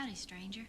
Howdy, stranger.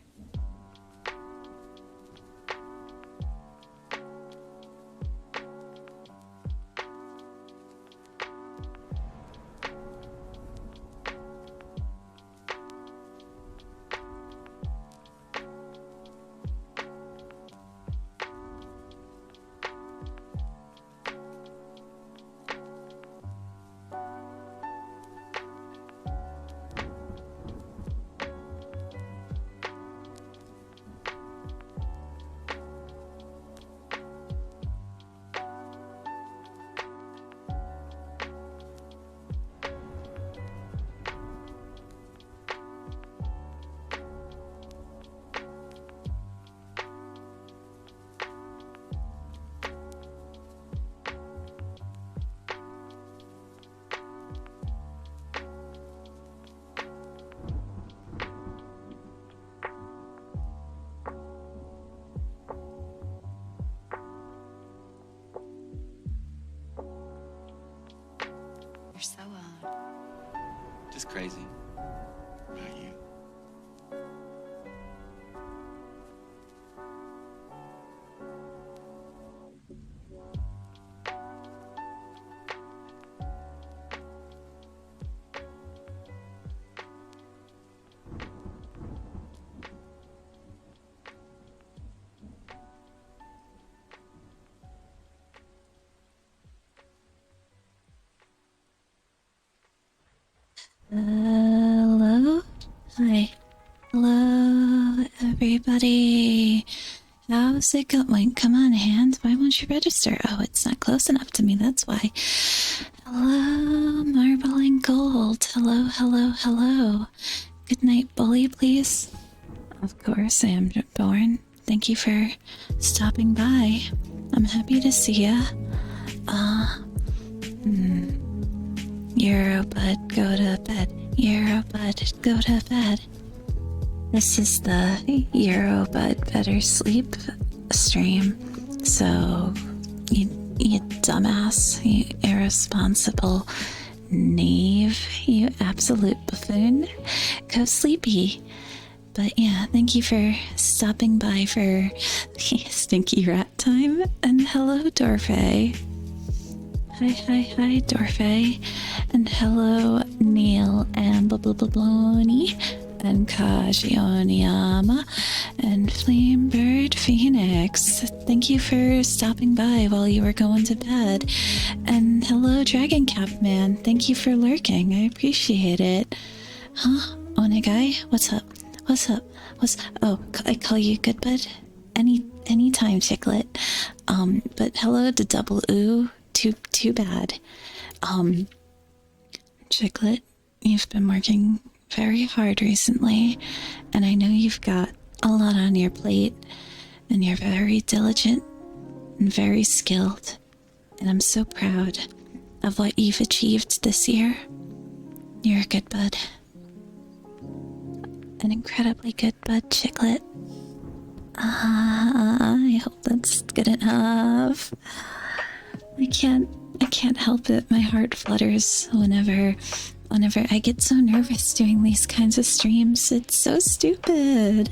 You're so Just crazy. About you. Hello? Hi. Hello, everybody. How's it going? Come on, hand. Why won't you register? Oh, it's not close enough to me, that's why. Hello, Marble and Gold. Hello, hello, hello. Good night, bully, please. Of course, I am born. Thank you for stopping by. I'm happy to see ya. Eurobud, go to bed. Eurobud, go to bed. This is the Eurobud Better Sleep stream. So, you dumbass, you irresponsible knave, you absolute buffoon, go sleepy. But yeah, thank you for stopping by for stinky rat time. And hello, Dorfe. Hi, Dorfe. And hello, Neil and Bloney and Kajionyama and Flamebird Phoenix. Thank you for stopping by while you were going to bed. And hello, Dragon Cap Man. Thank you for lurking. I appreciate it. Huh? Onegai? What's up? Oh, I call you good bud? Anytime, Chiclet. But hello to Double Ooh. Too bad. Chiclet, you've been working very hard recently, and I know you've got a lot on your plate, and you're very diligent and very skilled, and I'm so proud of what you've achieved this year. You're a good bud. An incredibly good bud, Chiclet. I hope that's good enough. I can't help it. My heart flutters whenever I get so nervous doing these kinds of streams. It's so stupid.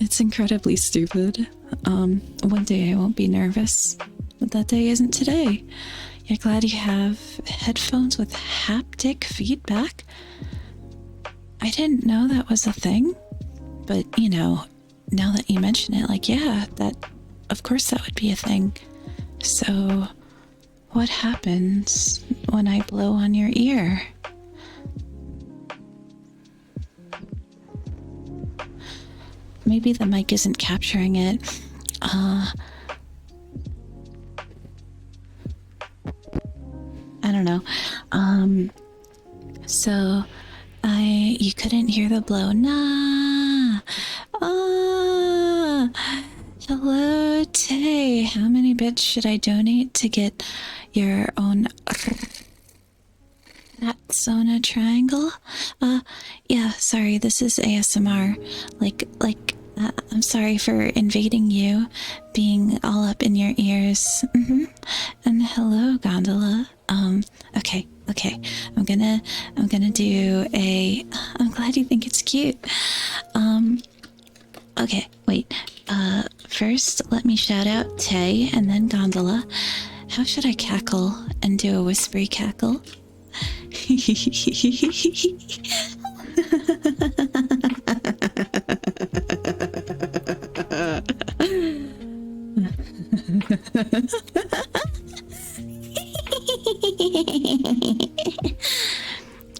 It's incredibly stupid. One day I won't be nervous, but that day isn't today. You're glad you have headphones with haptic feedback? I didn't know that was a thing, but now that you mention it, like, yeah, of course that would be a thing. So, what happens when I blow on your ear? Maybe the mic isn't capturing it. I don't know. So, you couldn't hear the blow. Nah. Hello, Tay. How many bits should I donate to get your own Ratsona triangle? Yeah, sorry, this is ASMR. Like I'm sorry for invading you, being all up in your ears. And hello, Gondola. Okay. I'm gonna do a. I'm glad you think it's cute. Okay, wait. First, let me shout out Tay and then Gondola. How should I cackle and do a whispery cackle?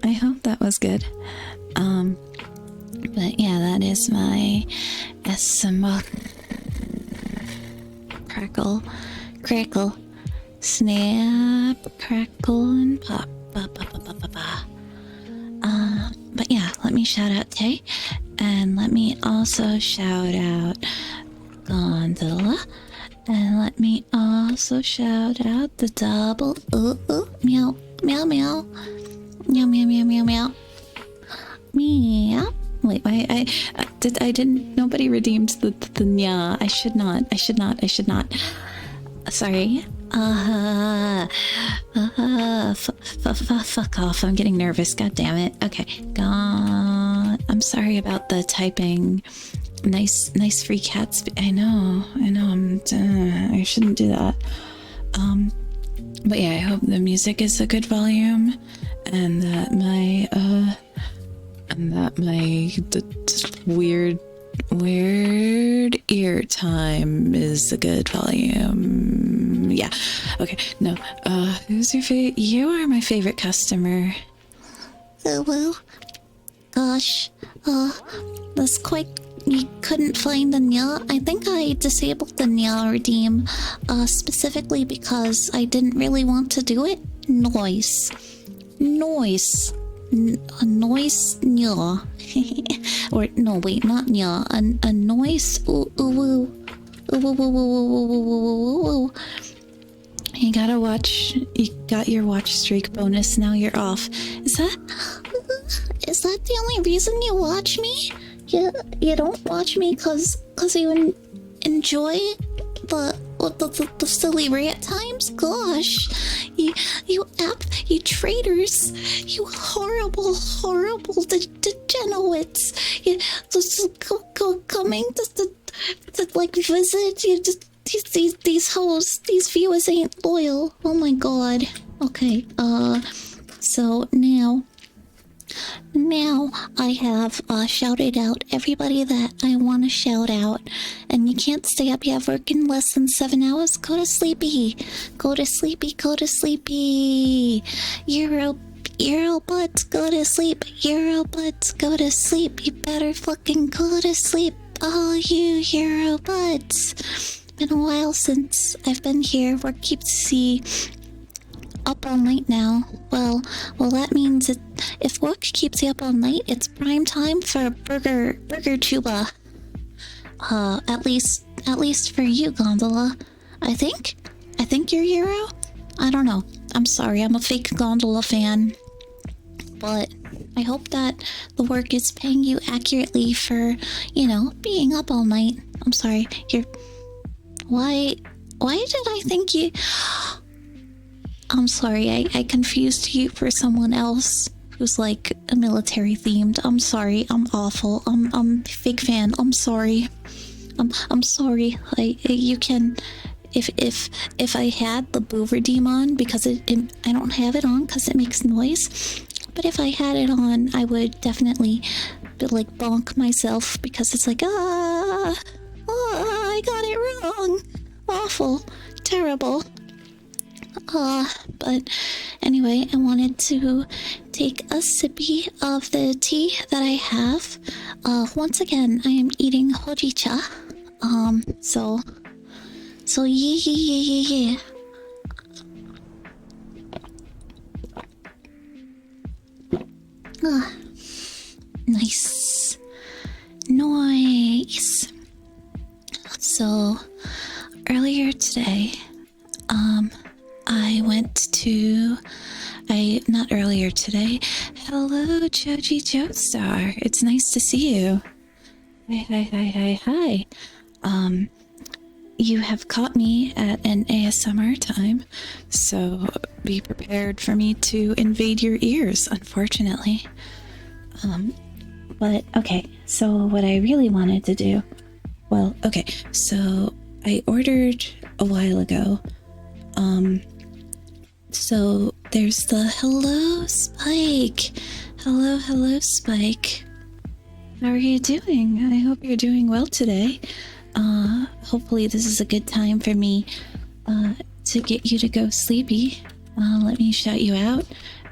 I hope that was good. But yeah, that is my SMR crackle, snap, crackle, and pop. But yeah, let me shout out Tay, and let me also shout out Gondola, and let me also shout out the double meow meow meow meow meow meow meow meow meow. Wait, I didn't. Nobody redeemed the nya. I should not. Sorry. Fuck off. I'm getting nervous. God damn it. Okay. God. I'm sorry about the typing. Nice free cats. I know. I shouldn't do that. But yeah, I hope the music is a good volume, and that my weird ear time is a good volume. Yeah. Okay. No. Who's your favorite? You are my favorite customer. Well, gosh. That's quite. You couldn't find the nya. I think I disabled the nya redeem, specifically because I didn't really want to do it. Noise. A noise nya. Or no, wait, not nya. A noise You gotta watch. You got your watch streak bonus. Now you're off. Is that the only reason you watch me? You don't watch me cause you enjoy the silly rant times? Gosh, you traitors, you horrible degenerates. You just coming to like visit. You just these hoes, these viewers ain't loyal. Oh my god. Okay. So now I have shouted out everybody that I want to shout out, and you can't stay up. You have work in less than 7 hours. Go to sleepy. Eurobuds, go to sleep. Eurobuds, go to sleep. You better fucking go to sleep. All you Eurobuds. Been a while since I've been here. Work keeps up all night now. Well, that means if work keeps you up all night, it's prime time for Burger Chuba. At least for you, Gondola. I think you're Hero? I don't know. I'm sorry, I'm a fake Gondola fan. But I hope that the work is paying you accurately for, being up all night. I'm sorry. Why did I think you... I'm sorry, I confused you for someone else who's like a military themed. I'm sorry, I'm awful. I'm fake fan. I'm sorry. I'm sorry. You can, if I had the Boo Redeem on, because I don't have it on because it makes noise. But if I had it on, I would definitely like bonk myself because it's like I got it wrong. Awful, terrible. But anyway, I wanted to take a sippy of the tea that I have. Once again, I am eating hojicha. So yeah. Nice. So, earlier today, not earlier today. Hello, Joji Joestar. It's nice to see you. Hi. You have caught me at an ASMR time, so be prepared for me to invade your ears, unfortunately. But okay, so what I really wanted to do, well, okay, so I ordered a while ago. So there's the hello Spike. Hello Spike. How are you doing? I hope you're doing well today. Hopefully this is a good time for me to get you to go sleepy. Let me shout you out.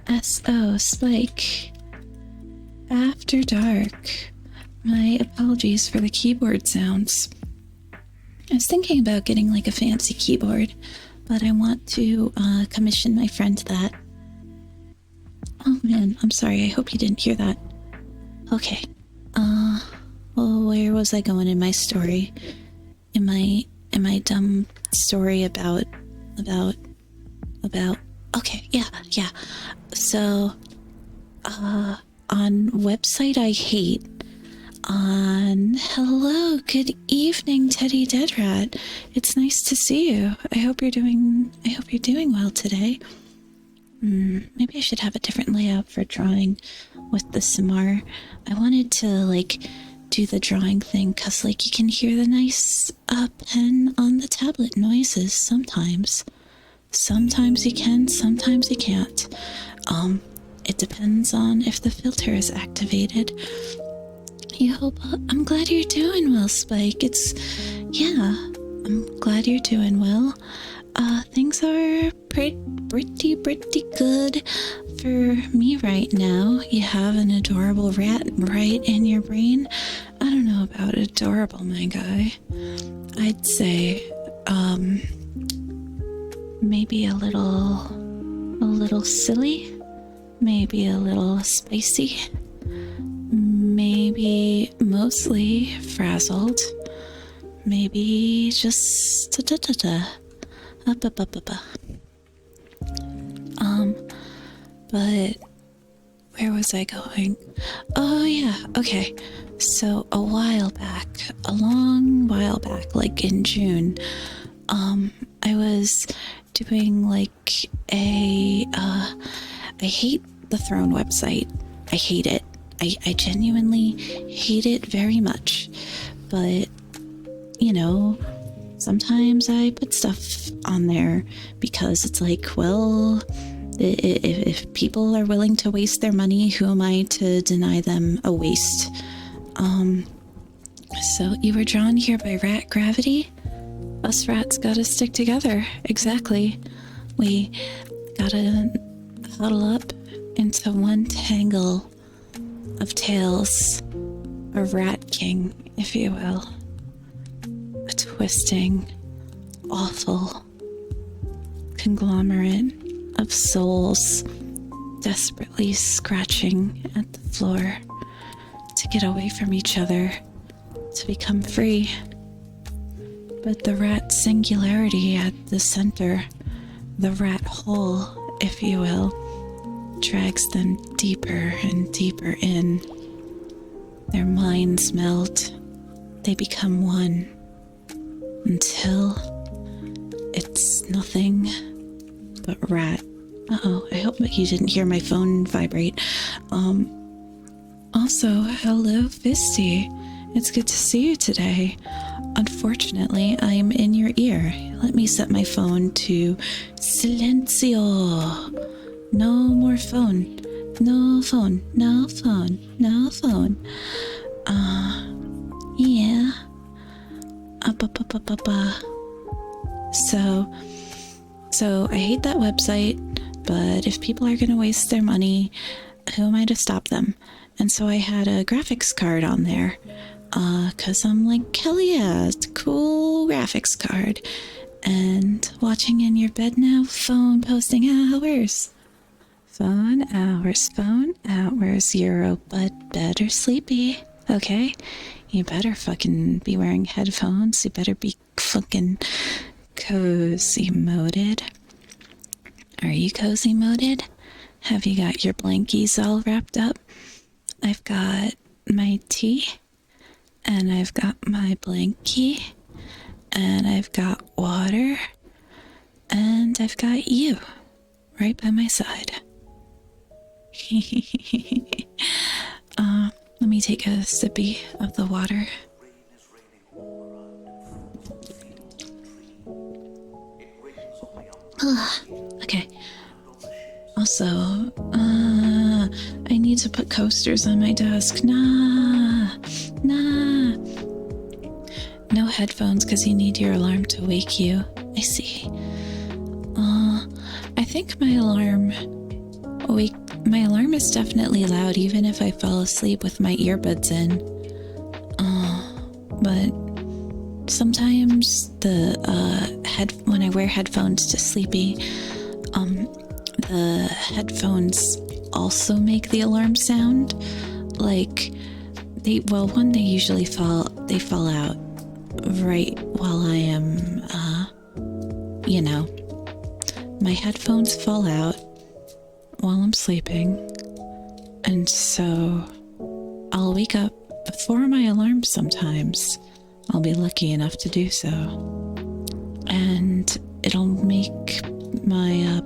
S.O. Spike. After dark. My apologies for the keyboard sounds. I was thinking about getting like a fancy keyboard, but I want to commission my friend that. Oh man, I'm sorry. I hope you didn't hear that. Okay. Well, where was I going in my story? In my dumb story about okay, yeah. So on website I hate, on hello, good evening, Teddy Deadrat. It's nice to see you. I hope you're doing well today. Maybe I should have a different layout for drawing with the Samar. I wanted to like do the drawing thing because like you can hear the nice pen on the tablet noises sometimes. Sometimes you can, sometimes you can't. It depends on if the filter is activated. I'm glad you're doing well, Spike. I'm glad you're doing well. Things are pretty good for me right now. You have an adorable rat right in your brain. I don't know about adorable, my guy. I'd say, maybe a little silly, maybe a little spicy, maybe mostly frazzled, maybe just but where was I going? Oh yeah, okay. So a long while back, like in June, I was doing like I hate the Throne website. I hate it. I genuinely hate it very much. But, you know, sometimes I put stuff on there because it's like, well, if people are willing to waste their money, who am I to deny them a waste? So you were drawn here by Rat Gravity? Us rats gotta stick together. Exactly. We gotta huddle up into one tangle of tails. A rat king, if you will. A twisting, awful conglomerate of souls desperately scratching at the floor to get away from each other, to become free. But the rat singularity at the center, the rat hole, if you will, drags them deeper and deeper in. Their minds melt. They become one. Until it's nothing but rat. Uh-oh, I hope you didn't hear my phone vibrate. Also, hello, Fisty. It's good to see you today. Unfortunately, I'm in your ear. Let me set my phone to silencio. No more phone. No phone. No phone. No phone. Yeah. So I hate that website, but if people are gonna waste their money, who am I to stop them? And so I had a graphics card on there, cause I'm like, hell yeah, it's a cool graphics card. And watching in your bed now, phone posting hours. Phone hours, Euro, but better sleepy, okay? You better fucking be wearing headphones. You better be fucking cozy moded. Are you cozy moded? Have you got your blankies all wrapped up? I've got my tea and I've got my blankie, and I've got water, and I've got you right by my side. Let me take a sippy of the water. Okay. Also, I need to put coasters on my desk. Nah. No headphones because you need your alarm to wake you. I see. I think my alarm is definitely loud even if I fall asleep with my earbuds in. But sometimes when I wear headphones to sleepy, the headphones also make the alarm sound. Like they usually fall out right while I am my headphones fall out while I'm sleeping, and so I'll wake up before my alarm sometimes. I'll be lucky enough to do so, and it'll make my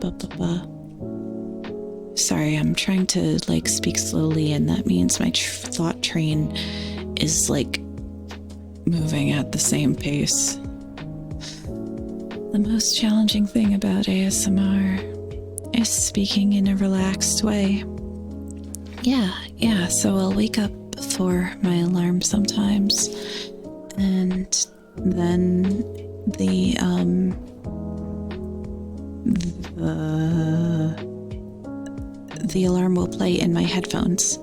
Sorry, I'm trying to speak slowly, and that means my thought train is moving at the same pace. The most challenging thing about ASMR is speaking in a relaxed way. Yeah, so I'll wake up before my alarm sometimes, and then the alarm will play in my headphones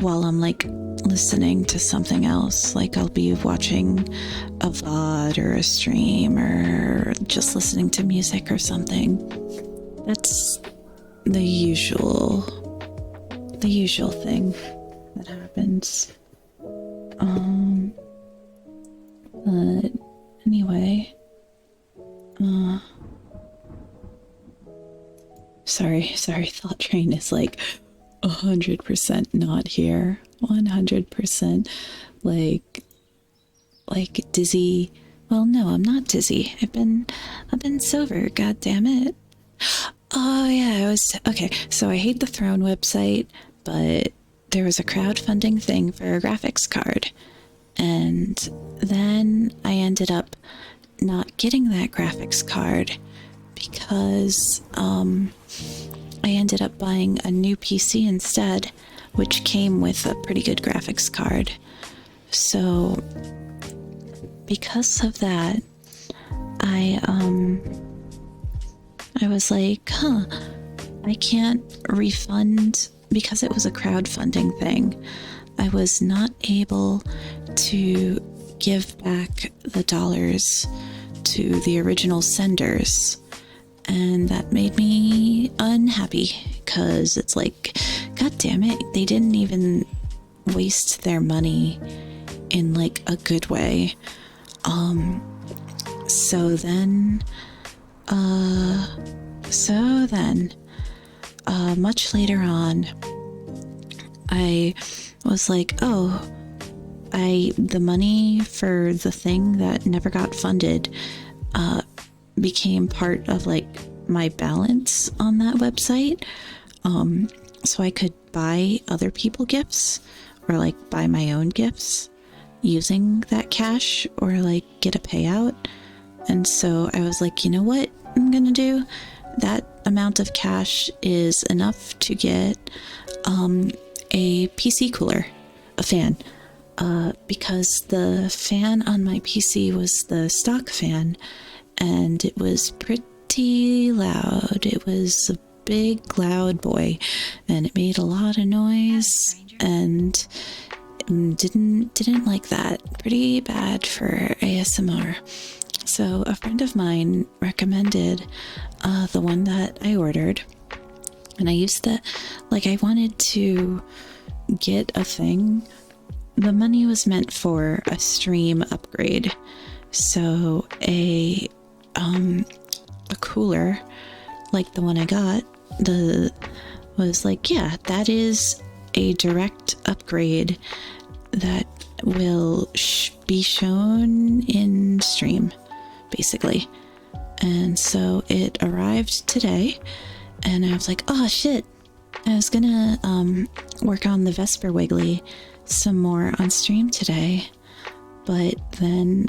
while I'm listening to something else. I'll be watching a VOD or a stream or just listening to music or something. That's the usual thing that happens. But anyway, sorry, thought train is 100% not here. 100% dizzy. Well, no, I'm not dizzy. I've been sober, god damn it. Oh yeah, okay, so I hate the Throne website, but there was a crowdfunding thing for a graphics card, and then I ended up not getting that graphics card because I ended up buying a new PC instead, which came with a pretty good graphics card. So because of that, I was like, I can't refund because it was a crowdfunding thing. I was not able to give back the dollars to the original senders, and that made me unhappy because it's god damn it, they didn't even waste their money in a good way. So then much later on, I was the money for the thing that never got funded became part of my balance on that website, so I could buy other people gifts or buy my own gifts using that cash or get a payout. And so I was you know what I'm gonna do? That amount of cash is enough to get a PC cooler, a fan, because the fan on my PC was the stock fan, and it was pretty loud. It was a big loud boy, and it made a lot of noise, and didn't like that. Pretty bad for ASMR. So a friend of mine recommended the one that I ordered, and I used that. I wanted to get a thing. The money was meant for a stream upgrade, so a cooler like the one I got was yeah, that is a direct upgrade that will be shown in stream, basically. And so it arrived today, and I was like, oh shit, I was gonna work on the Vesper Wiggly some more on stream today, but then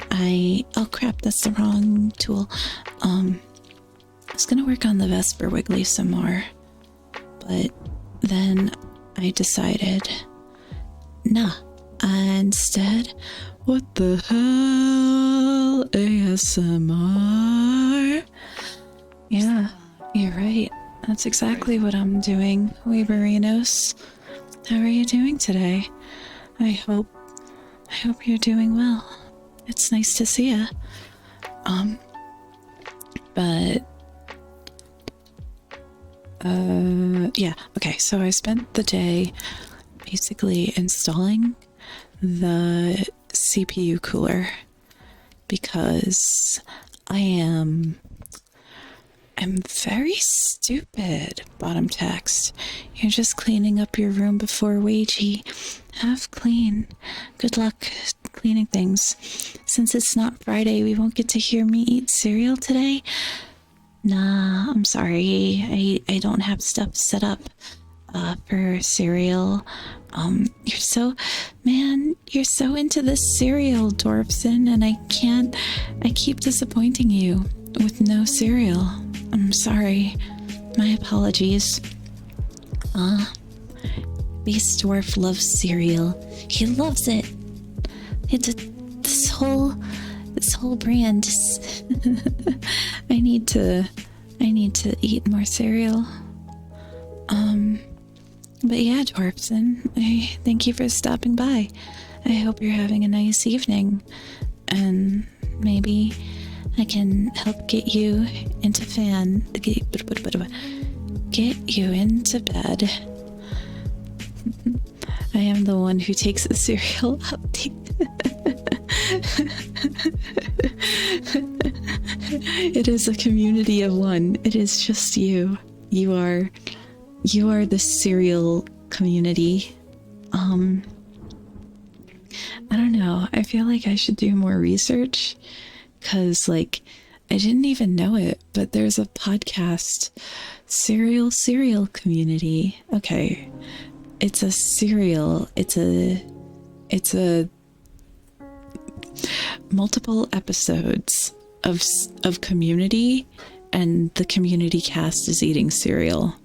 oh crap, that's the wrong tool. I was gonna work on the Vesper Wiggly some more, but then I decided, nah. Instead, what the hell? ASMR? Yeah, you're right. That's exactly what I'm doing. Weeberinos, how are you doing today? I hope you're doing well. It's nice to see ya. Yeah, okay, so I spent the day basically installing the CPU cooler because I'm very stupid. Bottom text. You're just cleaning up your room before Wagey. Have clean. Good luck cleaning things. Since it's not Friday, we won't get to hear me eat cereal today. Nah, I'm sorry. I don't have stuff set up for cereal. You're so into this cereal, Dwarfson, and I keep disappointing you with no cereal. I'm sorry. My apologies. Beast Dwarf loves cereal. He loves it. This whole brand. I need to eat more cereal. But yeah, Dwarfson, I thank you for stopping by. I hope you're having a nice evening, and maybe I can help get you into get you into bed. I am the one who takes the cereal update. It is a community of one. It is just you. You are the cereal community. I don't know. I feel like I should do more research because, like, I didn't even know it, but there's a podcast, cereal community. Okay, it's a cereal. It's a multiple episodes of community, and the community cast is eating cereal.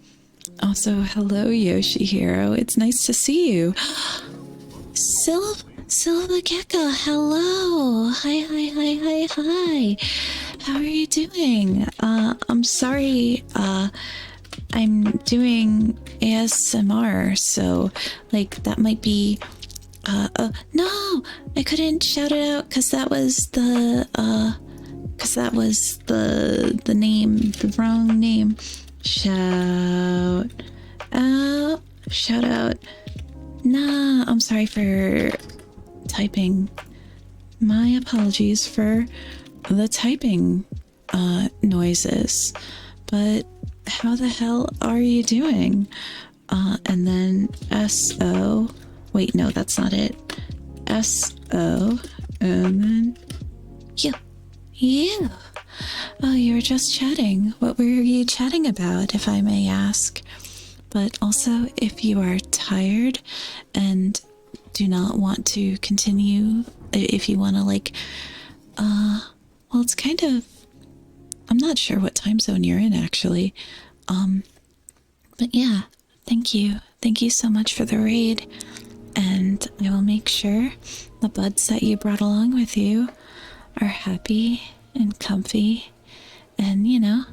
Also, hello, Yoshihiro. It's nice to see you. Silva Gecko, hello. Hi. How are you doing? I'm sorry. I'm doing ASMR, so, like, that might be... no! I couldn't shout it out because that was the name, the wrong name. Shout out. Nah, I'm sorry for typing. My apologies for the typing noises. But how the hell are you doing? And then S-O. Wait, no, that's not it. S-O. And then you. Oh, you were just chatting. What were you chatting about, if I may ask? But also, if you are tired and do not want to continue, if you want to, like, well, it's kind of, I'm not sure what time zone you're in, actually. But yeah, thank you. Thank you so much for the raid. And I will make sure the buds that you brought along with you are happy and comfy. And, you know,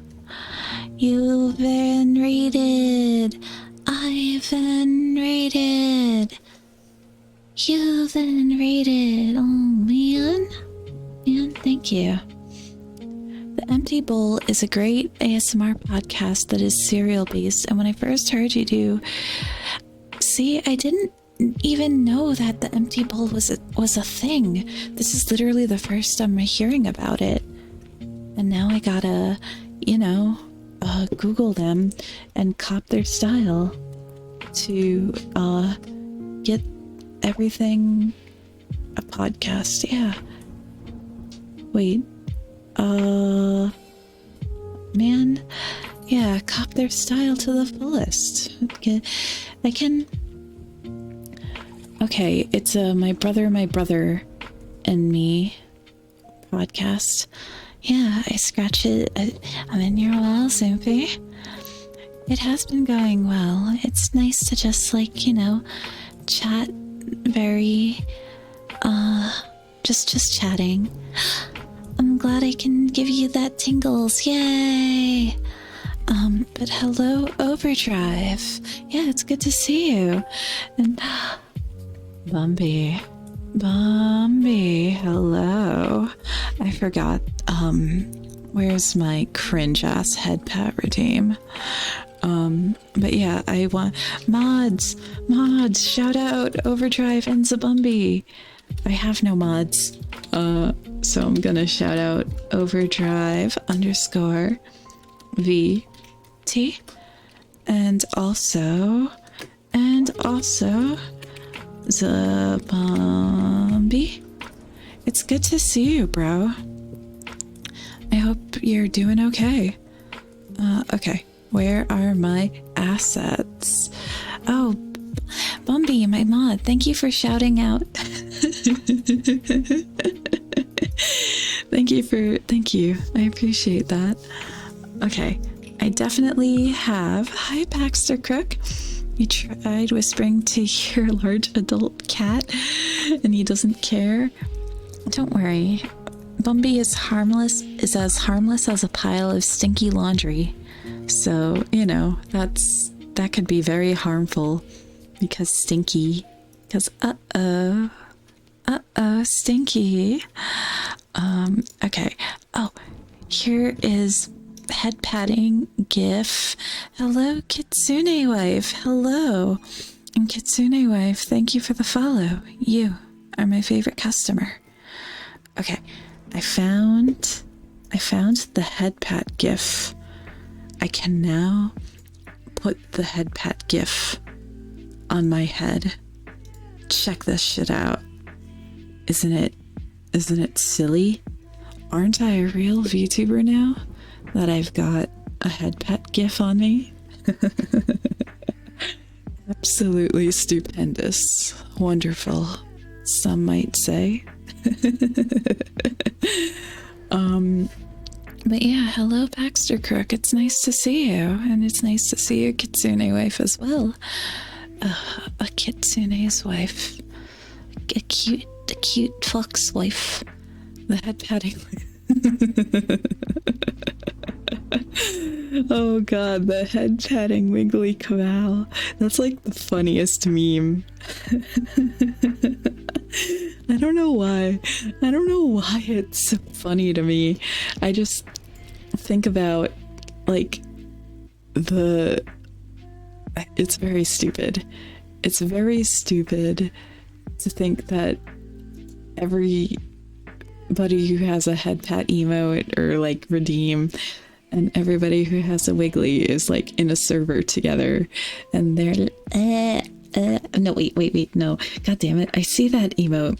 you've been raided. I've been raided. You've been raided. Oh, man. Man, thank you. The Empty Bowl is a great ASMR podcast that is cereal based. And when I first heard you do, see, I didn't even know that the Empty Bowl was a thing. This is literally the first time I'm hearing about it. And now I gotta, you know, Google them and cop their style to get everything a podcast. Yeah. Wait. Man. Yeah, cop their style to the fullest. I can. Okay, it's My Brother, and Me podcast. Yeah, I scratch it. I'm in your walls, Sophie. It has been going well. It's nice to just, like, you know, chat very, just chatting. I'm glad I can give you that tingles. Yay! But hello, Overdrive. Yeah, it's good to see you. And Bumby, hello. I forgot, where's my cringe ass head pat redeem? But yeah, I want mods, shout out Overdrive and Zabumbi. I have no mods, so I'm gonna shout out Overdrive _VT, and also Zabumbi. It's good to see you, bro. I hope you're doing okay. Okay. Where are my assets? Oh, Bumby, my mod. Thank you for shouting out. Thank you. I appreciate that. Okay. I definitely have. Hi, Baxter Crook. You tried whispering to your large adult cat and he doesn't care. Don't worry. Bumby is as harmless as a pile of stinky laundry. So, you know, that could be very harmful because stinky. Because stinky. Okay. Oh, here is head patting gif. Hello, Kitsune Wife. Hello. And Kitsune Wife, thank you for the follow. You are my favorite customer. Okay. I found the head pat gif. I can now put the head pat gif on my head. Check this shit out. Isn't it silly? Aren't I a real VTuber now that I've got a head pat gif on me? Absolutely stupendous. Wonderful, some might say. But yeah, hello Baxter Crook. It's nice to see you, and it's nice to see your Kitsune Wife as well. A Kitsune's wife, a cute fox wife, the head patting. Oh god, the head patting wiggly cabal. That's like the funniest meme. I don't know why it's so funny to me. I just think about, like, it's very stupid. It's very stupid to think that everybody who has a head pat emote or like redeem and everybody who has a wiggly is like in a server together and they're no, wait, no, god damn it, I see that emote.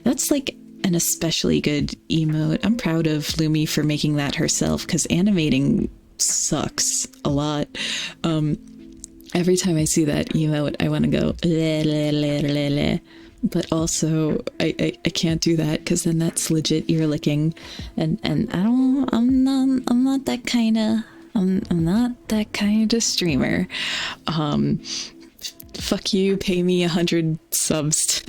That's like an especially good emote. I'm proud of Lumi for making that herself because animating sucks a lot. Every time I see that emote I want to go but also I can't do that because then that's legit ear licking, and I'm not that kind of streamer. Fuck you, pay me 100 subs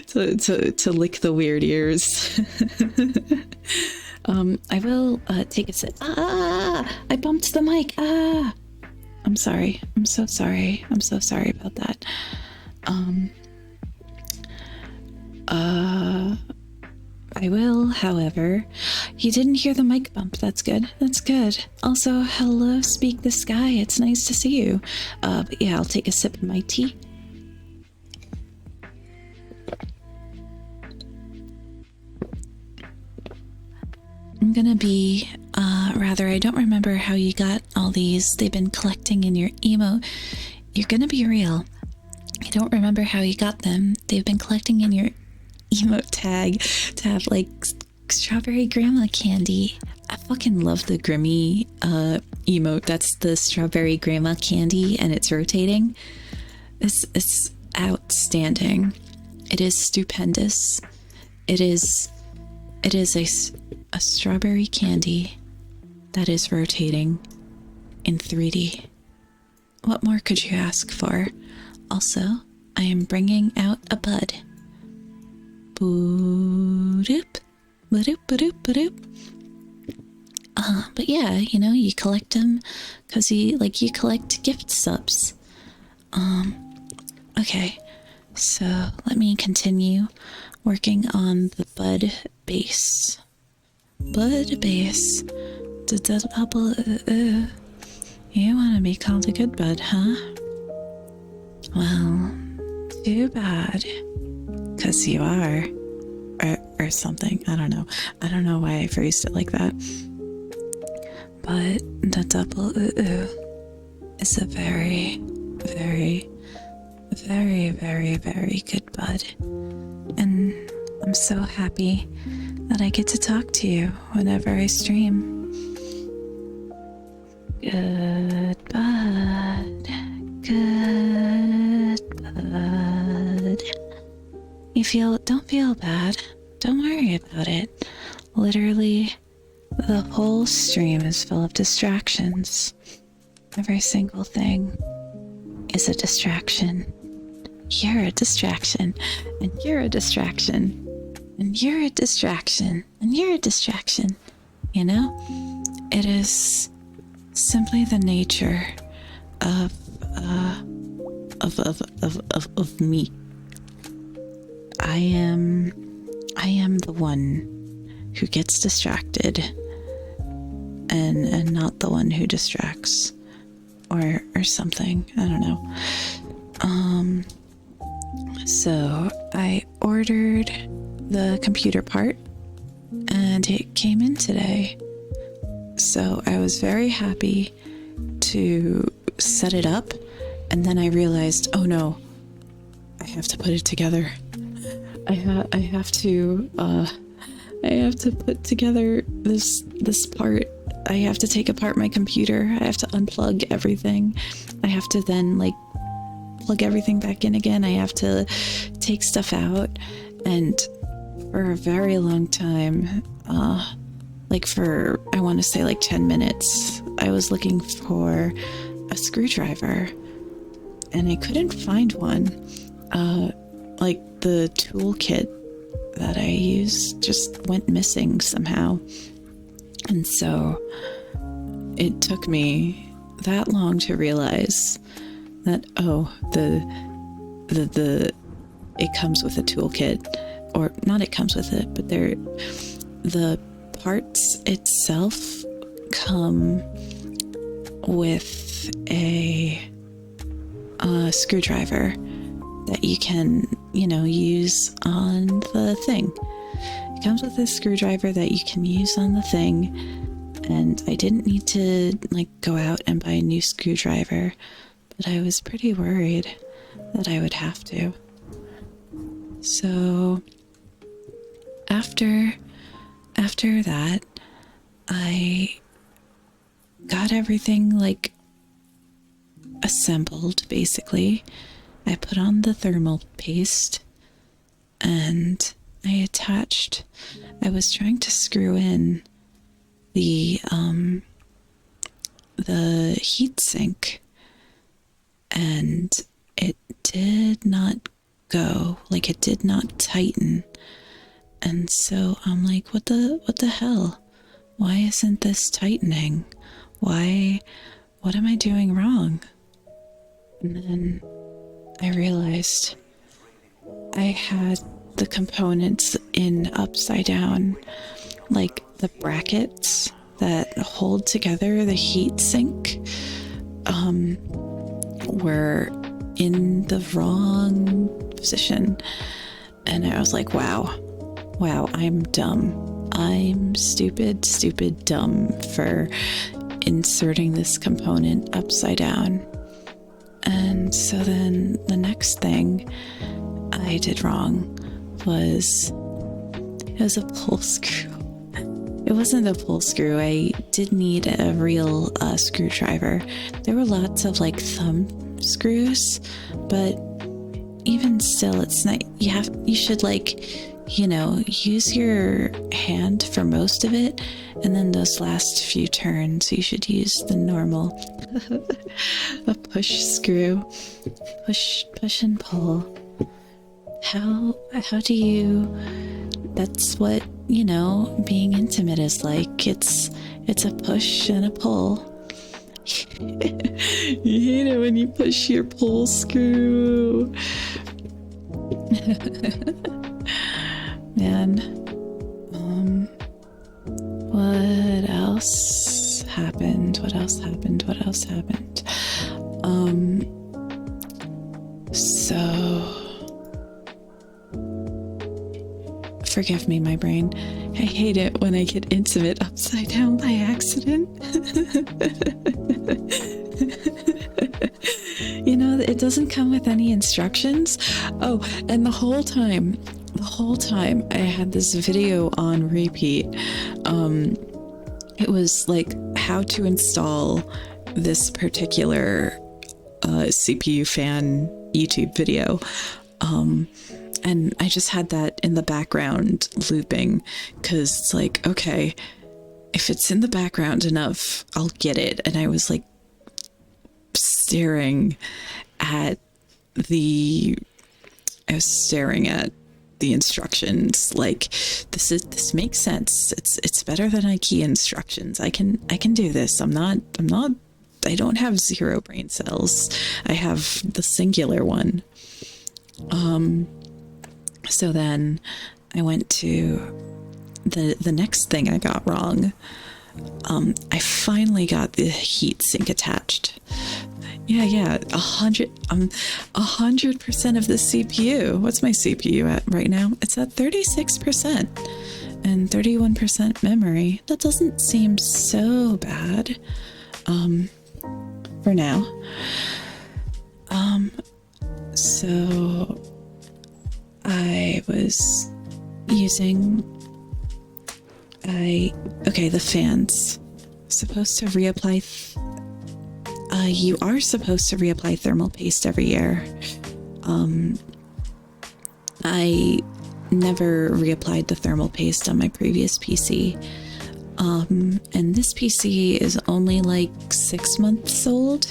to lick the weird ears. I will take a sip. I bumped the mic. I'm sorry. I'm so sorry about that. I will, however. You didn't hear the mic bump. That's good. Also, hello, Speak the Sky. It's nice to see you. But yeah, I'll take a sip of my tea. I'm gonna be, I don't remember how you got all these. They've been collecting in your emo. You're gonna be real. I don't remember how you got them. They've been collecting in your emote tag to have like strawberry grandma candy. I fucking love the Grimmy emote. That's the strawberry grandma candy, and it's rotating. It's outstanding. It is stupendous. It is a strawberry candy that is rotating in 3D. What more could you ask for? Also, I am bringing out a bud. Boop, boop, boop, boop. But yeah, you know, you collect them because you collect gift subs. Okay, so let me continue working on the bud base. Bud base. Double. You want to be called a good bud, huh? Well, too bad. 'Cause you are. Or something. I don't know. I don't know why I phrased it like that. But the double is a very, very, very, very, very good bud. And I'm so happy that I get to talk to you whenever I stream. Good bud. Good bud. Don't feel bad. Don't worry about it. Literally, the whole stream is full of distractions. Every single thing is a distraction. You're a distraction, and you're a distraction, and you're a distraction, and you're a distraction. You know? It is simply the nature of me. I am the one who gets distracted and not the one who distracts or something. I don't know. So I ordered the computer part and it came in today. So I was very happy to set it up, and then I realized, oh no, I have to put it together. I have to put together this part. I have to take apart my computer. I have to unplug everything. I have to then plug everything back in again. I have to take stuff out, and for a very long time, I want to say 10 minutes, I was looking for a screwdriver and I couldn't find one. The toolkit that I used just went missing somehow. And so it took me that long to realize that, it comes with a toolkit, or not it comes with it, but the parts itself come with a screwdriver that you can, use on the thing. It comes with a screwdriver that you can use on the thing, and I didn't need to go out and buy a new screwdriver, but I was pretty worried that I would have to. So after that, I got everything assembled, basically. I put on the thermal paste and I was trying to screw in the heat sink, and it did not go, it did not tighten. And so I'm like, what the hell? Why isn't this tightening? What am I doing wrong? And then I realized I had the components in upside down, the brackets that hold together the heat sink were in the wrong position. And I was like, wow, I'm dumb. I'm stupid dumb for inserting this component upside down. And so then the next thing I did wrong was, it was a pull screw. It wasn't a pull screw. I did need a real screwdriver. There were lots of like thumb screws, but even still, it's not, you should like, you know, use your hand for most of it, and then those last few turns you should use the normal a push screw. Push and pull. How do you, that's what, you know, being intimate is like. It's a push and a pull. You hate it when you push your pull screw. Man. What else happened? So forgive me, my brain. I hate it when I get intimate upside down by accident. You know, it doesn't come with any instructions. Oh, and the whole time I had this video on repeat. It was like how to install this particular CPU fan YouTube video. And I just had that in the background looping because it's like, okay, if it's in the background enough, I'll get it. And I was like staring at the instructions, like this makes sense. It's better than IKEA instructions. I can do this. I don't have 0 brain cells. I have the singular one. So then I went to the next thing I got wrong. I finally got the heat sink attached. Yeah, 100% of the CPU. What's my CPU at right now? It's at 36% and 31% memory. That doesn't seem so bad, for now. So I was using, the fans. Supposed to reapply, you are supposed to reapply thermal paste every year. I never reapplied the thermal paste on my previous PC. And this PC is only like 6 months old,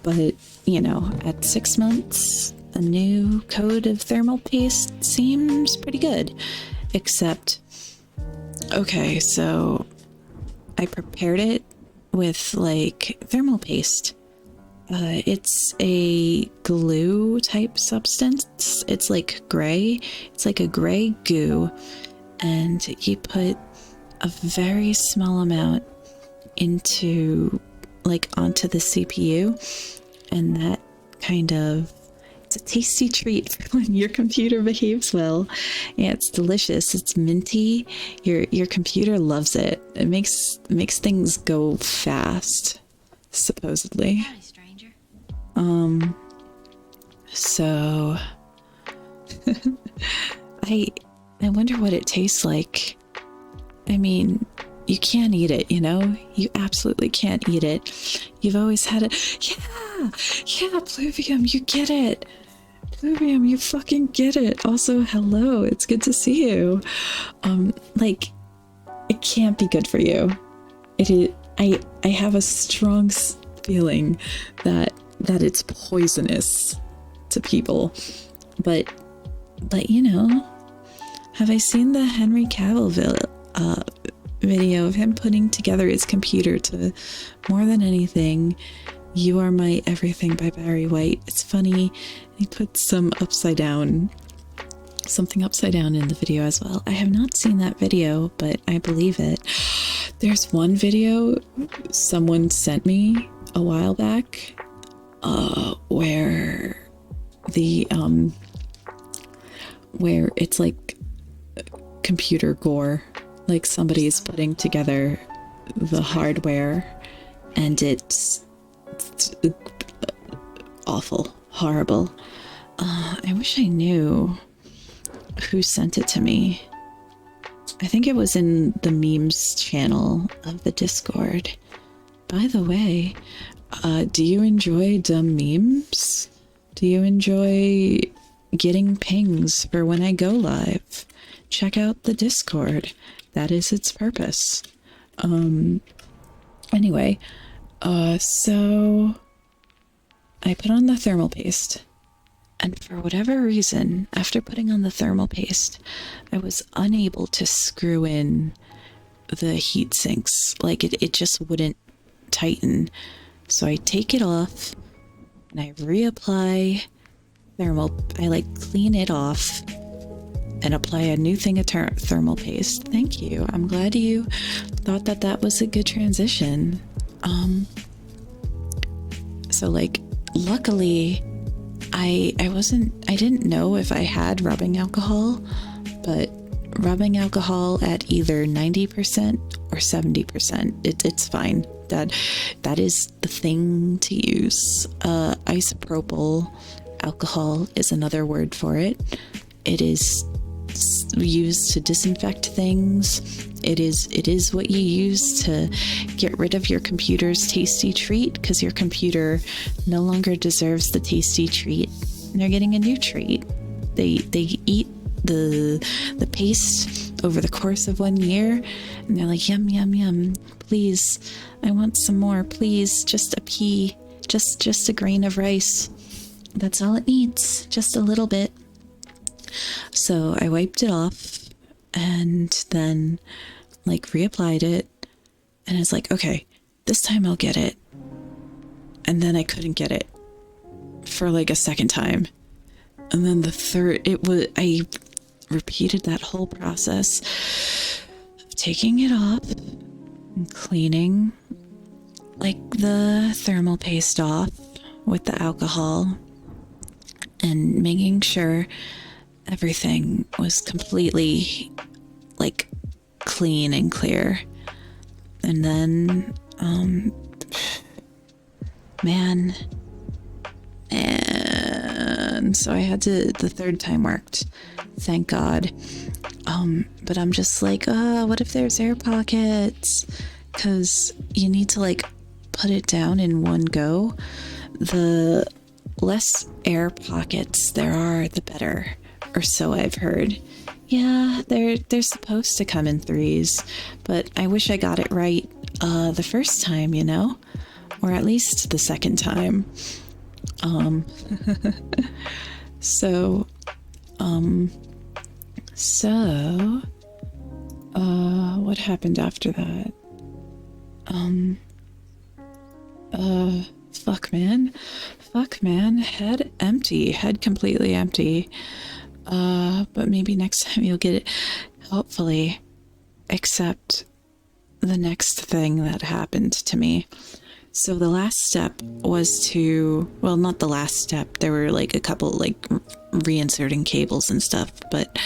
but you know, at 6 months, a new coat of thermal paste seems pretty good. Except, okay, so I prepared it with like thermal paste. It's a glue type substance. It's like gray. It's like a gray goo, and you put a very small amount onto the CPU, and that kind of, it's a tasty treat when your computer behaves well. Yeah, it's delicious. It's minty. Your computer loves it. It makes things go fast, supposedly. Hi, stranger. So I wonder what it tastes like. I mean, you can't eat it, you know? You absolutely can't eat it. You've always had it. Yeah, Pluvium, you get it. Pluvium, you fucking get it. Also, hello, it's good to see you. Like, it can't be good for you. It is. I have a strong feeling that it's poisonous to people. But you know, have I seen the Henry Cavill video of him putting together his computer to More Than Anything, You Are My Everything by Barry White? It's funny. He put something upside down in the video as well. I have not seen that video, but I believe it. There's one video someone sent me a while back, where it's like computer gore. Like somebody's putting together the hardware and it's awful, horrible. I wish I knew who sent it to me. I think it was in the memes channel of the Discord. By the way, do you enjoy dumb memes? Do you enjoy getting pings for when I go live? Check out the Discord. That is its purpose. Anyway, so I put on the thermal paste. And for whatever reason, after putting on the thermal paste, I was unable to screw in the heat sinks. Like it just wouldn't tighten. So I take it off and I reapply I like clean it off and apply a new thing of thermal paste. Thank you. I'm glad you thought that that was a good transition. So like, luckily, I didn't know if I had rubbing alcohol, but rubbing alcohol at either 90% or 70%, it's fine. That is the thing to use. Isopropyl alcohol is another word for it. It is used to disinfect things. It is what you use to get rid of your computer's tasty treat, because your computer no longer deserves the tasty treat. They're getting a new treat. They eat the paste over the course of 1 year, and they're like, yum yum yum, please, I want some more, please, just a pea, just a grain of rice. That's all it needs, just a little bit. So I wiped it off and then like reapplied it, and it's like, okay, this time I'll get it. And then I couldn't get it for like a second time. And then the third, I repeated that whole process of taking it off and cleaning like the thermal paste off with the alcohol and making sure everything was completely like clean and clear. And then man, so I had to, the third time worked, thank God. But I'm just like, what if there's air pockets? Because you need to like put it down in one go. The less air pockets there are, the better, or so I've heard. Yeah, they're supposed to come in threes, but I wish I got it right the first time, you know, or at least the second time. So what happened after that? Fuck man, head empty, head completely empty. But maybe next time you'll get it, hopefully. Except the next thing that happened to me. So the last step was well, not the last step. There were like a couple like reinserting cables and stuff, but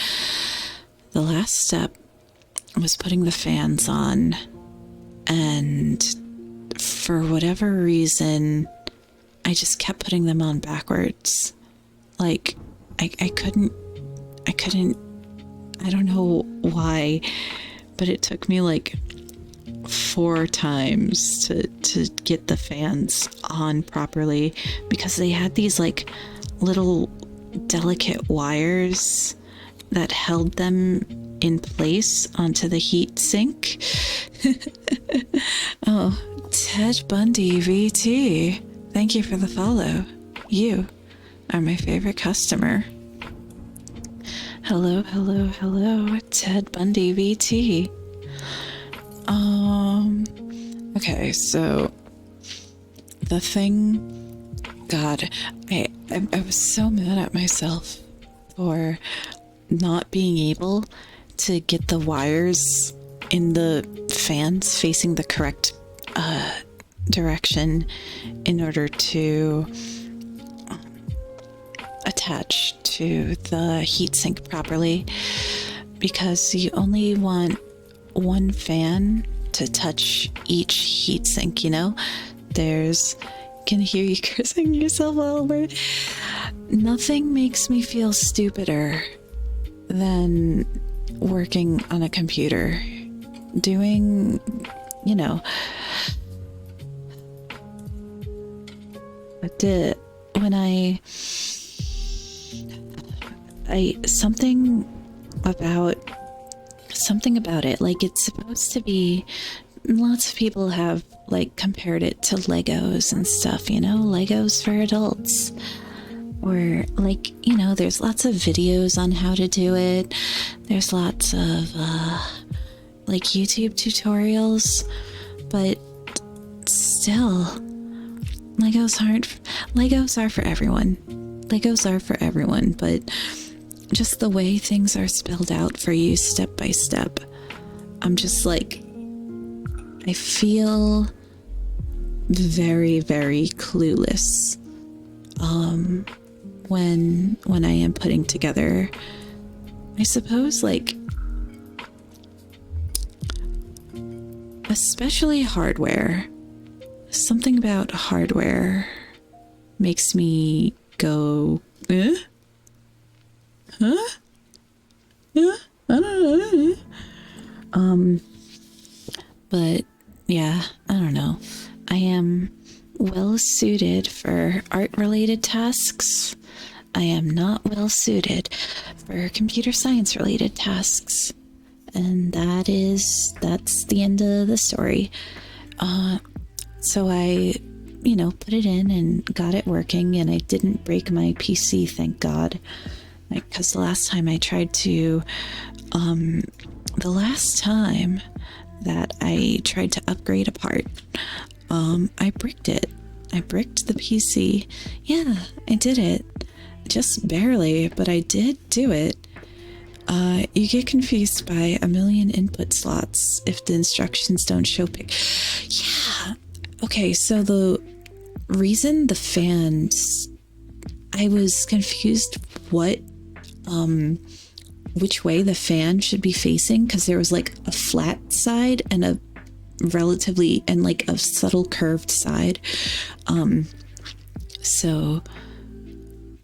the last step was putting the fans on, and for whatever reason, I just kept putting them on backwards. Like I couldn't, I don't know why, but it took me like 4 times to get the fans on properly, because they had these like little delicate wires that held them in place onto the heat sink. Oh, Ted Bundy VT, thank you for the follow. You are my favorite customer. Hello, Ted Bundy VT. Okay, so the thing, God, I was so mad at myself for not being able to get the wires in the fans facing the correct direction in order to attach to the heatsink properly, because you only want one fan to touch each heatsink, you know? Can hear you cursing yourself all over. Nothing makes me feel stupider than working on a computer, doing, you know, when I something about it, like it's supposed to be, lots of people have like compared it to Legos and stuff, you know, Legos for adults. Or like, you know, there's lots of videos on how to do it. There's lots of like YouTube tutorials, but still, Legos are for everyone. Legos are for everyone, but just the way things are spelled out for you step by step, I'm just like, I feel very, very clueless when I am putting together, I suppose, like, especially hardware. Something about hardware makes me go, eh? Huh? Yeah, I don't know. But yeah, I don't know. I am well suited for art-related tasks. I am not well suited for computer science-related tasks. And that's the end of the story. So I, you know, put it in and got it working, and I didn't break my PC, thank God. Because the last time that I tried to upgrade a part, I bricked it. I bricked the PC. Yeah, I did it. Just barely, but I did do it. You get confused by a million input slots if the instructions don't show Yeah. Okay, so the reason the fans, I was confused which way the fan should be facing, because there was like a flat side and a like a subtle curved side.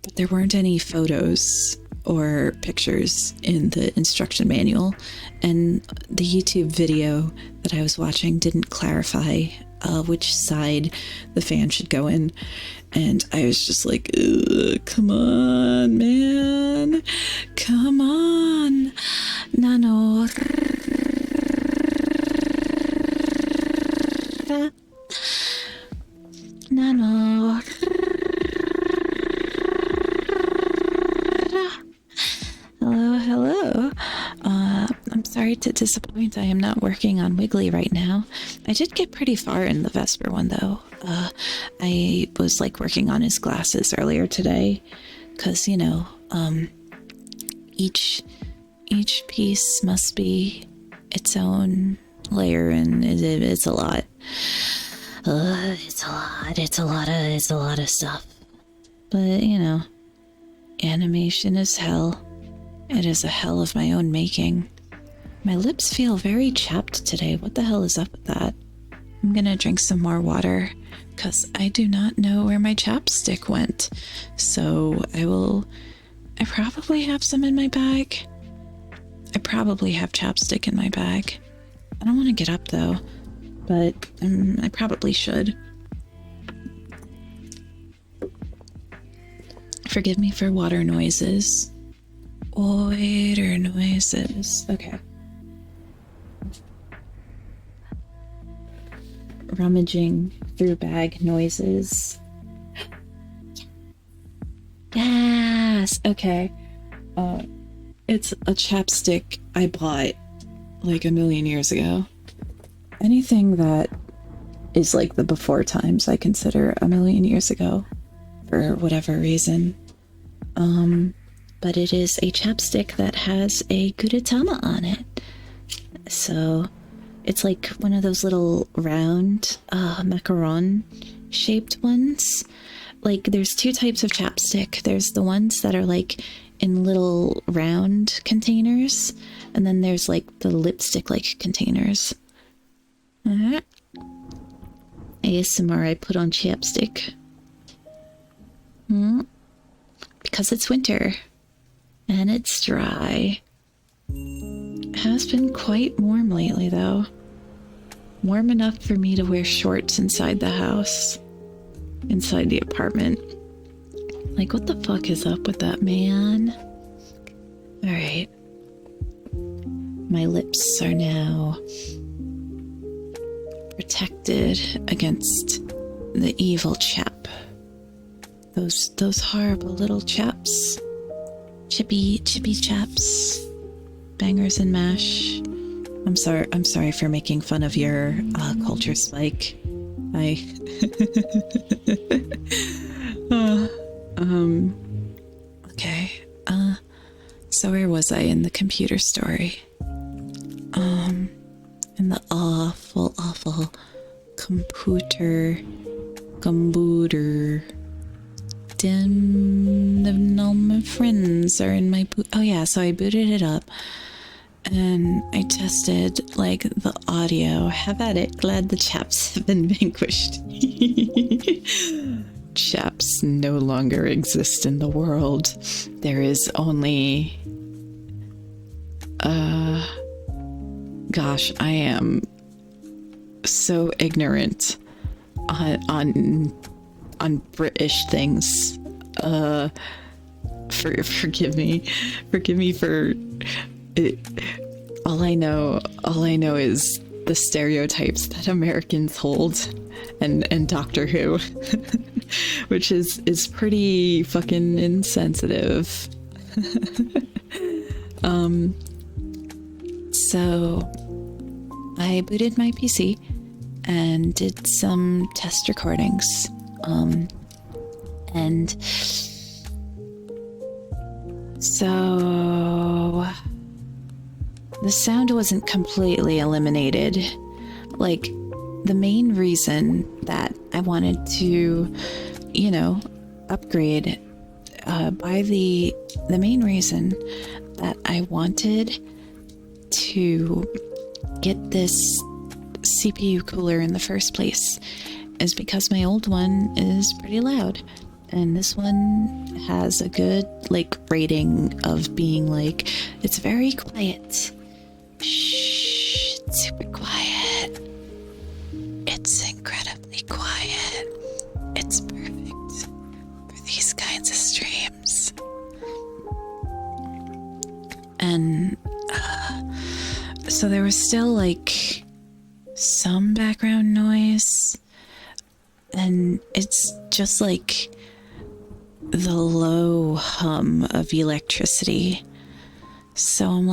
But there weren't any photos or pictures in the instruction manual, and the YouTube video that I was watching didn't clarify which side the fan should go in. And I was just like, come on, man. Come on. Nano. Nano. Hello. I'm sorry to disappoint. I am not working on Wiggly right now. I did get pretty far in the Vesper one, though. I was like working on his glasses earlier today, because, you know, each piece must be its own layer, and it's a lot. It's a lot of stuff. But, you know, animation is hell. It is a hell of my own making. My lips feel very chapped today. What the hell is up with that? I'm gonna drink some more water, because I do not know where my chapstick went. So I probably have some in my bag. I probably have chapstick in my bag. I don't want to get up though, but I probably should. Forgive me for water noises. Water noises. Okay. Rummaging through bag noises. Yes. Okay. It's a chapstick I bought like a million years ago. Anything that is like the before times I consider a million years ago for whatever reason. But it is a chapstick that has a Gudetama on it. So it's like one of those little round macaron shaped ones. Like there's two types of chapstick. There's the ones that are like in little round containers, and then there's like the lipstick like containers. ASMR, I put on chapstick. Because it's winter. And it's dry. It has been quite warm lately, though. Warm enough for me to wear shorts inside the house. Inside the apartment. Like, what the fuck is up with that, man? Alright. My lips are now protected against the evil chap. Those horrible little chaps. Chippy chaps. Bangers and mash. I'm sorry for making fun of your culture, Spike. Okay. So where was I in the computer story? In the awful computer den of all my friends are in my oh yeah, so I booted it up and I tested like the audio. Have at it. Glad the chaps have been vanquished. Chaps no longer exist in the world. There is only gosh, I am so ignorant on British things. Forgive me for it. All I know is the stereotypes that Americans hold and Doctor Who, which is pretty fucking insensitive. So I booted my PC and did some test recordings. And so the sound wasn't completely eliminated. Like, the main reason that I wanted to, upgrade, the main reason that I wanted to get this CPU cooler in the first place is because my old one is pretty loud. And this one has a good, rating of being, it's very quiet. Shh, it's super quiet. It's incredibly quiet. It's perfect for these kinds of streams. And, so there was still, some background noise. And it's just, the low hum of electricity. So I'm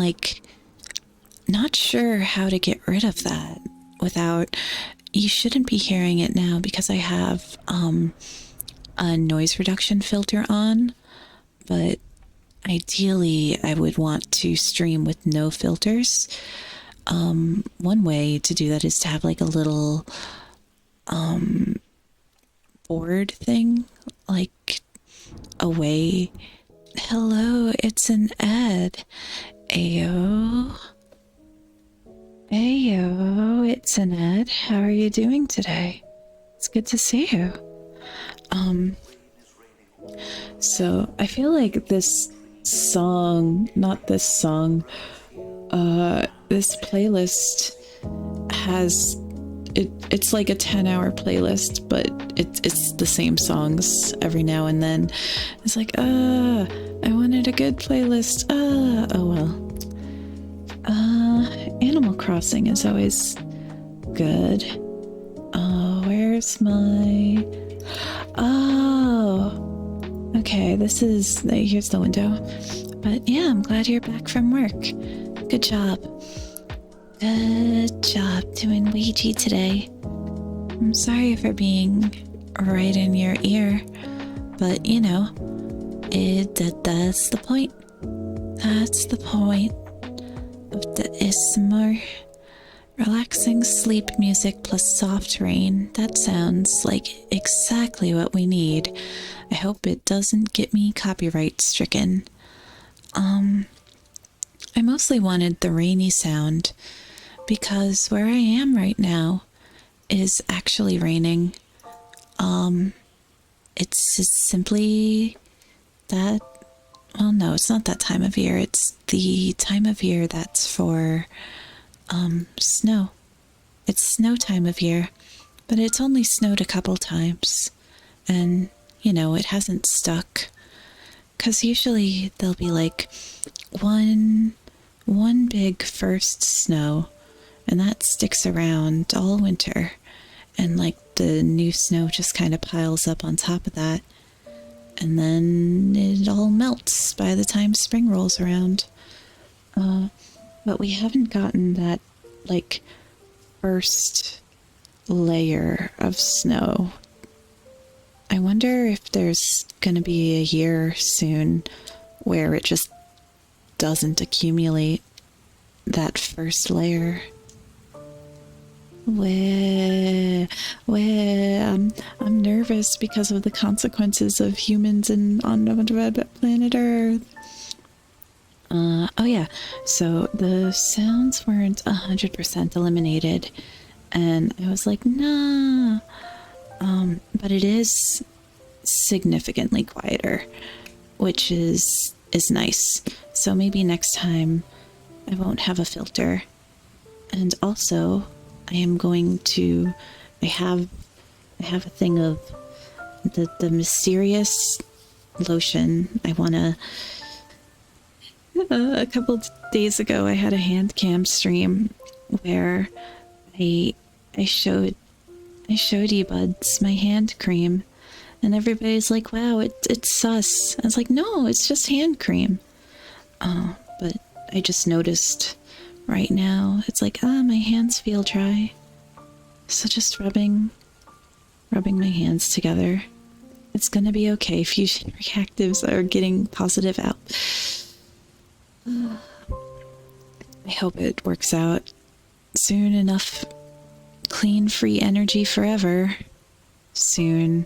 not sure how to get rid of that without, you shouldn't be hearing it now because I have a noise reduction filter on, but ideally I would want to stream with no filters. One way to do that is to have a little board thing, away. Hello, it's an Ed. Ayo, it's an Ed. How are you doing today? It's good to see you. So I feel like this playlist has it's like a 10-hour playlist, but it's the same songs every now and then. It's I wanted a good playlist. Oh well. Animal Crossing is always good. Where's my... Oh, okay, here's the window. But yeah, I'm glad you're back from work. Good job. Good job doing Ouija today. I'm sorry for being right in your ear, but that's the point. That's the point of the ASMR. Relaxing sleep music plus soft rain. That sounds like exactly what we need. I hope it doesn't get me copyright stricken. I mostly wanted the rainy sound because where I am right now is actually raining. It's just simply that well, no, it's not that time of year. It's the time of year that's for snow. It's snow time of year, but it's only snowed a couple times. And, it hasn't stuck. Because usually there'll be like one big first snow, and that sticks around all winter. And like the new snow just kind of piles up on top of that. And then it all melts by the time spring rolls around. But we haven't gotten that, like, first layer of snow. I wonder if there's gonna be a year soon where it just doesn't accumulate that first layer. I'm nervous because of the consequences of humans on planet Earth. Oh yeah, so the sounds weren't 100% eliminated, and I was like, nah. But it is significantly quieter, which is nice. So maybe next time I won't have a filter. And also, I am going to. I have a thing of the mysterious lotion. I wanna. A couple days ago, I had a hand cam stream where I showed eBuds my hand cream, and everybody's like, "Wow, it's sus." I was like, "No, it's just hand cream." But I just noticed right now it's like, my hands feel dry, so just rubbing my hands together. It's gonna be okay. Fusion reactives are getting positive out. I hope it works out soon enough. Clean, free energy forever. Soon.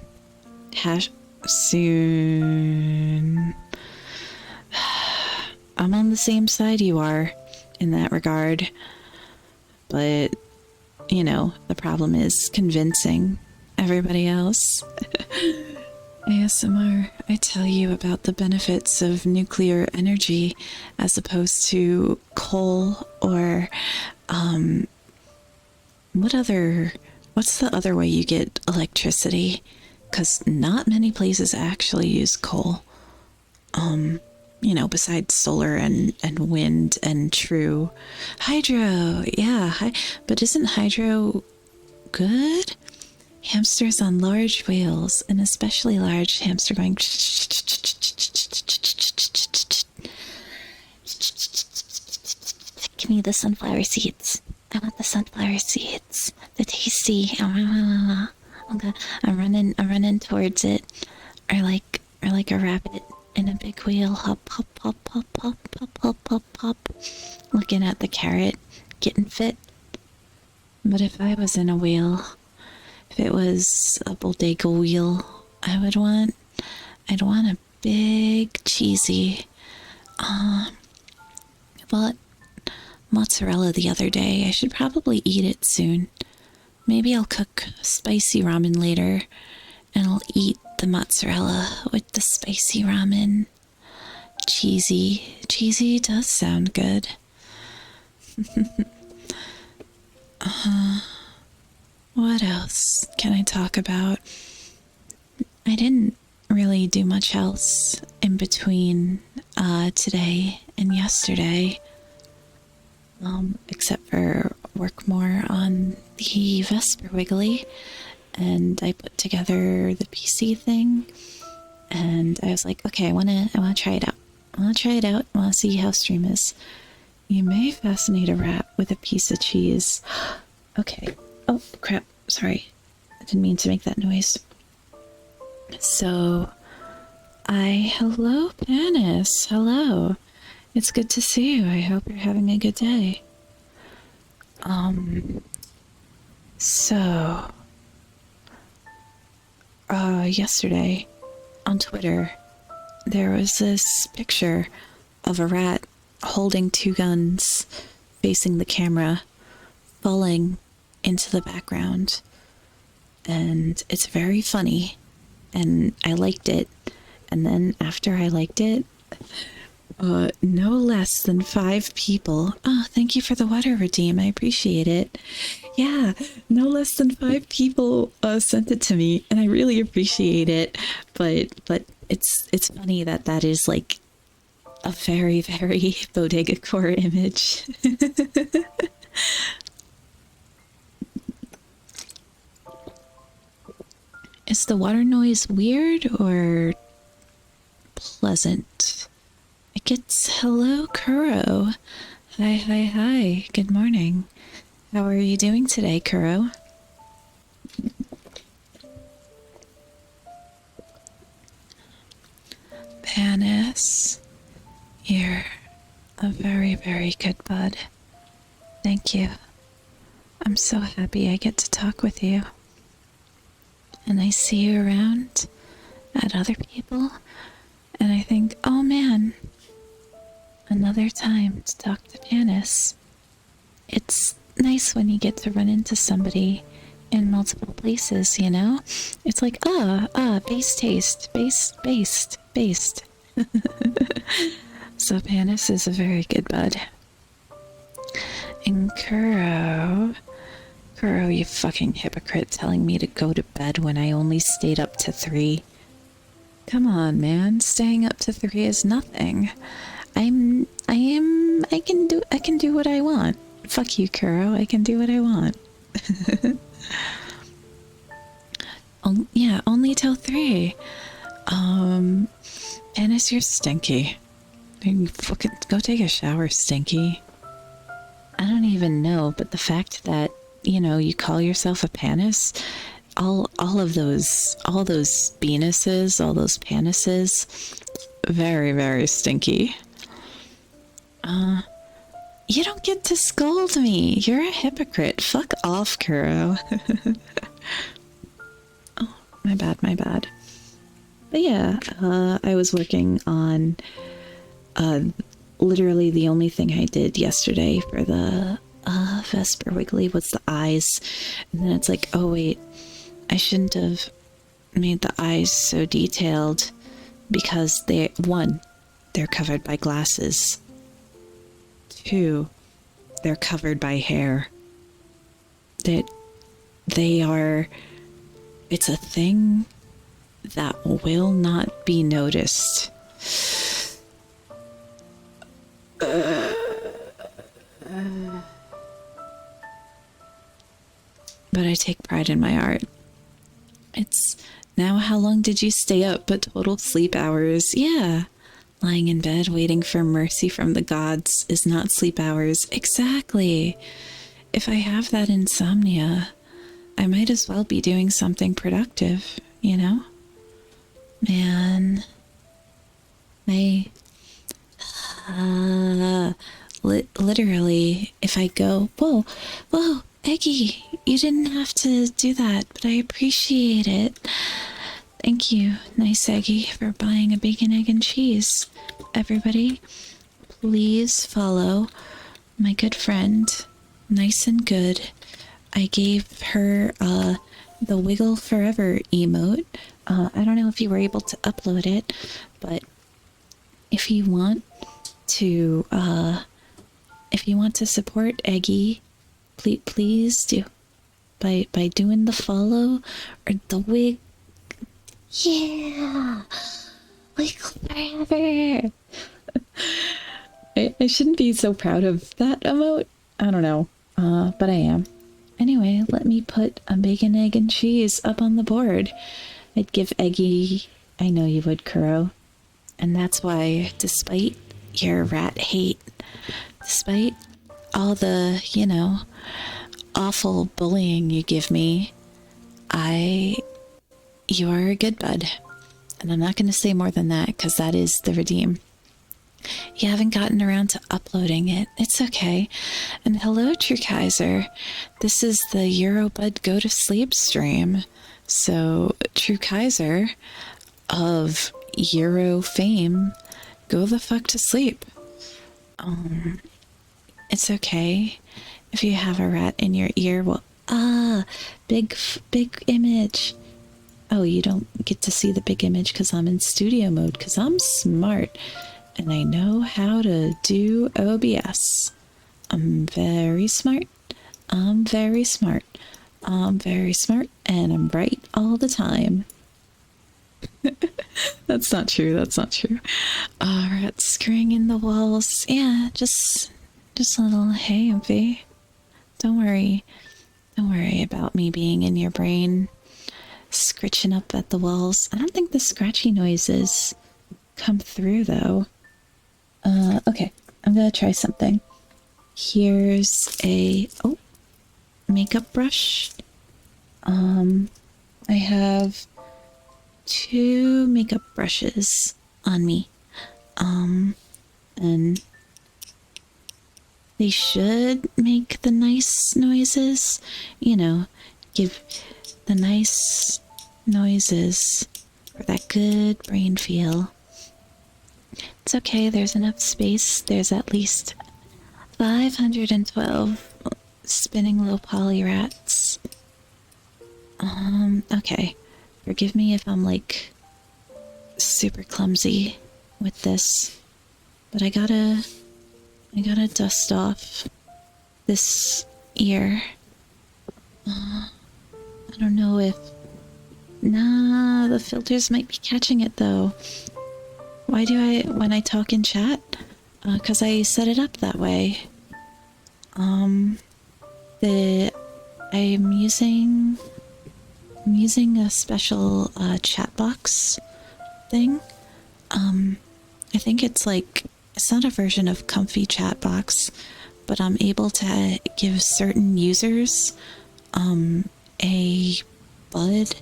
Soon. I'm on the same side you are in that regard. But, the problem is convincing everybody else. ASMR, I tell you about the benefits of nuclear energy as opposed to coal or, what's the other way you get electricity? Because not many places actually use coal. Besides solar and wind and true hydro. Yeah, but isn't hydro good? Hamsters on large wheels, an especially large hamster going. Give me the sunflower seeds. I want the sunflower seeds. The tasty. I'm running towards it, or like a rabbit in a big wheel. Hop, hop, hop, hop, hop, hop, hop, hop, hop. Looking at the carrot, getting fit. But if I was in a wheel, if it was a bodega wheel, I'd want a big cheesy. Bought mozzarella the other day. I should probably eat it soon. Maybe I'll cook spicy ramen later, and I'll eat the mozzarella with the spicy ramen. Cheesy does sound good. What else can I talk about? I didn't really do much else in between today and yesterday, except for work more on the Vesper Wiggly, and I put together the PC thing, and I was like, okay, I wanna try it out. I want to see how stream is. You may fascinate a rat with a piece of cheese. Okay. Oh, crap. Sorry. I didn't mean to make that noise. So, hello, Panis. Hello. It's good to see you. I hope you're having a good day. Yesterday on Twitter, there was this picture of a rat holding two guns facing the camera, falling into the background. And it's very funny, and I liked it. And then after I liked it, No less than 5 people. Oh, thank you for the water redeem. I appreciate it. Yeah, no less than 5 people sent it to me, and I really appreciate it. But it's funny that that is like a very very Bodega Core image. Is the water noise weird or pleasant? It gets hello, Kuro. Hi, hi, hi. Good morning. How are you doing today, Kuro? Panis, you're a very, very good bud. Thank you. I'm so happy I get to talk with you. And I see you around at other people, and I think, oh man, another time to talk to Panis. It's nice when you get to run into somebody in multiple places, you know? It's like, base taste, based. So Panis is a very good bud. And Kuro, you fucking hypocrite, telling me to go to bed when I only stayed up to 3. Come on, man, staying up to 3 is nothing. I can do what I want. Fuck you, Kuro, I can do what I want. Yeah, only till 3. Panis, you're stinky. Fucking go take a shower, stinky. I don't even know, but the fact that, you know, you call yourself a Panis, all those penises, all those panises, very, very stinky. You don't get to scold me. You're a hypocrite. Fuck off, Kuro. Oh, my bad. But yeah, I was working on literally the only thing I did yesterday for the Vesper Wiggly was the eyes. And then it's like, oh wait, I shouldn't have made the eyes so detailed because they're covered by glasses. 2, they're covered by hair. They are, it's a thing that will not be noticed. But I take pride in my art. It's now, how long did you stay up? But total sleep hours. Yeah. Lying in bed waiting for mercy from the gods is not sleep hours. Exactly. If I have that insomnia, I might as well be doing something productive, you know? Man. Literally, if I go, whoa, Eggy, you didn't have to do that, but I appreciate it. Thank you, nice Eggy, for buying a bacon, egg, and cheese. Everybody, please follow my good friend, Nice and Good. I gave her the Wiggle Forever emote. I don't know if you were able to upload it, but if you want to support Eggy, please do by doing the follow or the wig. Yeah, Wiggle Forever. I shouldn't be so proud of that emote. I don't know, but I am. Anyway, let me put a bacon, egg, and cheese up on the board. I'd give Eggy, I know you would, Kuro. And that's why, despite your rat hate, despite all the, you know, awful bullying you give me, you are a good bud. And I'm not going to say more than that, because that is the redeem. You haven't gotten around to uploading it. It's okay. And hello, True Kaiser. This is the Eurobud Go to Sleep stream. So, True Kaiser of Euro fame, go the fuck to sleep. It's okay if you have a rat in your ear. Well, big image. Oh, you don't get to see the big image because I'm in studio mode, because I'm smart. and I know how to do OBS. I'm very smart. I'm very smart. I'm very smart, and I'm right all the time. That's not true. That's not true. Rats scurrying in the walls. Yeah, just a little hey, Umpy. Don't worry. Don't worry about me being in your brain, scritching up at the walls. I don't think the scratchy noises come through though. Okay, I'm gonna try something. Here's a makeup brush. I have 2 makeup brushes on me. And they should make the nice noises, you know, give the nice noises for that good brain feel. It's okay, there's enough space. There's at least 512 spinning low poly rats. Okay. Forgive me if I'm like super clumsy with this, but I gotta dust off this ear. I don't know if... Nah, the filters might be catching it though. Why do I, when I talk in chat? 'Cause I set it up that way. I'm using a special chat box thing. I think it's like, it's not a version of Comfy Chat Box, but I'm able to give certain users a bud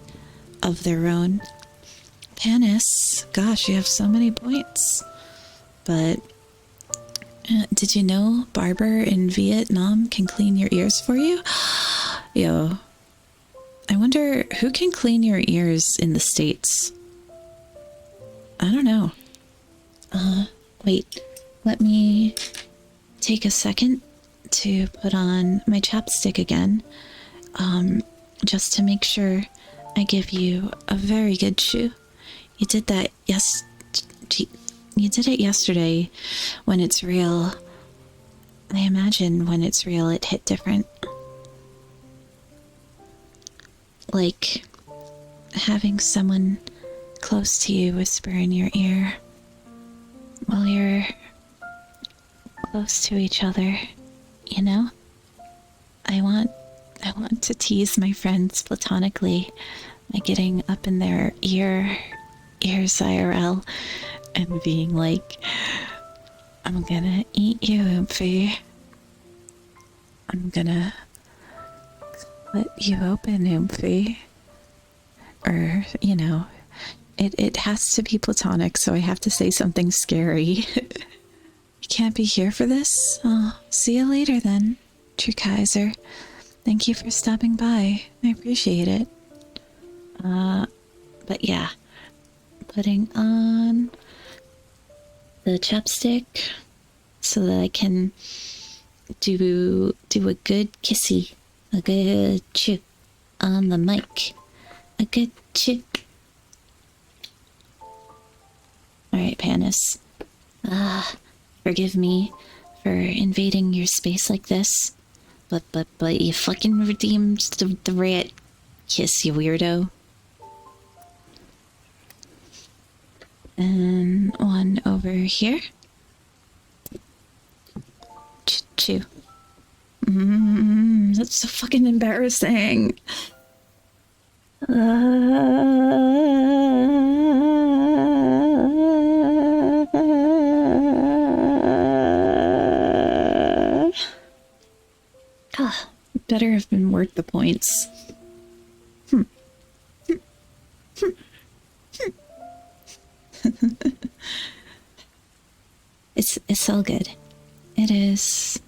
of their own. Panis, gosh, you have so many points. But did you know barber in Vietnam can clean your ears for you? Yo, I wonder who can clean your ears in the States? I don't know. Wait, let me take a second to put on my chapstick again, just to make sure I give you a very good chew. You did that you did it yesterday. When it's real, I imagine when it's real it hit different. Like having someone close to you whisper in your ear while you're close to each other, you know? I want to tease my friends platonically by getting up in their ears IRL and being like, I'm gonna eat you, Oomphy. I'm gonna cut you open, Oomphy. Or, you know, it has to be platonic, so I have to say something scary. You can't be here for this? Oh, see you later then, True Kaiser. Thank you for stopping by. I appreciate it. But yeah, putting on the chapstick so that I can do a good kissy, a good chew on the mic, a good chew. All right, Panis. Forgive me for invading your space like this, but you fucking redeemed the rat kiss, you weirdo. And one over here. Chew. That's so fucking embarrassing. Better have been worth the points. It's all good. It is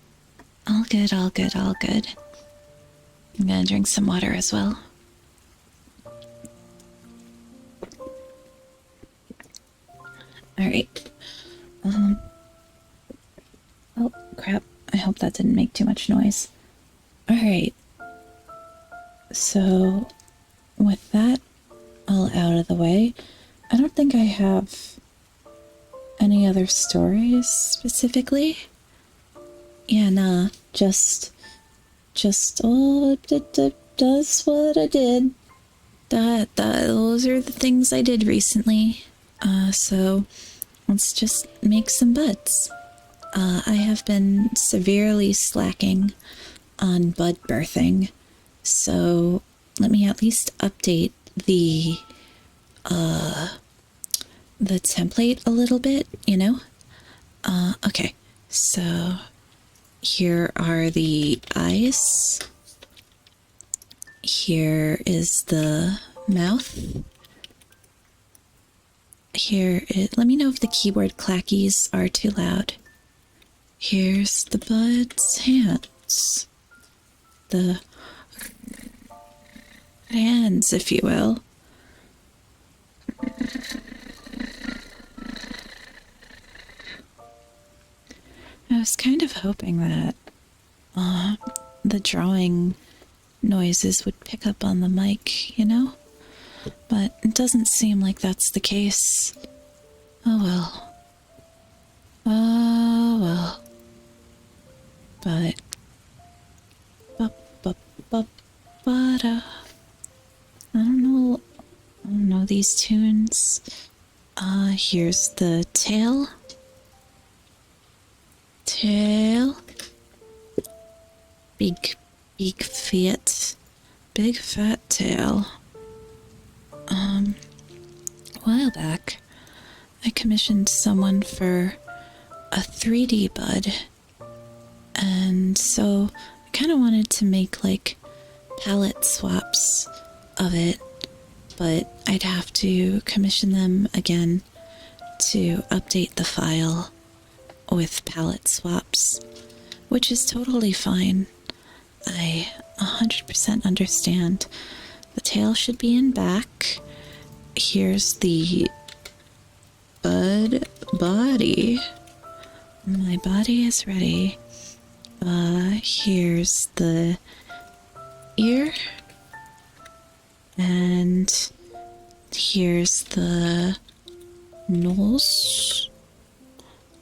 all good, all good, all good. I'm gonna drink some water as well. Alright. Oh, crap. I hope that didn't make too much noise. Alright. So, with that all out of the way, I don't think I have Any other stories specifically? Yeah, nah, just, oh, that's what I did. Those are the things I did recently. So let's just make some buds. I have been severely slacking on bud birthing, so let me at least update the template a little bit, you know? Okay, so here are the eyes. Here is the mouth. Let me know if the keyboard clackies are too loud. Here's the bud's hands. The hands, if you will. I was kind of hoping that the drawing noises would pick up on the mic, you know? But it doesn't seem like that's the case. Oh well. Oh well. But... I don't know these tunes. Here's the tail. Tail. Big fat tail. A while back, I commissioned someone for a 3D bud, and so I kind of wanted to make like palette swaps of it, but I'd have to commission them again to update the file with palette swaps, which is totally fine. I 100% understand. The tail should be in back. Here's the bud body. My body is ready. Here's the ear. And here's the nose.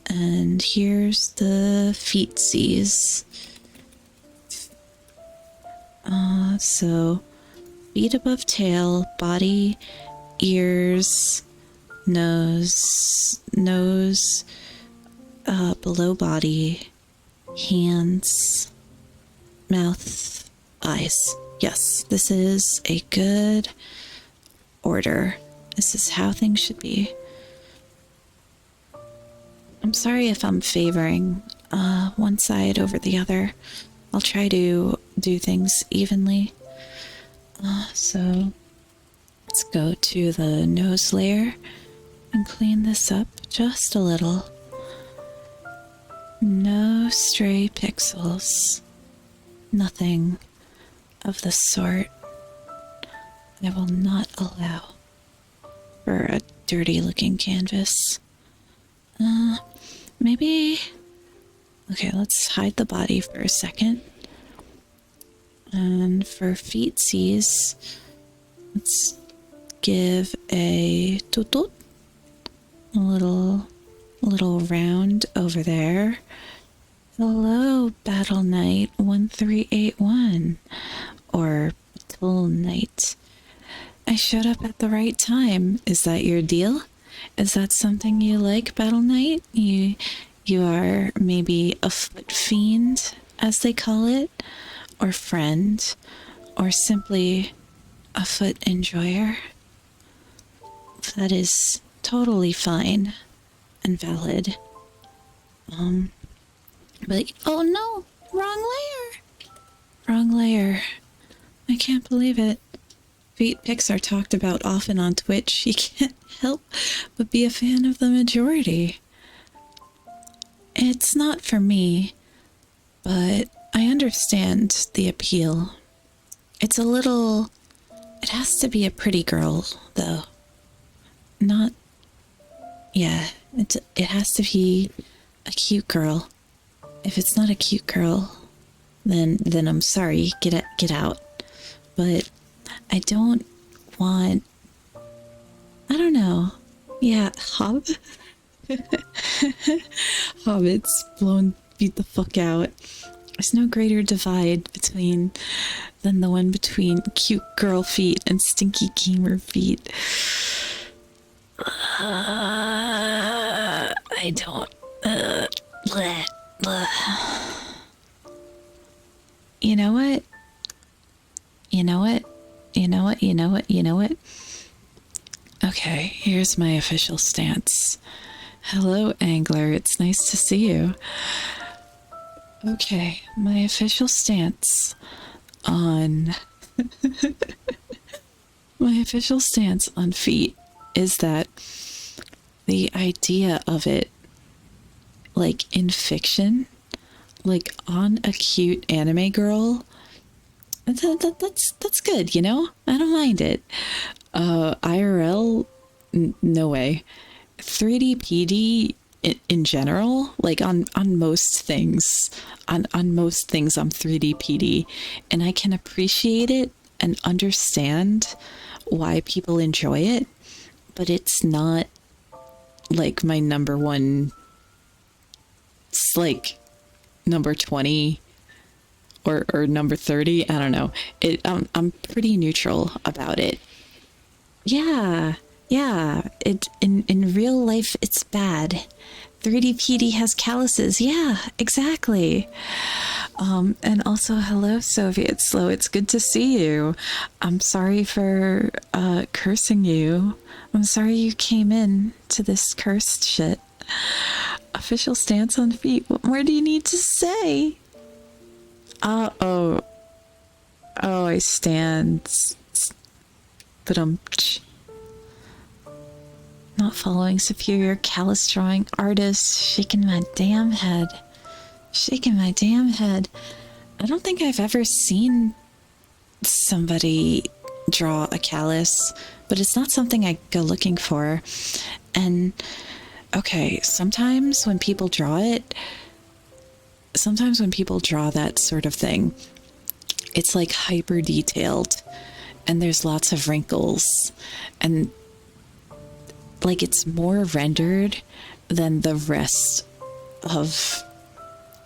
And here's the feetsies. So feet above tail, body, ears, nose, below body, hands, mouth, eyes. Yes, this is a good order. This is how things should be. I'm sorry if I'm favoring one side over the other. I'll try to do things evenly. So let's go to the nose layer and clean this up just a little. No stray pixels. Nothing of the sort. I will not allow for a dirty looking canvas. Maybe... Okay, let's hide the body for a second. And for feetsies, let's give a tutut, a little round over there. Hello, Battle Knight 1381, or Battle Knight. I showed up at the right time. Is that your deal? Is that something you like, Battle Knight? You are maybe a foot fiend, as they call it, or friend, or simply a foot enjoyer. That is totally fine and valid. But, oh no, wrong layer. Wrong layer. I can't believe it. Feet pics are talked about often on Twitch. You can't help but be a fan of the majority. It's not for me, but I understand the appeal. It's a little... It has to be a pretty girl, though. Not... Yeah, it has to be a cute girl. If it's not a cute girl, then I'm sorry, get out. But I don't want... I don't know. Yeah, Hob? Hobbits blown beat the fuck out. There's no greater divide than the one between cute girl feet and stinky gamer feet. I don't. Bleh, bleh. You know what? You know what? You know what? You know what? You know what? Okay, here's my official stance. Hello, Angler. It's nice to see you. Okay, my official stance on my official stance on feet is that the idea of it, like in fiction, like on a cute anime girl, that's good, you know? I don't mind it. IRL, no way. 3D PD in general, like on most things, on most things I'm 3D PD, and I can appreciate it and understand why people enjoy it, but it's not like my number one. It's like number 20 or number 30. I don't know. I'm pretty neutral about it. Yeah. It in real life it's bad. 3D PD has calluses. Yeah, exactly. And also hello Soviet Slow. It's good to see you. I'm sorry for cursing you. I'm sorry you came in to this cursed shit. Official stance on feet. What more do you need to say? Oh, I stand. But not following superior callous drawing artists. Shaking my damn head. I don't think I've ever seen somebody draw a callus, but it's not something I go looking for. And okay, sometimes when people draw that sort of thing, it's like hyper detailed and there's lots of wrinkles and like it's more rendered than the rest of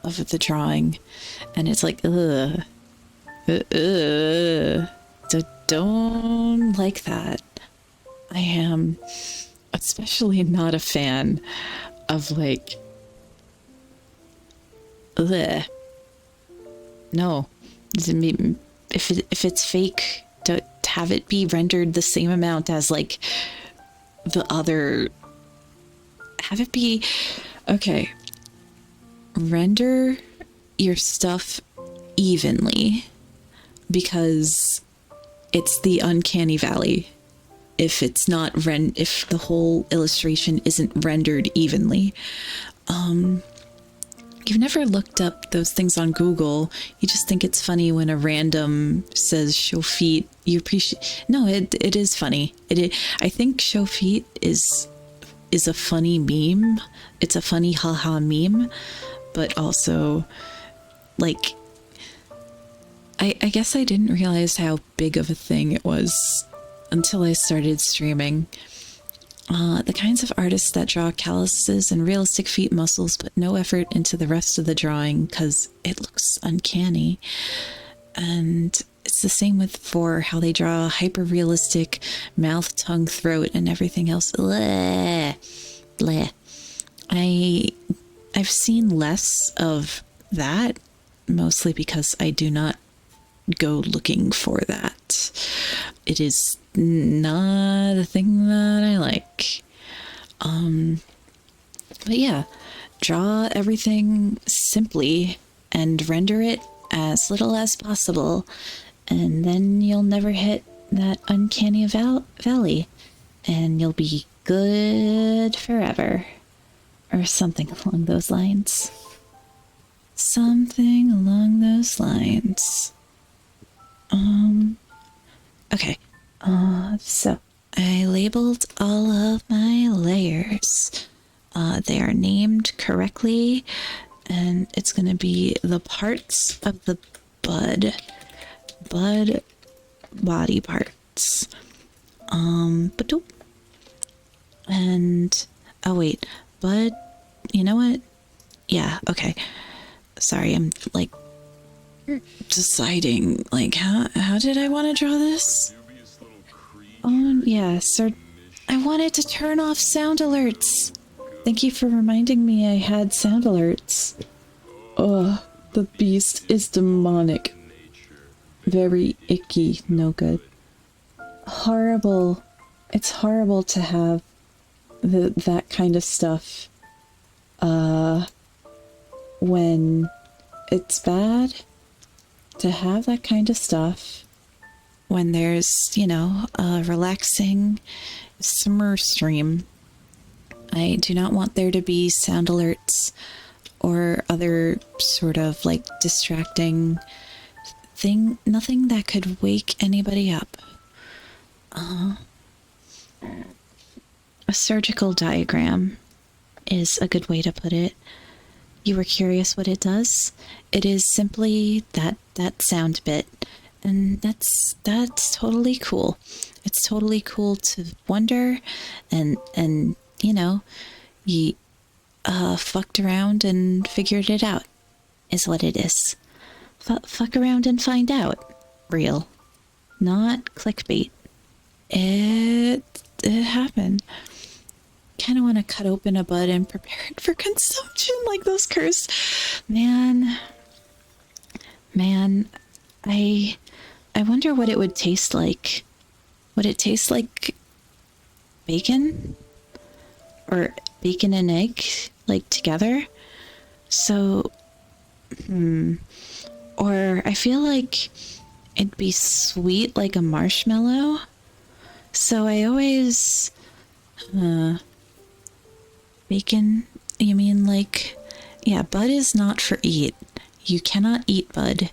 the drawing, and it's like don't like that. I am especially not a fan of like no, if it's fake, to have it be rendered the same amount as like the other, have it be okay. Render your stuff evenly, because it's the uncanny valley if it's not if the whole illustration isn't rendered evenly. You've never looked up those things on Google. You just think it's funny when a random says show feet. You appreciate. No, it is funny. I think show feet is a funny meme. It's a funny haha meme, but also like I guess I didn't realize how big of a thing it was until I started streaming. The kinds of artists that draw calluses and realistic feet muscles put no effort into the rest of the drawing because it looks uncanny. And it's the same for how they draw hyper realistic mouth, tongue, throat, and everything else. Bleh. Bleh. I've seen less of that, mostly because I do not go looking for that. It is not a thing that I like. But yeah, draw everything simply and render it as little as possible, and then you'll never hit that uncanny valley, and you'll be good forever, or something along those lines. Something along those lines. Okay. So I labeled all of my layers. They are named correctly, and it's going to be the parts of the bud body parts. And oh wait, bud. You know what? Yeah, okay. Sorry, I'm like deciding like how did I want to draw this? Oh yeah, sir. I wanted to turn off sound alerts. Thank you for reminding me I had sound alerts. Ugh, the beast is demonic. Very icky, no good. Horrible. It's horrible to have that kind of stuff. When it's bad to have that kind of stuff when there's, a relaxing summer stream. I do not want there to be sound alerts or other sort of like distracting thing, nothing that could wake anybody up. A surgical diagram is a good way to put it. You were curious what it does? It is simply that sound bit. And that's totally cool. It's totally cool to wonder and you fucked around and figured it out is what it is. Fuck around and find out. Real. Not clickbait. It happened. Kind of want to cut open a bud and prepare it for consumption like those cursed. Man, I wonder what it would taste like. Would it taste like bacon? Or bacon and egg, like together? So, or I feel like it'd be sweet like a marshmallow. So I always, bacon, you mean like, yeah, bud is not for eat. You cannot eat bud.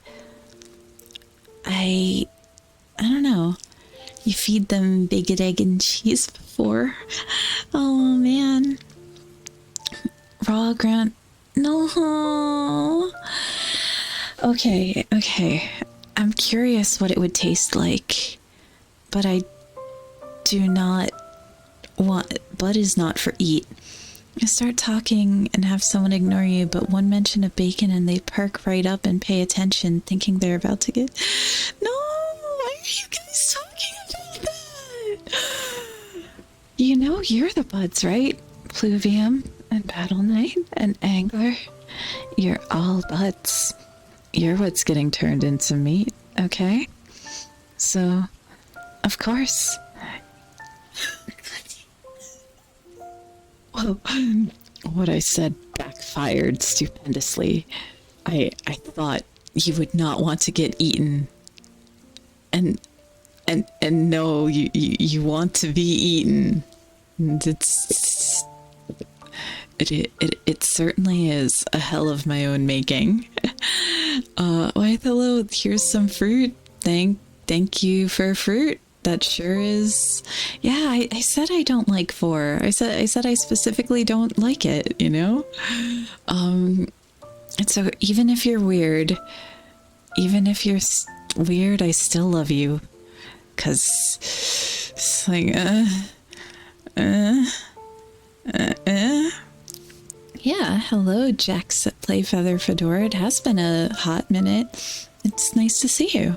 I don't know. You feed them bacon, egg, and cheese before. Oh man. Raw ground. No. Okay. I'm curious what it would taste like. But I do not want. Bud is not for eat. You start talking and have someone ignore you, but one mention of bacon and they perk right up and pay attention, thinking they're about to get. No! Why are you guys talking about that? You know you're the buds, right? Pluvium and Battle Knight and Angler. You're all buds. You're what's getting turned into meat, okay? So, of course. Well, what I said backfired stupendously. I thought you would not want to get eaten. And no, you want to be eaten. And it certainly is a hell of my own making. Why hello, here's some fruit. Thank you for fruit. That sure is. Yeah, I said I don't like 4. I said I specifically don't like it, And so even if you're weird, weird, I still love you. 'Cause it's like, Yeah, hello, Jax at Playfeather Fedora. It has been a hot minute. It's nice to see you.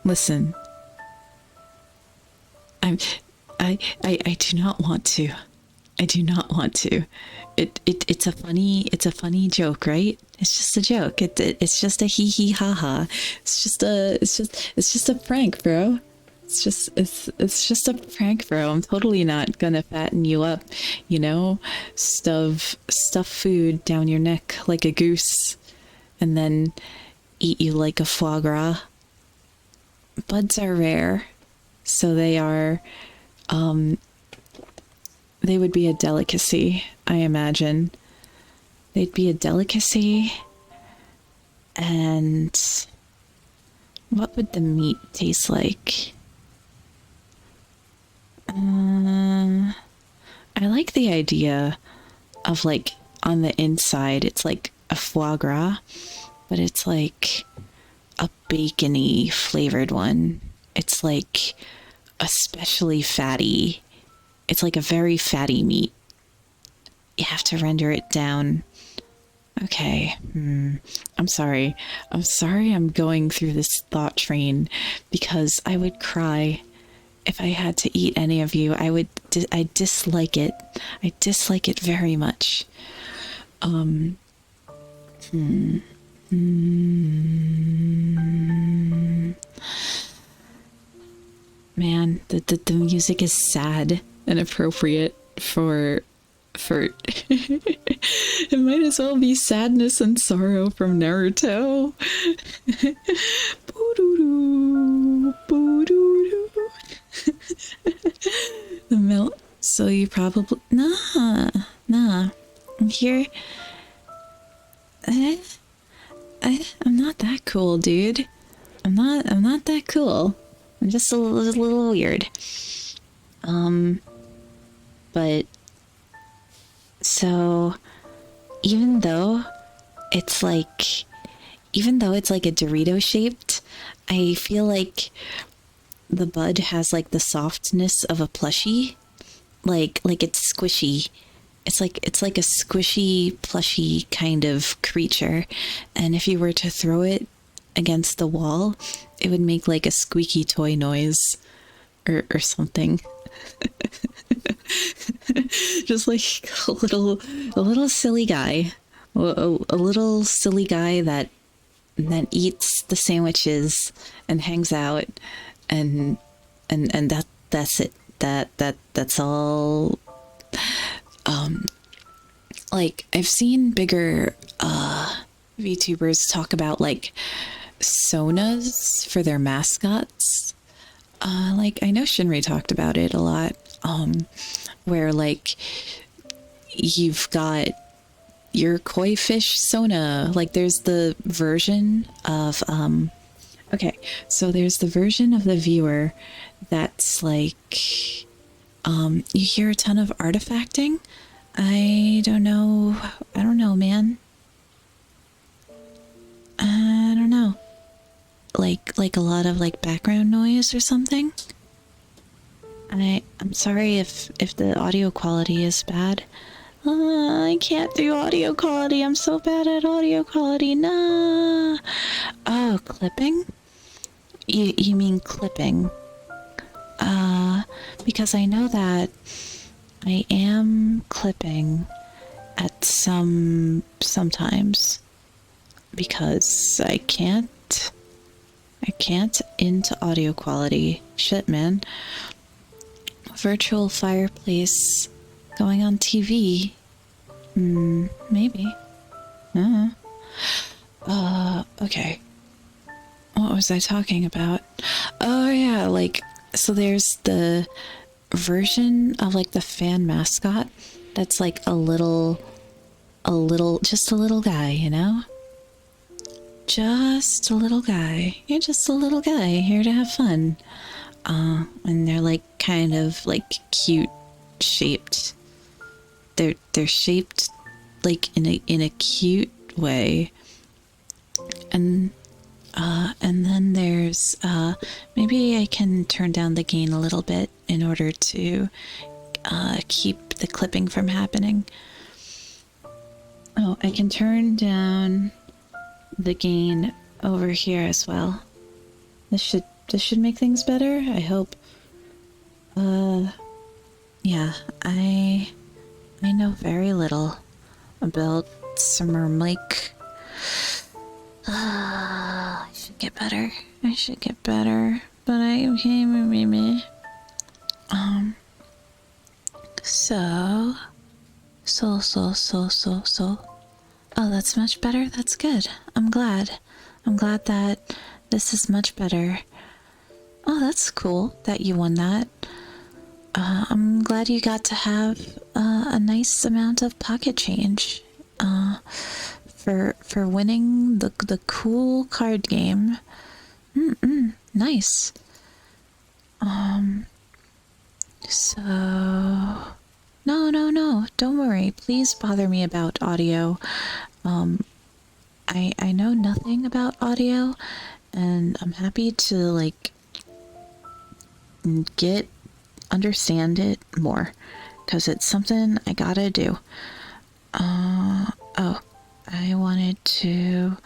Listen, I do not want to. I do not want to. It's a funny joke, right? It's just a joke. It's just a hee hee ha ha. It's just a prank, bro. It's just a prank, bro. I'm totally not gonna fatten you up, stuff food down your neck like a goose, and then eat you like a foie gras. Buds are rare, so they are, they would be a delicacy, I imagine. They'd be a delicacy, and what would the meat taste like? I like the idea of like on the inside, it's like a foie gras, but it's like a bacony flavored one. It's like especially fatty it's like a very fatty meat. You have to render it down. Okay. I'm sorry. I'm going through this thought train because I would cry if I had to eat any of you. I dislike it. I dislike it very much. Man, the music is sad and appropriate for it might as well be sadness and sorrow from Naruto. Boo-doo-doo, boo-doo-doo. The melt. So you probably nah. I'm here. I'm not that cool, dude. I'm not that cool. I'm just a little weird. But so even though it's like a Dorito shaped, I feel like the bud has like the softness of a plushie. Like it's squishy. It's like a squishy, plushy kind of creature. And if you were to throw it against the wall, it would make like a squeaky toy noise or something. Just like a little silly guy. A little silly guy that eats the sandwiches and hangs out and that's it. That's all. Like I've seen bigger VTubers talk about like Sonas for their mascots. Like I know Shinri talked about it a lot. Where like you've got your koi fish Sona. Like there's the version of okay, so there's the version of the viewer that's like you hear a ton of artifacting. I don't know, man. I don't know. Like a lot of like background noise or something. I'm sorry if the audio quality is bad. I can't do audio quality. I'm so bad at audio quality. Nah. Oh, clipping? You mean clipping? Because I know that I am clipping at sometimes because I can't into audio quality. Shit, man. Virtual fireplace going on TV. Maybe. Okay. What was I talking about? Oh yeah, like so there's the version of like the fan mascot that's like a little just a little guy, you know? Just a little guy. You're just a little guy here to have fun. And they're like kind of like cute shaped. They're shaped like in a cute way. And then there's maybe I can turn down the gain a little bit in order to keep the clipping from happening. Oh, I can turn down the gain over here as well. This should make things better, I hope. Yeah, I know very little about summer mic. I should get better. But I okay, maybe. So. Oh, that's much better. That's good. I'm glad that this is much better. Oh, that's cool that you won that. I'm glad you got to have a nice amount of pocket change for winning the cool card game. Nice. So no, don't worry. Please bother me about audio. I know nothing about audio, and I'm happy to like get understand it more, because it's something I gotta do. Oh, I wanted to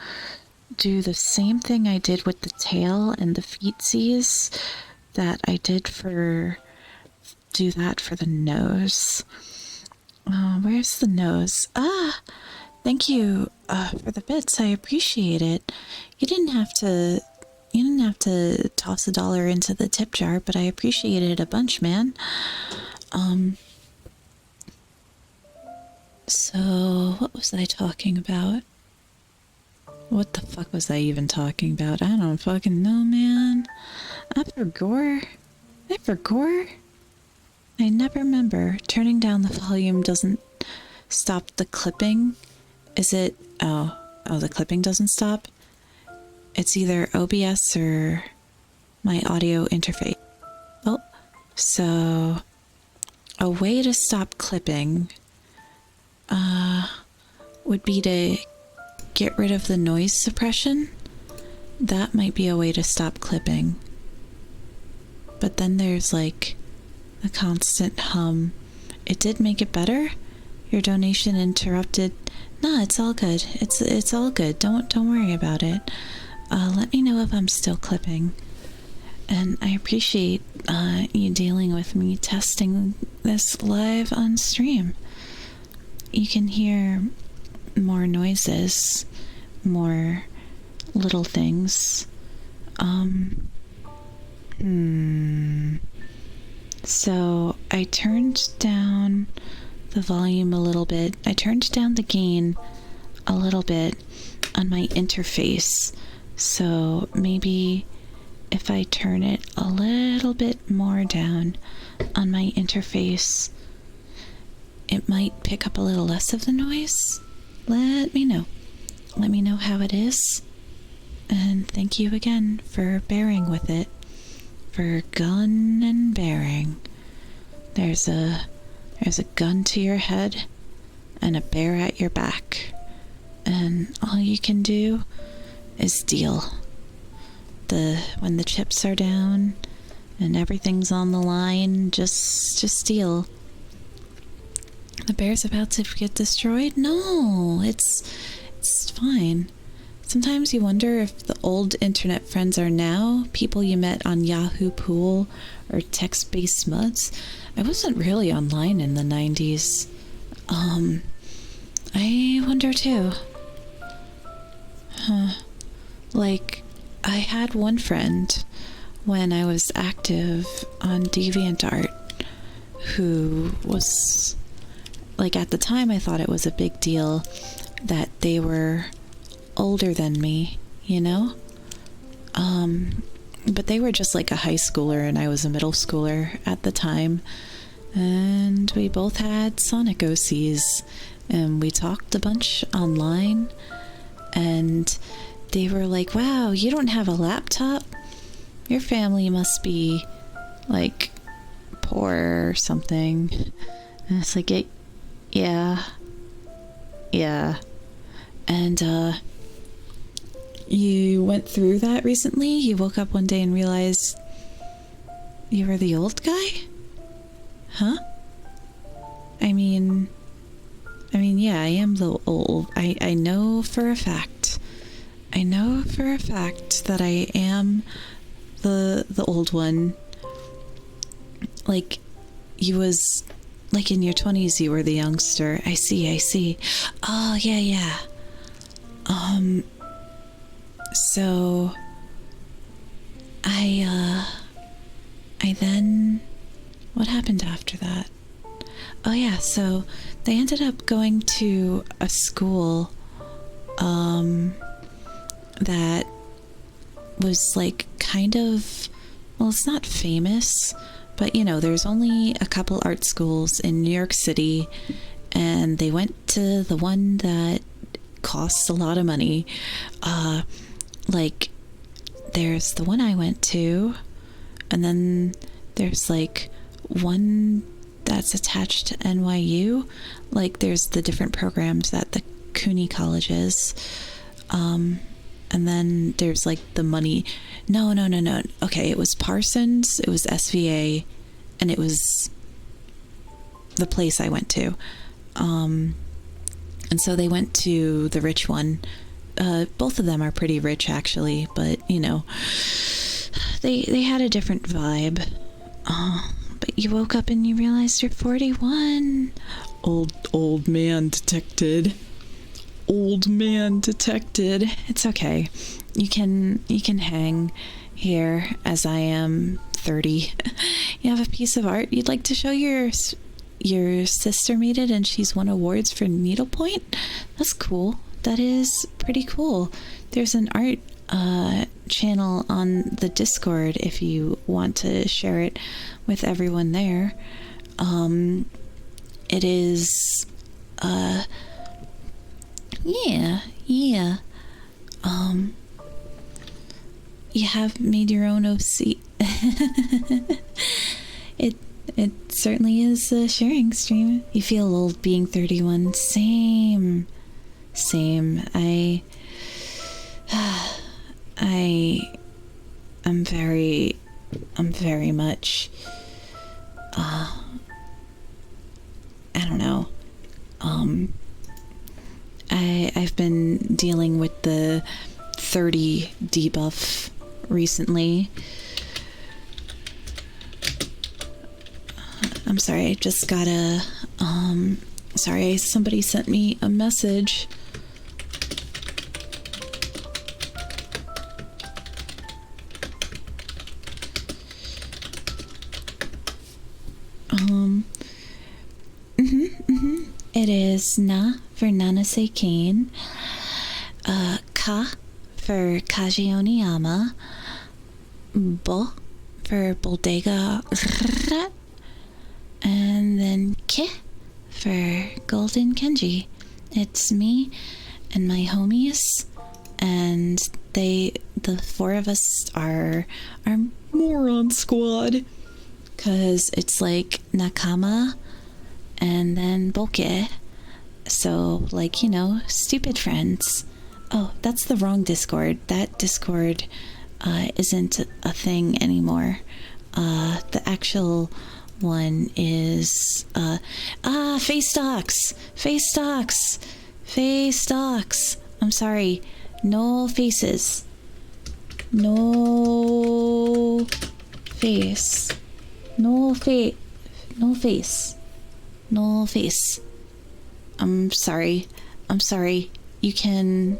do the same thing I did with the tail and the feetsies that I did do that for the nose. Where's the nose? Thank you for the bits. I appreciate it. You didn't have to toss $1 into the tip jar, but I appreciate it a bunch, man. So what was I talking about? What the fuck was I even talking about? I don't fucking know, man. I forgot. I never remember. Turning down the volume doesn't stop the clipping. Is it? Oh, the clipping doesn't stop? It's either OBS or my audio interface. Oh, so a way to stop clipping would be to get rid of the noise suppression. That might be a way to stop clipping. But then there's like a constant hum. It did make it better. Your donation interrupted. No, it's all good. It's all good. Don't worry about it. Let me know if I'm still clipping. And I appreciate you dealing with me testing this live on stream. You can hear more noises, more little things. So I turned down the volume a little bit. I turned down the gain a little bit on my interface. So maybe if I turn it a little bit more down on my interface, it might pick up a little less of the noise. Let me know. Let me know how it is. And thank you again for bearing with it. For gun and bearing. There's a gun to your head and a bear at your back. And all you can do is deal. When the chips are down and everything's on the line, just deal. The bear's about to get destroyed? No, it's fine. Sometimes you wonder if the old internet friends are now people you met on Yahoo Pool or text-based muds. I wasn't really online in the 90s. I wonder too. Like, I had one friend when I was active on DeviantArt who was, like, at the time I thought it was a big deal that they were older than me, you know? But they were just like a high schooler and I was a middle schooler at the time. And we both had Sonic OCs and we talked a bunch online. And they were like, wow, you don't have a laptop? Your family must be like poor or something. And it's like, yeah. And you went through that recently? You woke up one day and realized you were the old guy? Huh? I mean, yeah, I am the old. I know for a fact. I know for a fact that I am the old one. Like, you was, like, in your 20s, you were the youngster. I see. Oh, yeah. So, I then, what happened after that? Oh yeah, so they ended up going to a school, that was like kind of, well, it's not famous, but you know, there's only a couple art schools in New York City, and they went to the one that costs a lot of money. Like, there's the one I went to, and then there's like one that's attached to NYU. Like, there's the different programs at the CUNY colleges. And then there's like the money. No. Okay, it was Parsons, it was SVA, and it was the place I went to. And so they went to the rich one. Both of them are pretty rich, actually, but they had a different vibe. But you woke up and you realized you're 41. Old man detected. Old man detected. It's okay. You can hang here as I am 30. You have a piece of art you'd like to show your sister made it and she's won awards for needlepoint? That's cool. That is pretty cool. There's an art channel on the Discord if you want to share it with everyone there. It is yeah. You have made your own OC. It certainly is a sharing stream. You feel old being 31. Same. I'm very much I don't know. I've been dealing with the 30 debuff recently. I'm sorry, I just got sorry, somebody sent me a message. It is Na for Nanase Kane, Ka for Kaji Oniyama, Bo for Bodega, and then Ke for Golden Kenji. It's me and my homies, and the four of us are our moron squad, because it's like Nakama and then Boke. So, like, stupid friends. Oh, that's the wrong Discord. That Discord isn't a thing anymore. The actual one is face stocks. I'm sorry. No faces. No face. No face. I'm sorry. You can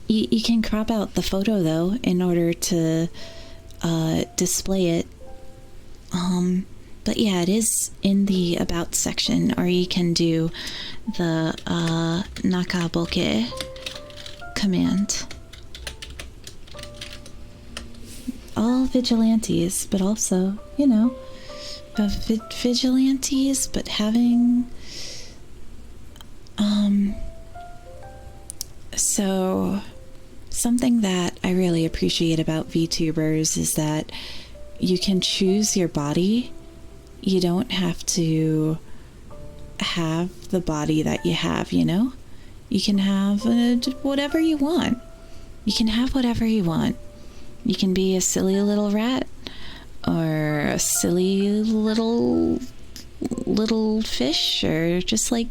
you can crop out the photo though in order to display it. But yeah, it is in the about section, or you can do the Nakaboke command. All vigilantes, but also, vigilantes, but having so something that I really appreciate about VTubers is that you can choose your body. You don't have to have the body that you have, You can have whatever you want. You can have whatever you want. You can be a silly little rat, or a silly little fish, or just like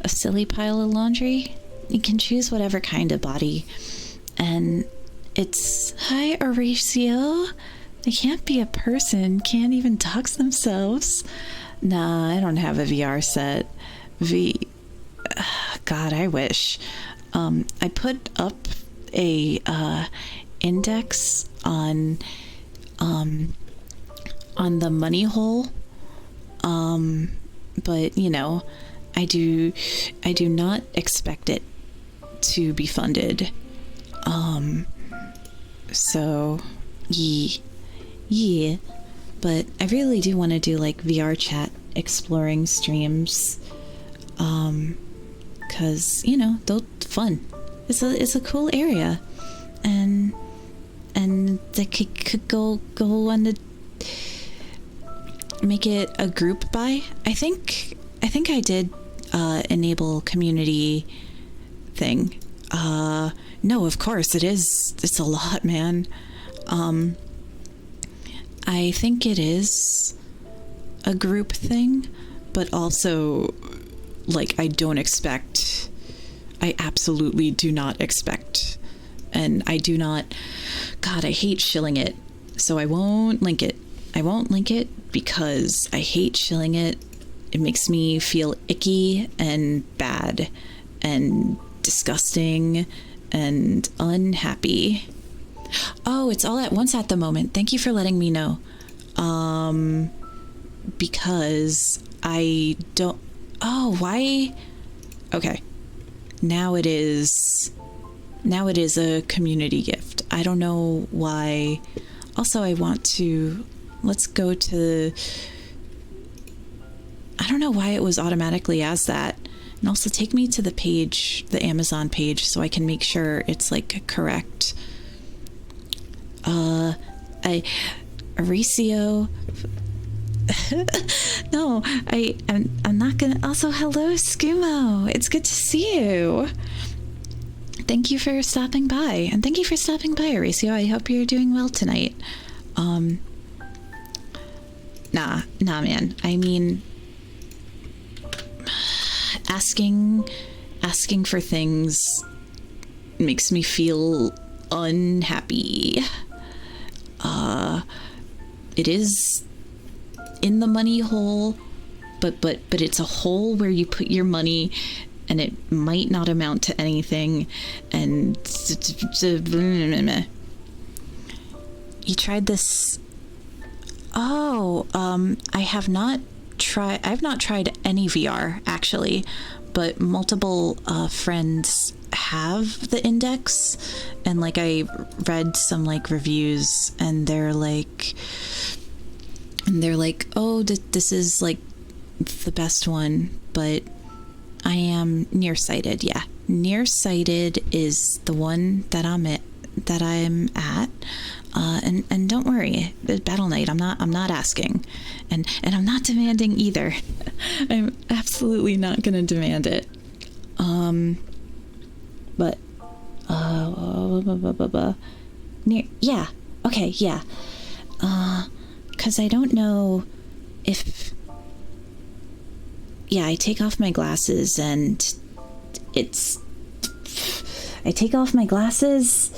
a silly pile of laundry. You can choose whatever kind of body. And it's, hi Horatio. They can't be a person, can't even dox themselves. Nah, I don't have a VR set. God, I wish. I put up a index on the money hole, but I do not expect it to be funded, so yeah, but I really do want to do like VR chat exploring streams, because they're fun. It's a cool area, and they could go on the make it a group buy. I think I did enable community thing. No, of course it is. It's a lot, man. I think it is a group thing, but also, like, I absolutely do not expect, and I do not, God, I hate shilling it, so I won't link it. I won't link it because I hate shilling it. It makes me feel icky and bad and disgusting and unhappy. Oh, it's all at once at the moment. Thank you for letting me know. Because I don't... Oh, why? Okay. Now it is a community gift. I don't know why. Also, I want to... Let's go to... I don't know why it was automatically as that. And also take me to the page, the Amazon page, so I can make sure it's, like, correct. Aricio. No, I'm not gonna. Also, hello, Skumo. It's good to see you. Thank you for stopping by, and thank you for stopping by, Aricio. I hope you're doing well tonight. Nah, man. I mean, asking for things makes me feel unhappy. It is in the money hole, but it's a hole where you put your money and it might not amount to anything. And you tried this. Oh, I've not tried any VR actually, but multiple friends have the Index, and like I read some like reviews, and they're like, oh, this is like the best one, but I am nearsighted. Yeah, nearsighted is the one that I'm at. And don't worry, Battle Knight, I'm not asking, and I'm not demanding either. I'm absolutely not gonna demand it. But yeah, okay, yeah. Cause I don't know if, yeah, I take off my glasses and I take off my glasses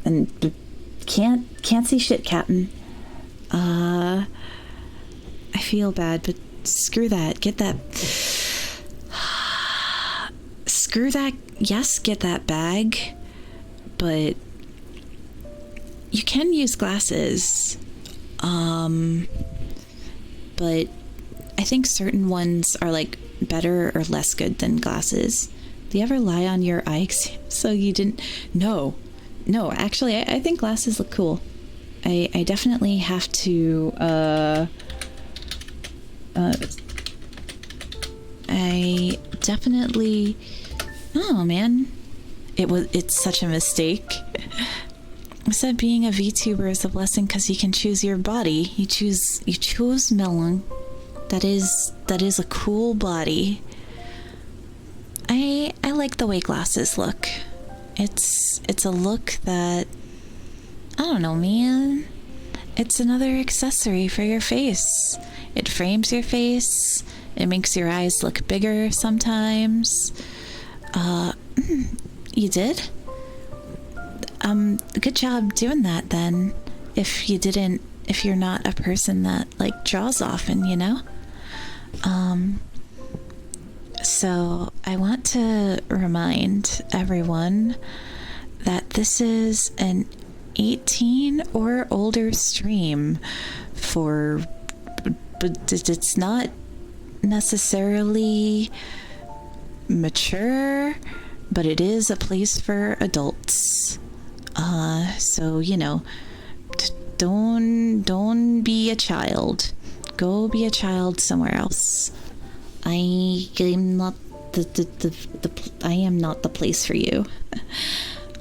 and can't see shit, Captain. I feel bad, but screw that. Get that. Screw that. Yes, get that bag, but you can use glasses. But I think certain ones are like better or less good than glasses. Do you ever lie on your eye exam so you didn't? No, actually, I think glasses look cool. I definitely have to, I definitely, oh man, it's such a mistake. I said being a VTuber is a blessing because you can choose your body. You choose Melon. That is a cool body. I like the way glasses look. It's a look that, I don't know, man. It's another accessory for your face. It frames your face. It makes your eyes look bigger sometimes. You did? Good job doing that then. If you're not a person that like draws often, you know? So I want to remind everyone that this is an 18 or older stream but it's not necessarily mature, but it is a place for adults. So, you know, don't be a child. Go be a child somewhere else. I am not I am not the place for you.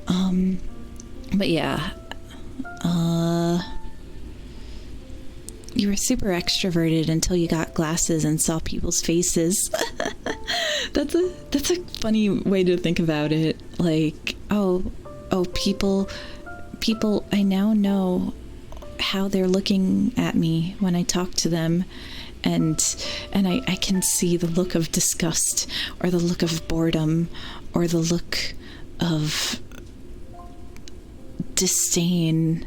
But yeah, you were super extroverted until you got glasses and saw people's faces. That's a funny way to think about it. Like, oh, people, I now know how they're looking at me when I talk to them, and I can see the look of disgust, or the look of boredom, or the look of disdain.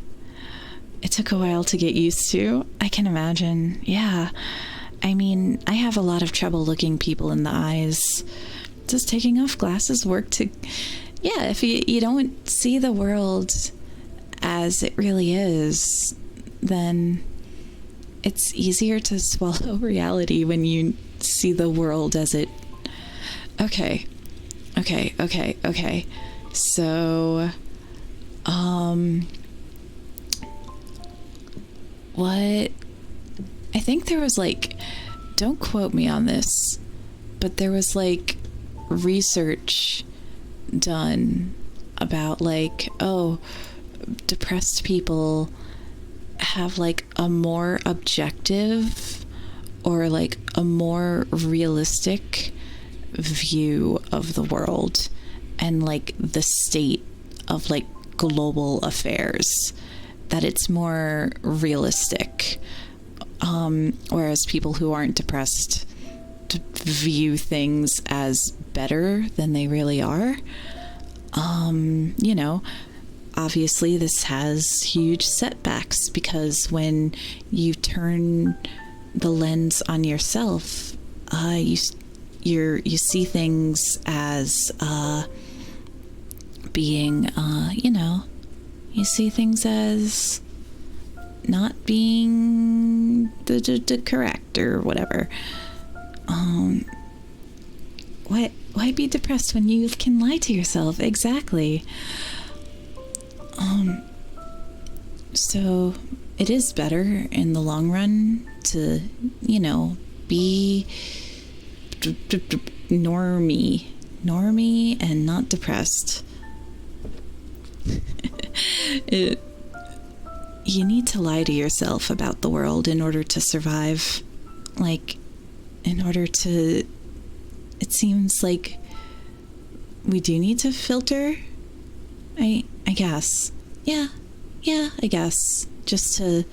It took a while to get used to, I can imagine. Yeah. I mean, I have a lot of trouble looking people in the eyes. Does taking off glasses work to... Yeah, if you don't see the world as it really is, then it's easier to swallow reality when you see the world as it... Okay. So, what... I think there was like... Don't quote me on this, but there was like research done about like, oh, depressed people have like a more objective or like a more realistic view of the world and like the state of like global affairs, that it's more realistic, whereas people who aren't depressed view things as better than they really are. You know, obviously this has huge setbacks, because when you turn the lens on yourself, you see things as being, you know, you see things as not being the correct or whatever. Why be depressed when you can lie to yourself? Exactly. So it is better in the long run to, you know, be normie and not depressed. You need to lie to yourself about the world in order to survive. Like, in order to... It seems like we do need to filter. I guess. Yeah, I guess. Just to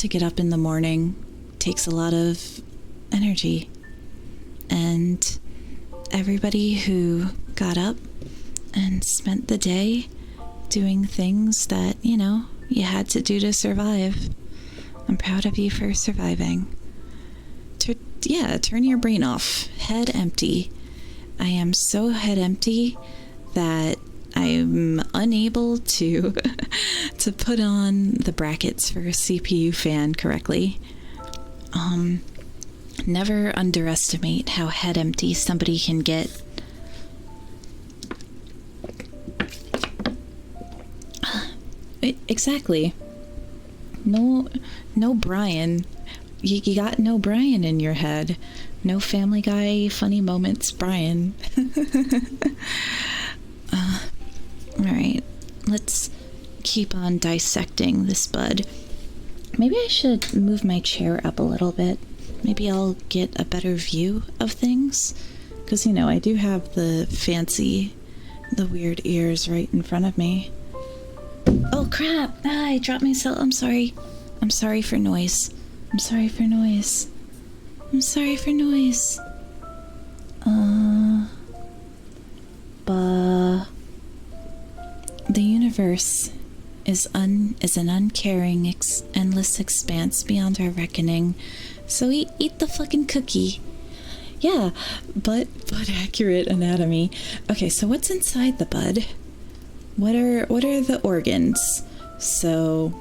get up in the morning takes a lot of energy. And everybody who got up and spent the day doing things that, you know, you had to do to survive, I'm proud of you for surviving. Turn your brain off. Head empty. I am so head empty that I'm unable to to put on the brackets for a CPU fan correctly. Never underestimate how head empty somebody can get. Exactly. No Brian. You got no Brian in your head. No Family Guy funny moments, Brian. Alright, let's keep on dissecting this bud. Maybe I should move my chair up a little bit. Maybe I'll get a better view of things. Because, you know, I do have the weird ears right in front of me. Oh crap! I dropped myself. I'm sorry. I'm sorry for noise. The universe is an uncaring, endless expanse beyond our reckoning. So eat the fucking cookie. Yeah, but accurate anatomy. Okay, so what's inside the bud? What are the organs? So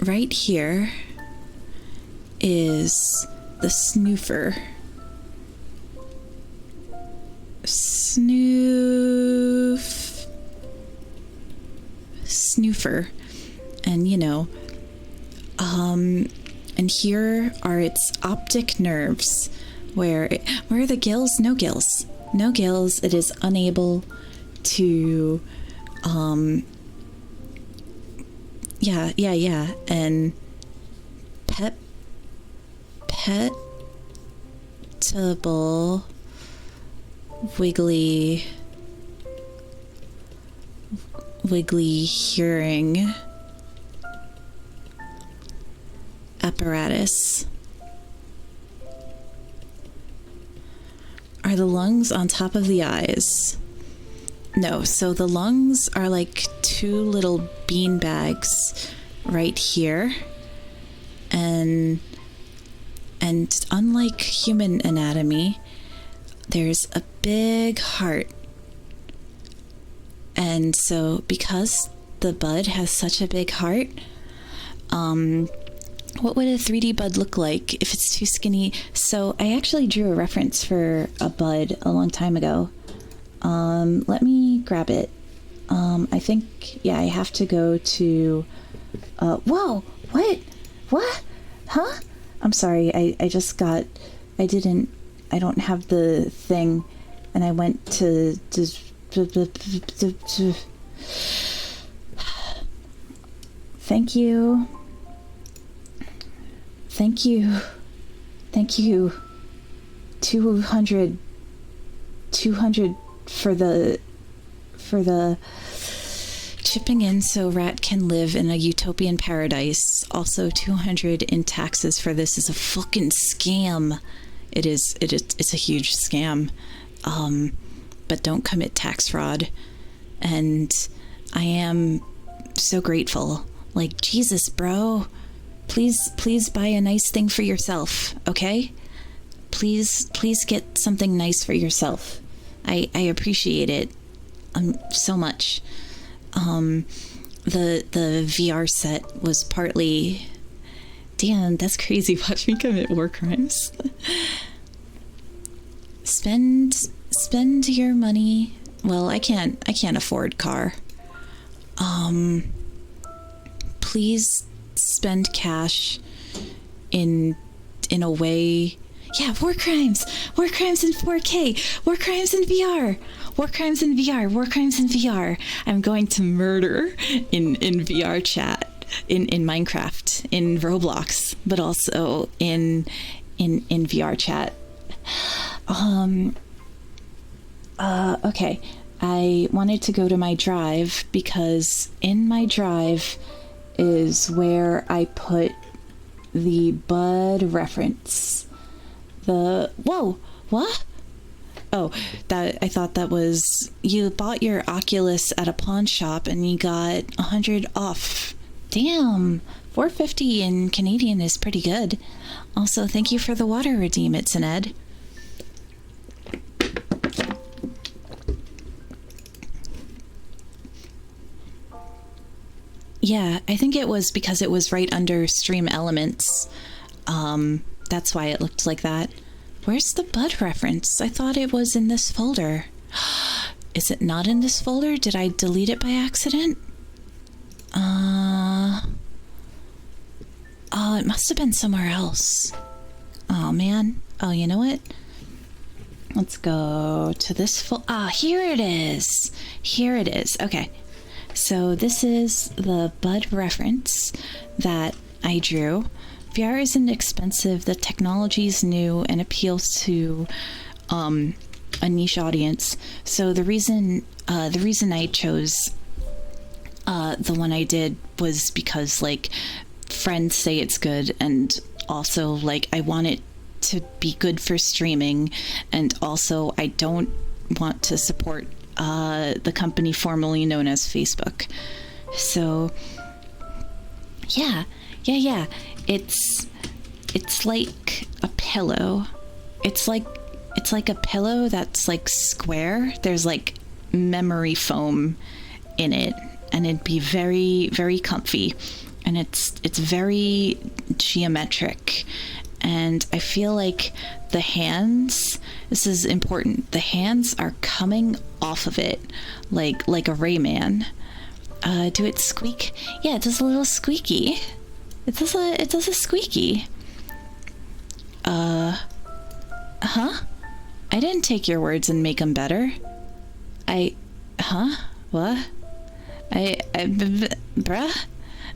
right here is the snoofer. Snoofer. And, you know, and here are its optic nerves. Where are the gills? No gills. It is unable to, yeah. And petable wiggly hearing. apparatus. Are the lungs on top of the eyes? No, so the lungs are like two little bean bags right here. And unlike human anatomy, there's a big heart. And so because the bud has such a big heart, what would a 3D bud look like if it's too skinny? So I actually drew a reference for a bud a long time ago. Let me grab it. I think, yeah, I have to go to, whoa, what? What? Huh? I'm sorry, I don't have the thing, and I went to thank you. Thank you. 200 for the chipping in so Rat can live in a utopian paradise. Also 200 in taxes for this is a fucking scam. It's a huge scam. But don't commit tax fraud. And I am so grateful. Like, Jesus, bro. Please buy a nice thing for yourself, okay? Please get something nice for yourself. I appreciate it so much. The VR set was partly... Damn, that's crazy. Watch me commit war crimes. Spend your money. Well, I can't afford car. Please spend cash in a way. Yeah, war crimes in 4K, war crimes in VR, war crimes in VR, war crimes in VR. I'm going to murder in VR chat, in Minecraft, in Roblox, but also in VR chat. Okay, I wanted to go to my drive because in my drive is where I put the bud reference. Whoa, what? Oh, I thought that was, you bought your Oculus at a pawn shop and you got 100 off. Damn, $4.50 in Canadian is pretty good. Also, thank you for the water redeem, It's an Ed. Yeah, I think it was because it was right under Stream Elements. That's why it looked like that. Where's the bud reference? I thought it was in this folder. Is it not in this folder? Did I delete it by accident? Oh, it must have been somewhere else. Oh, man. Oh, you know what? Let's go to this here it is. Here it is. Okay. So this is the bud reference that I drew. VR isn't expensive, the technology is new and appeals to a niche audience. So the reason I chose the one I did was because, like, friends say it's good, and also, like, I want it to be good for streaming, and also I don't want to support the company formerly known as Facebook. So yeah. It's like a pillow. It's like a pillow that's like square. There's like memory foam in it, and it'd be very, very comfy. And it's very geometric. And I feel like the hands, this is important, the hands are coming off of it like a Rayman. Do it squeak? Yeah, it does a little squeaky. It does a squeaky. Huh? I didn't take your words and make them better. What? Bruh?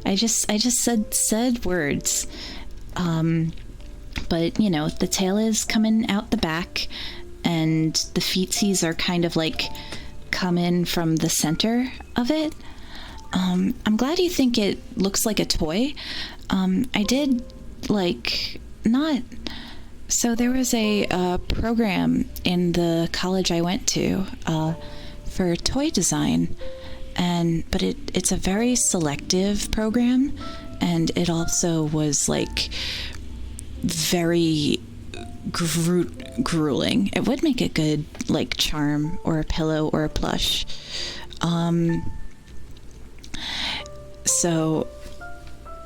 I just said words. But, you know, the tail is coming out the back, and the feetsies are kind of like coming from the center of it. I'm glad you think it looks like a toy. I did like not. So there was a program in the college I went to for toy design, but it's a very selective program, and it also was like very grueling. It would make a good like charm or a pillow or a plush. So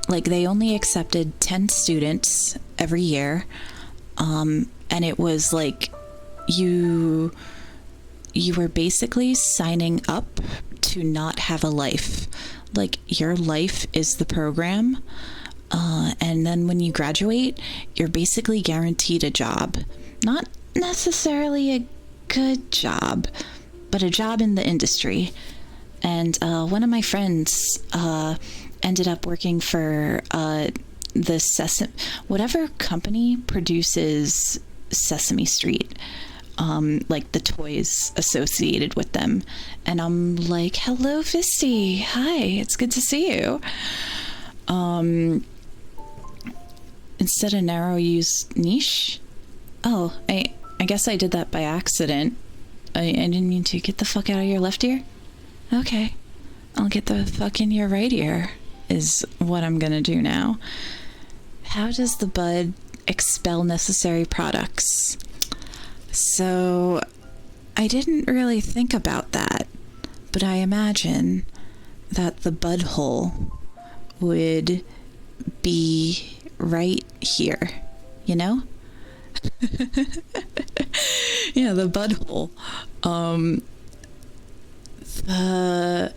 like they only accepted 10 students every year. And it was like you were basically signing up to not have a life. Like your life is the program. And then when you graduate, you're basically guaranteed a job. Not necessarily a good job, but a job in the industry. And one of my friends ended up working for the whatever company produces Sesame Street, like the toys associated with them. And I'm like, hello, Fisty. Hi, it's good to see you. Instead of narrow, use niche. Oh, I guess I did that by accident. I didn't mean to. Get the fuck out of your left ear. Okay, I'll get the fuck in your right ear is what I'm gonna do now. How does the bud expel necessary products? So I didn't really think about that, but I imagine that the bud hole would be right here, you know? Yeah, the bud hole. The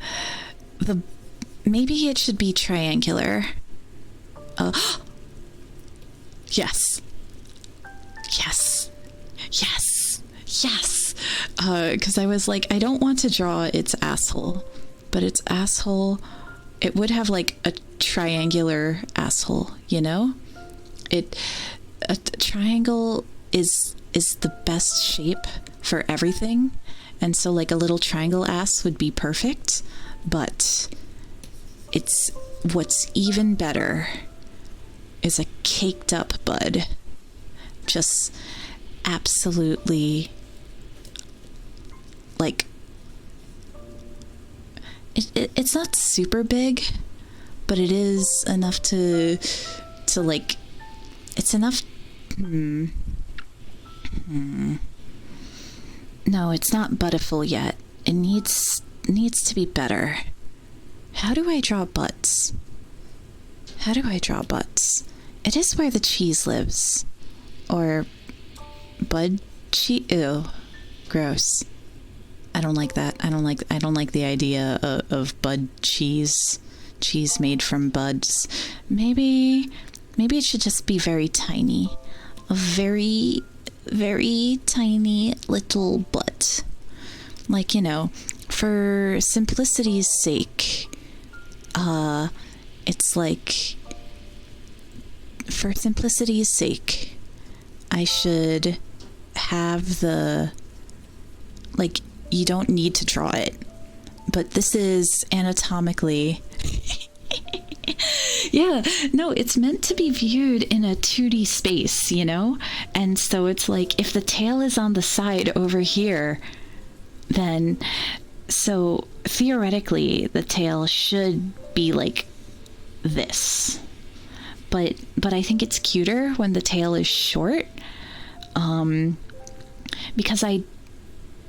maybe it should be triangular. Yes. Because I was like, I don't want to draw its asshole, but its asshole, it would have like a triangular asshole, you know? A triangle is the best shape for everything, and so like a little triangle ass would be perfect, but it's what's even better is a caked up bud. Just absolutely like it's not super big, but it is enough to like it's enough. No, it's not Buttiful yet. It needs to be better. How do I draw butts? It is where the cheese lives. Or bud cheese. Ew. Gross. I don't like that. I don't like the idea of bud cheese. Cheese made from buds. Maybe it should just be very tiny. A very, very tiny little butt. Like, you know, for simplicity's sake, it's like, for simplicity's sake, I should have the, like, you don't need to draw it, but this is anatomically yeah, no, it's meant to be viewed in a 2D space, you know? And so it's like, if the tail is on the side over here, then, so theoretically, the tail should be like this. But I think it's cuter when the tail is short, because I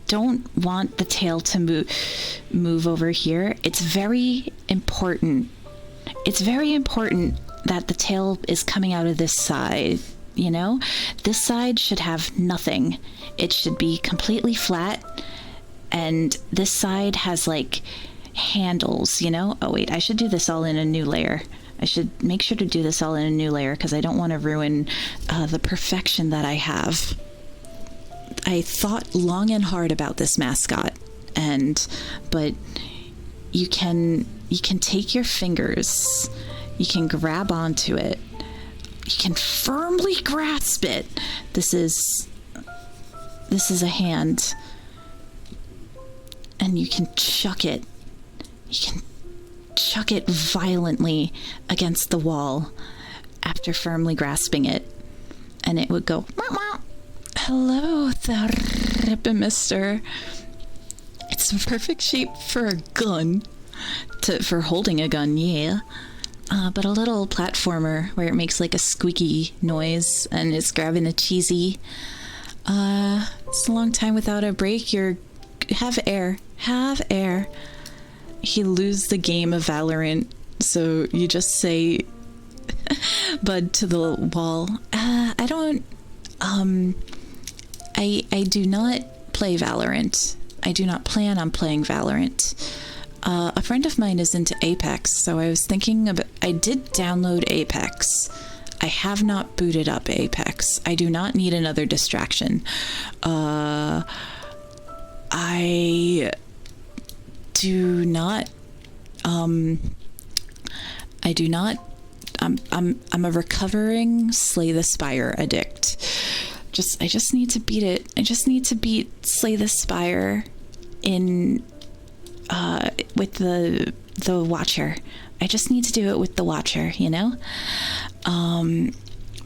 don't want the tail to move over here. It's very important. It's very important that the tail is coming out of this side, you know? This side should have nothing. It should be completely flat, and this side has like handles, you know? Oh wait, I should do this all in a new layer. I should make sure to do this all in a new layer because I don't want to ruin the perfection that I have. I thought long and hard about this mascot, but you can take your fingers, you can grab onto it, you can firmly grasp it. This is a hand, and you can chuck it. You can chuck it violently against the wall, after firmly grasping it, and it would go, "Meow, meow." Hello there, mister. It's a perfect shape for a gun. For holding a gun, yeah. But a little platformer where it makes like a squeaky noise and it's grabbing a cheesy. It's a long time without a break. Have air. You lose the game of Valorant, so you just say Bud to the wall. I do not play Valorant. I do not plan on playing Valorant. A friend of mine is into Apex, so I was thinking about... I did download Apex. I have not booted up Apex. I do not need another distraction. I do not... I do not... I'm a recovering Slay the Spire addict. I just need to beat it. I just need to beat Slay the Spire in... with the Watcher. I just need to do it with the Watcher, you know?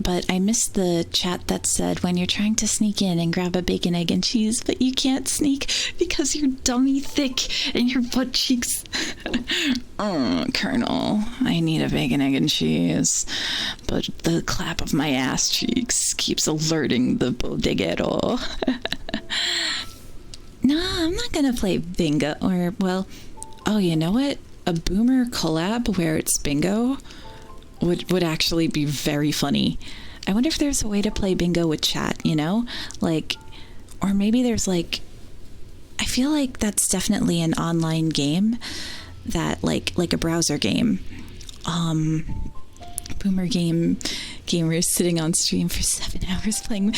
But I missed the chat that said when you're trying to sneak in and grab a bacon, egg, and cheese, but you can't sneak because you're dummy thick and your butt cheeks. Oh, Colonel, I need a bacon, egg, and cheese, but the clap of my ass cheeks keeps alerting the bodeguero. No, I'm not gonna play bingo, or, well, oh, you know what? A boomer collab where it's bingo would actually be very funny. I wonder if there's a way to play bingo with chat, you know? Like, or maybe there's like, I feel like that's definitely an online game that like a browser game. Boomer gamers sitting on stream for 7 hours playing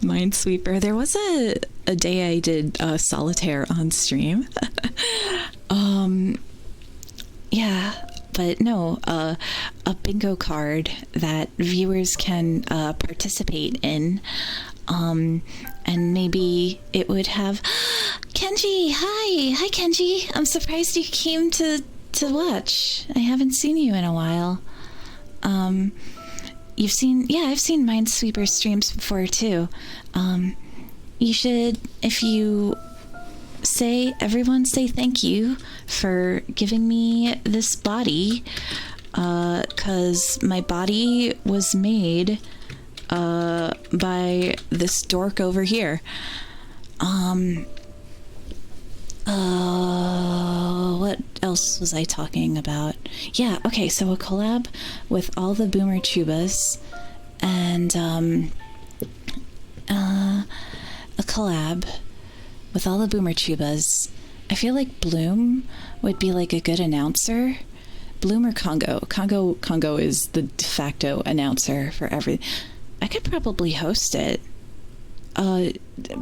Minesweeper. There was a day I did solitaire on stream. Yeah, but no, a bingo card that viewers can participate in. And maybe it would have... Kenji, hi Kenji. I'm surprised you came to watch. I haven't seen you in a while. I've seen Minesweeper streams before too. You should, if you everyone say thank you for giving me this body, cause my body was made by this dork over here. What else was I talking about? Yeah, okay, so a collab with all the Boomer Chubas, and a collab with all the Boomer Chubas. I feel like Bloom would be like a good announcer. Bloom or Congo? Congo is the de facto announcer for everything. I could probably host it.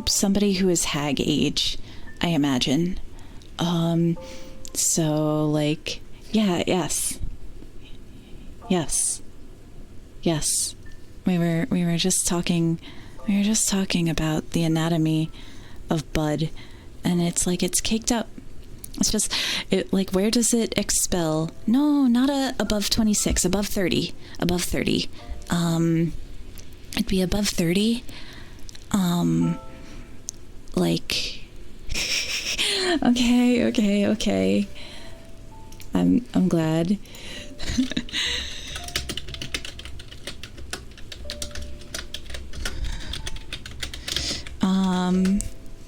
Somebody who is hag age, I imagine. So like, yeah, yes. We were just talking about the anatomy of Bud, and it's like it's caked up. It's just like, where does it expel? No, not above 26, above 30. It'd be above 30. Like okay. I'm glad.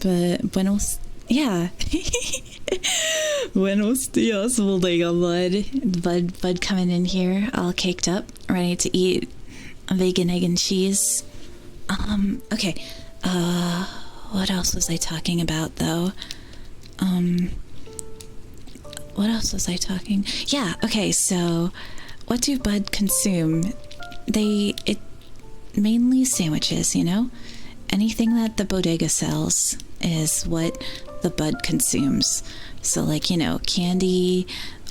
But buenos, yeah. Buenos dias, bodega Bud coming in here all caked up, ready to eat a bacon, egg, and cheese. Okay. What else was I talking about though? What else was I talking? Yeah, okay, so what do Bud consume? It mainly sandwiches, you know? Anything that the bodega sells is what the Bud consumes. So like, you know, candy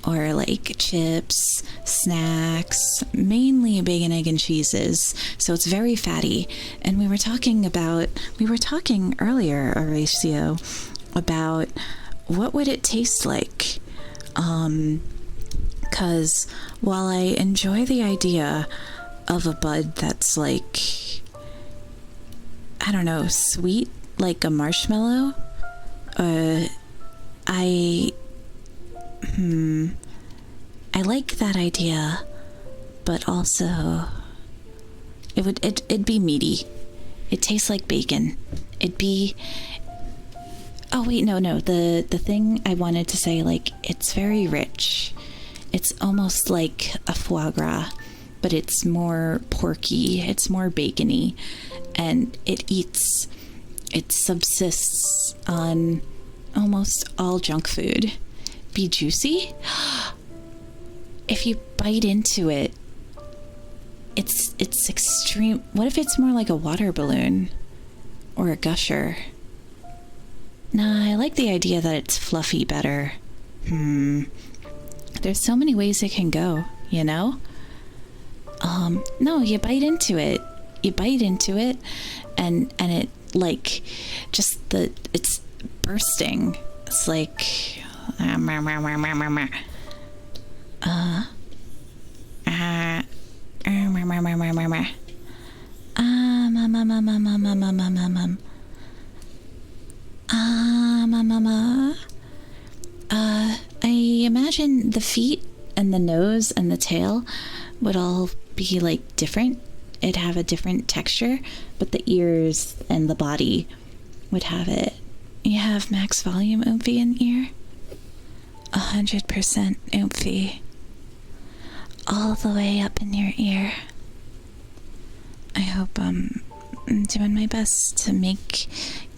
or like chips, snacks, mainly bacon, egg, and cheeses. So it's very fatty. And we were talking earlier, Horatio, about what would it taste like? 'Cause while I enjoy the idea of a bud that's like, I don't know, sweet like a marshmallow. I like that idea, but also it'd be meaty. It tastes like bacon. It'd be, oh wait, no, the thing I wanted to say, like, it's very rich. It's almost like a foie gras, but it's more porky, it's more bacony, and it subsists on almost all junk food. Be juicy. If you bite into it, it's extreme. What if it's more like a water balloon or a gusher? Nah, I like the idea that it's fluffy better. There's so many ways it can go, you know? No, you bite into it. And it, like, just it's bursting. It's like, I imagine the feet and the nose and the tail would all be like different. It'd have a different texture, but the ears and the body would have it. You have max volume oomphy in ear? 100% oomphy. All the way up in your ear. I hope I'm doing my best to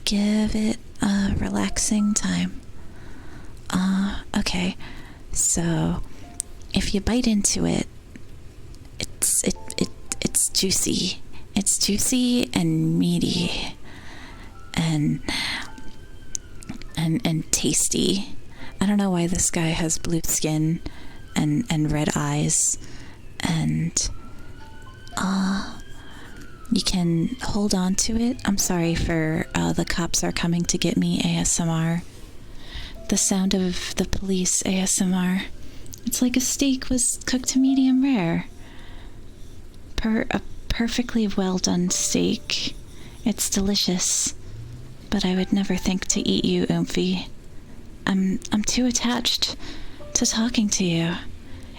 give it a relaxing time. Okay. So if you bite into it, it's juicy. It's juicy and meaty and tasty. I don't know why this guy has blue skin and red eyes, and you can hold on to it. I'm sorry for the cops are coming to get me ASMR. The sound of the police ASMR. It's like a steak was cooked to medium rare. A perfectly well done steak. It's delicious, but I would never think to eat you, Oomphy. I'm too attached to talking to you.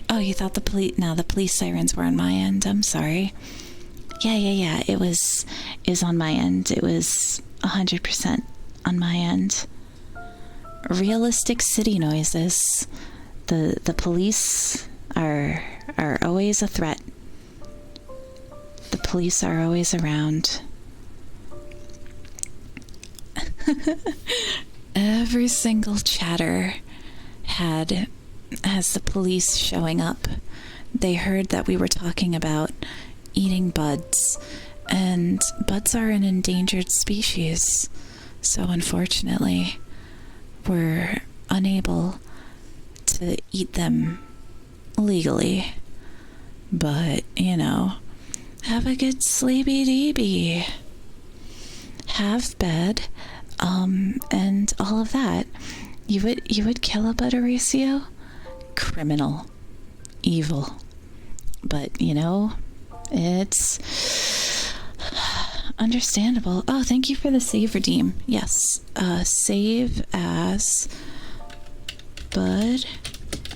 Oh, you thought the police sirens were on my end. I'm sorry. Yeah. It is on my end. It was 100% on my end. Realistic city noises. The police are always a threat. The police are always around. Every single chatter has the police showing up. They heard that we were talking about eating buds, and buds are an endangered species. So unfortunately, we're unable to eat them legally. But, have a good sleepy deebie. Have bed, and all of that. You would kill a bud, Horatio? Criminal. Evil. But, it's understandable. Oh, thank you for the save redeem. Yes. Save as bud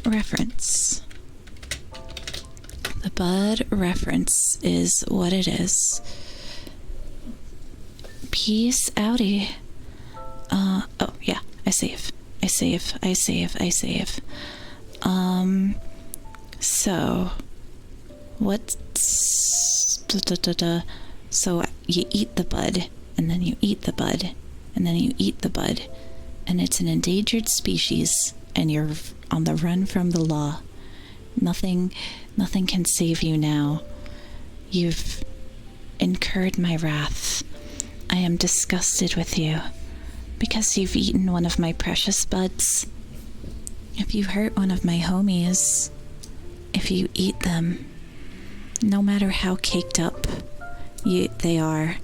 reference. The bud reference is what it is. Peace outie. Oh yeah, I save. So what's so you eat the bud, and then you eat the bud, and then you eat the bud, and it's an endangered species, and you're on the run from the law. Nothing can save you now. You've incurred my wrath. I am disgusted with you because you've eaten one of my precious buds. If you hurt one of my homies, if you eat them, no matter how caked up they are,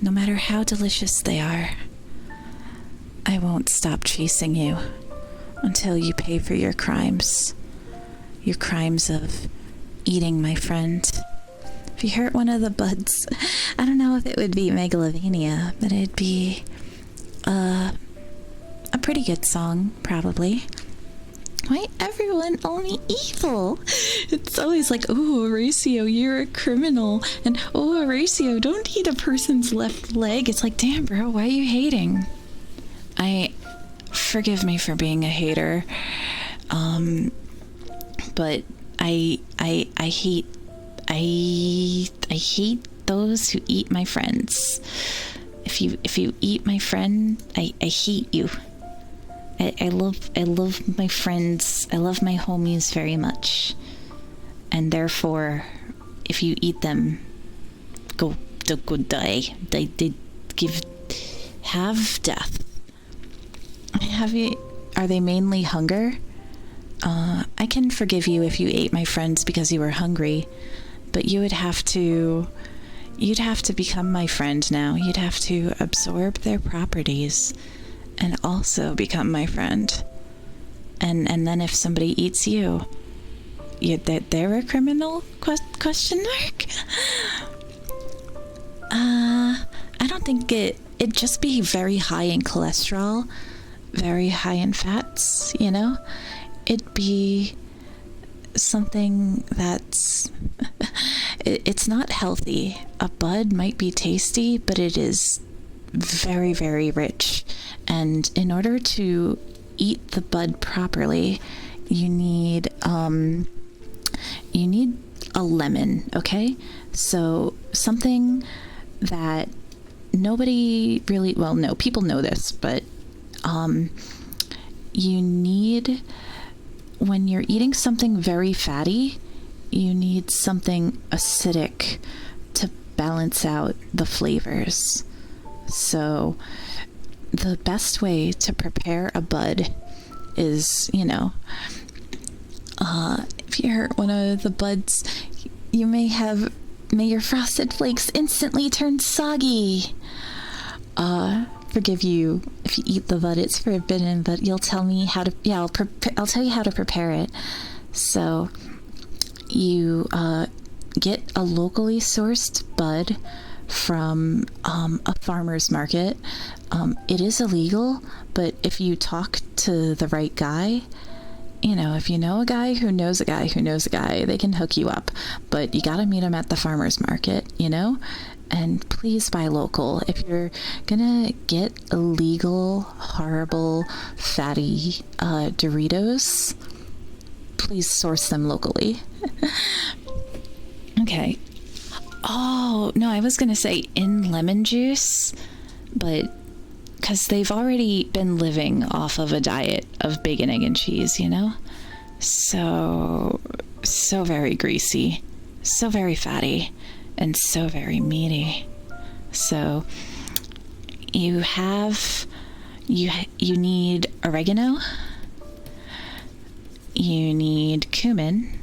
no matter how delicious they are, I won't stop chasing you until you pay for your crimes. Your crimes of eating my friend, if you hurt one of the buds, I don't know if it would be Megalovania, but it'd be a pretty good song, probably. Why everyone only evil? It's always like, oh, Horatio, you're a criminal. And, oh, Horatio, don't eat a person's left leg. It's like, damn, bro, why are you hating? Forgive me for being a hater. But I hate those who eat my friends. If you eat my friend, I hate you. I love my friends. I love my homies very much, and therefore, if you eat them, go die. They have death. Are they mainly hunger? I can forgive you if you ate my friends because you were hungry, but you'd have to become my friend now. You'd have to absorb their properties and also become my friend. And then if somebody eats you, they're a criminal? Question mark? I don't think it'd just be very high in cholesterol, very high in fats, you know? It'd be something that's it's not healthy. A bud might be tasty, but it is very, very rich. And in order to eat the bud properly, you need a lemon, okay? So something that nobody really, well, no, people know this, but you need, when you're eating something very fatty, you need something acidic to balance out the flavors. So the best way to prepare a bud is, if you hurt one of the buds, you may your frosted flakes instantly turn soggy. Forgive you if you eat the bud, it's forbidden, but you'll tell me how to, I'll tell you how to prepare it. So you get a locally sourced bud from a farmer's market. It is illegal, but if you talk to the right guy, if you know a guy who knows a guy who knows a guy, they can hook you up. But you gotta meet him at the farmer's market, and please buy local. If you're gonna get illegal, horrible, fatty Doritos, please source them locally. Okay. Oh, no, I was gonna say in lemon juice, but because they've already been living off of a diet of bacon, egg, and cheese, So very greasy, so very fatty, and so very meaty. So you need oregano, you need cumin,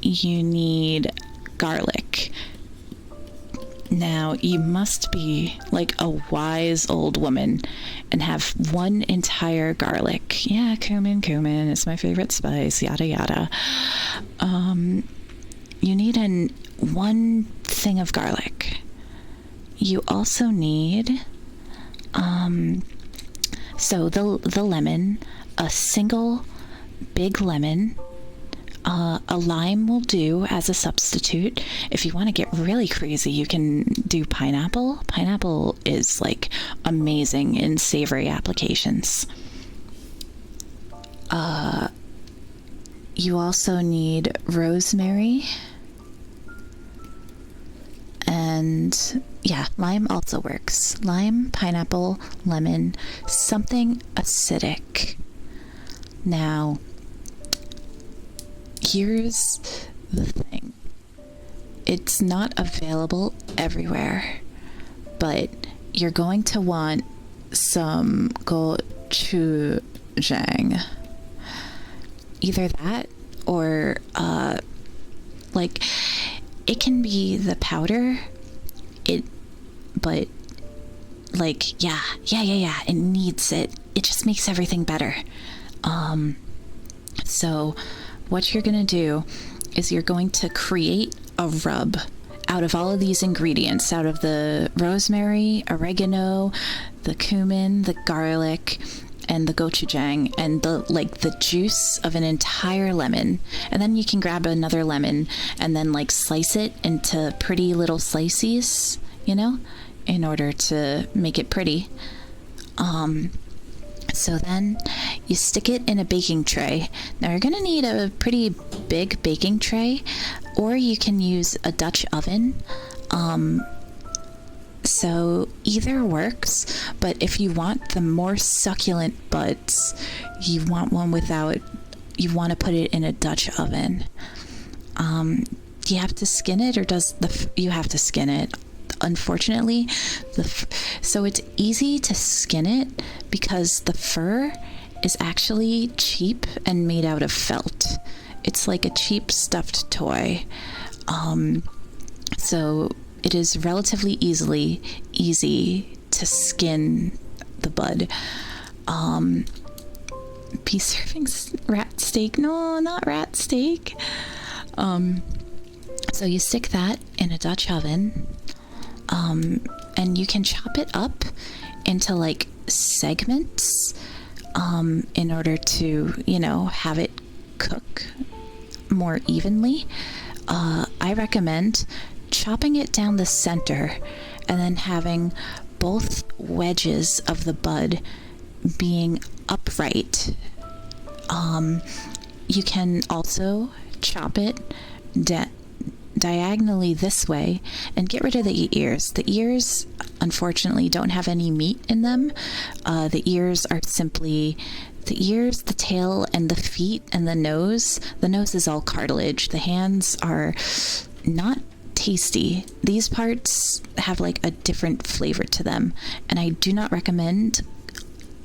you need garlic. Now, you must be like a wise old woman and have one entire garlic. Yeah, cumin, it's my favorite spice, yada, yada. You need one thing of garlic. You also need, so the lemon, a single big lemon. A lime will do as a substitute. If you want to get really crazy, you can do pineapple. Pineapple is like amazing in savory applications. You also need rosemary. And yeah, lime also works. Lime, pineapple, lemon, something acidic. Now, here's the thing. It's not available everywhere, but you're going to want some gochujang. Either that or it can be the powder. It needs it. It just makes everything better. So what you're going to do is you're going to create a rub out of all of these ingredients, out of the rosemary, oregano, the cumin, the garlic, and the gochujang, and the juice of an entire lemon. And then you can grab another lemon and then like slice it into pretty little slices, you know, in order to make it pretty. So then you stick it in a baking tray. Now you're gonna need a pretty big baking tray, or you can use a Dutch oven. So either works, but if you want the more succulent buds, you want to put it in a Dutch oven. Do you have to skin it, or you have to skin it? Unfortunately, so it's easy to skin it because the fur is actually cheap and made out of felt. It's like a cheap stuffed toy. So it is relatively easy to skin the bud. Beef serving rat steak? No, not rat steak. So you stick that in a Dutch oven. And you can chop it up into like segments in order to, you know, have it cook more evenly. I recommend chopping it down the center and then having both wedges of the bud being upright. You can also chop it diagonally this way and get rid of the ears. The ears, unfortunately, don't have any meat in them. The ears are simply the ears, the tail, and the feet, and the nose. The nose is all cartilage. The hands are not tasty. These parts have like a different flavor to them, and I do not recommend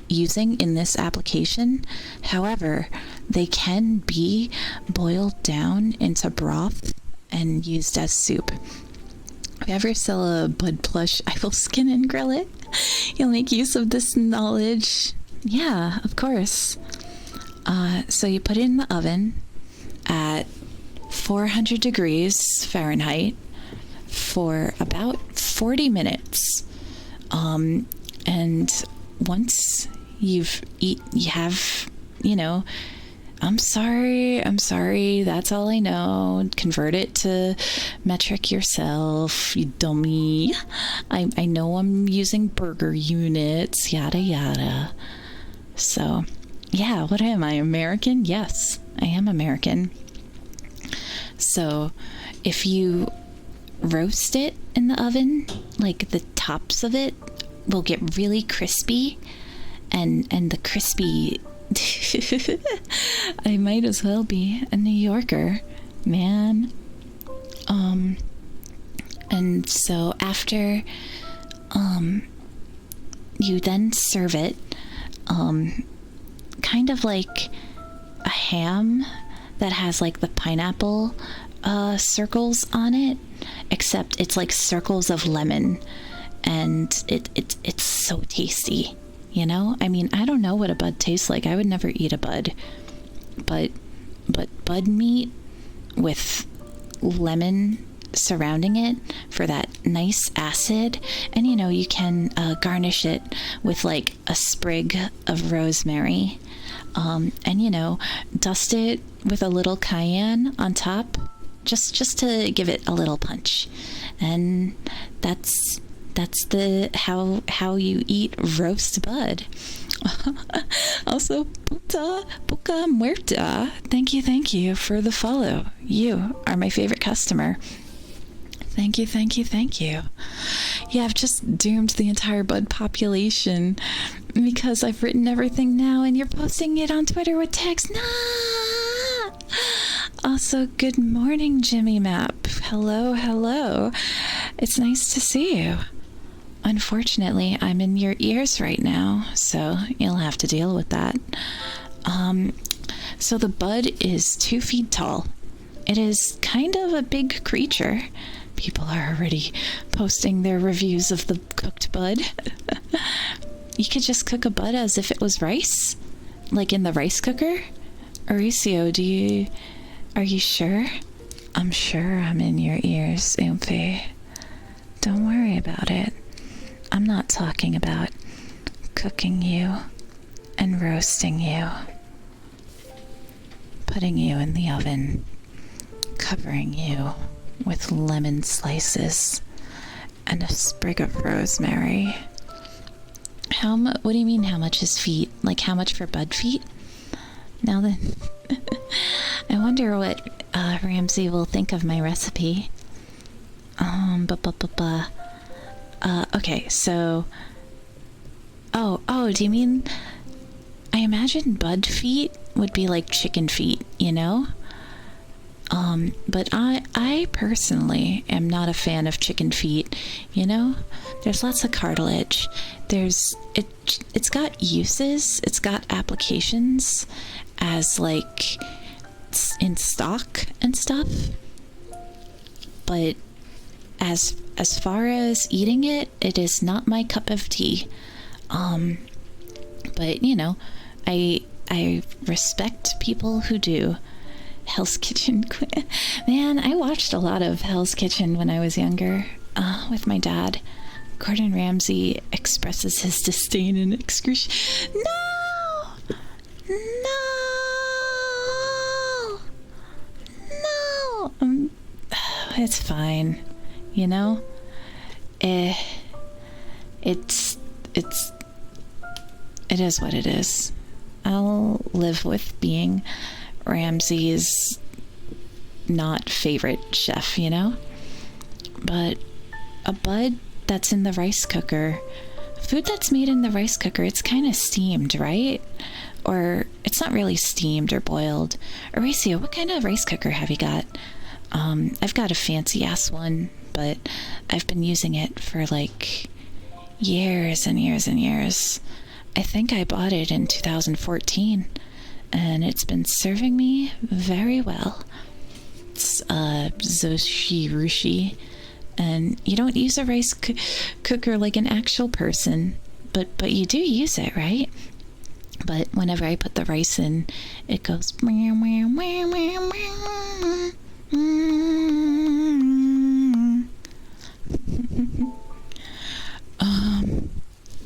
using in this application. However, they can be boiled down into broth and used as soup. If you ever sell a bud plush, I will skin and grill it. You'll make use of this knowledge. Yeah, of course. So you put it in the oven at 400 degrees Fahrenheit for about 40 minutes. And once you have, you know, I'm sorry, that's all I know. Convert it to metric yourself, you dummy. I know I'm using burger units, yada yada. So, yeah, what am I, American? Yes, I am American. So, if you roast it in the oven, like the tops of it will get really crispy, and the crispy I might as well be a New Yorker, man. And so after you then serve it kind of like a ham that has like the pineapple circles on it, except it's like circles of lemon, and it's so tasty. You know, I mean, I don't know what a bud tastes like. I would never eat a bud, but bud meat with lemon surrounding it for that nice acid, and you know, you can garnish it with like a sprig of rosemary, and you know, dust it with a little cayenne on top, just to give it a little punch, and that's the how you eat roast bud. Also, puta muerta. Thank you for the follow. You are my favorite customer. Thank you. Yeah, I've just doomed the entire bud population because I've written everything now and you're posting it on Twitter with text. Nah! Also, good morning, Jimmy Map. Hello. It's nice to see you. Unfortunately, I'm in your ears right now, so you'll have to deal with that. So the bud is 2 feet tall. It is kind of a big creature. People are already posting their reviews of the cooked bud. You could just cook a bud as if it was rice, like in the rice cooker. Mauricio, are you sure? I'm sure I'm in your ears, Oomphy. Don't worry about it. I'm not talking about cooking you and roasting you, putting you in the oven, covering you with lemon slices and a sprig of rosemary. What do you mean, how much is feet? Like, how much for bud feet? Now then, I wonder what Ramsay will think of my recipe. Okay, so... Oh, do you mean... I imagine bud feet would be like chicken feet, you know? But I personally am not a fan of chicken feet, you know? There's lots of cartilage. It's got uses, it's got applications as like in stock and stuff. But as far as eating it, it is not my cup of tea. But you know, I respect people who do. Hell's Kitchen. Man, I watched a lot of Hell's Kitchen when I was younger with my dad. Gordon Ramsay expresses his disdain and excruciation. No! It's fine, you know? It is what it is. I'll live with being Ramsay's not favorite chef, you know? But a bud that's in the rice cooker, food that's made in the rice cooker, it's kind of steamed, right? Or it's not really steamed or boiled. Horatio, what kind of rice cooker have you got? I've got a fancy ass one, but I've been using it for like years and years and years. I think I bought it in 2014, and it's been serving me very well. It's Zoshi-Rushi, and you don't use a rice cooker like an actual person, but you do use it, right? But whenever I put the rice in, it goes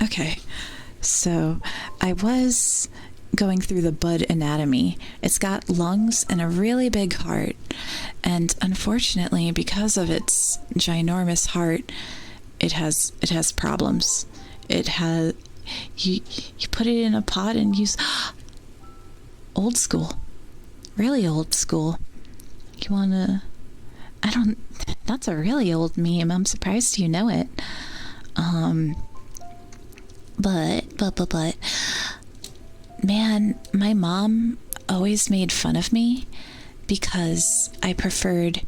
okay, so I was going through the bud anatomy. It's got lungs and a really big heart, and unfortunately, because of its ginormous heart, it has problems. It has you put it in a pot and use old school, really old school. You wanna? That's a really old meme. I'm surprised you know it. But man, my mom always made fun of me because I preferred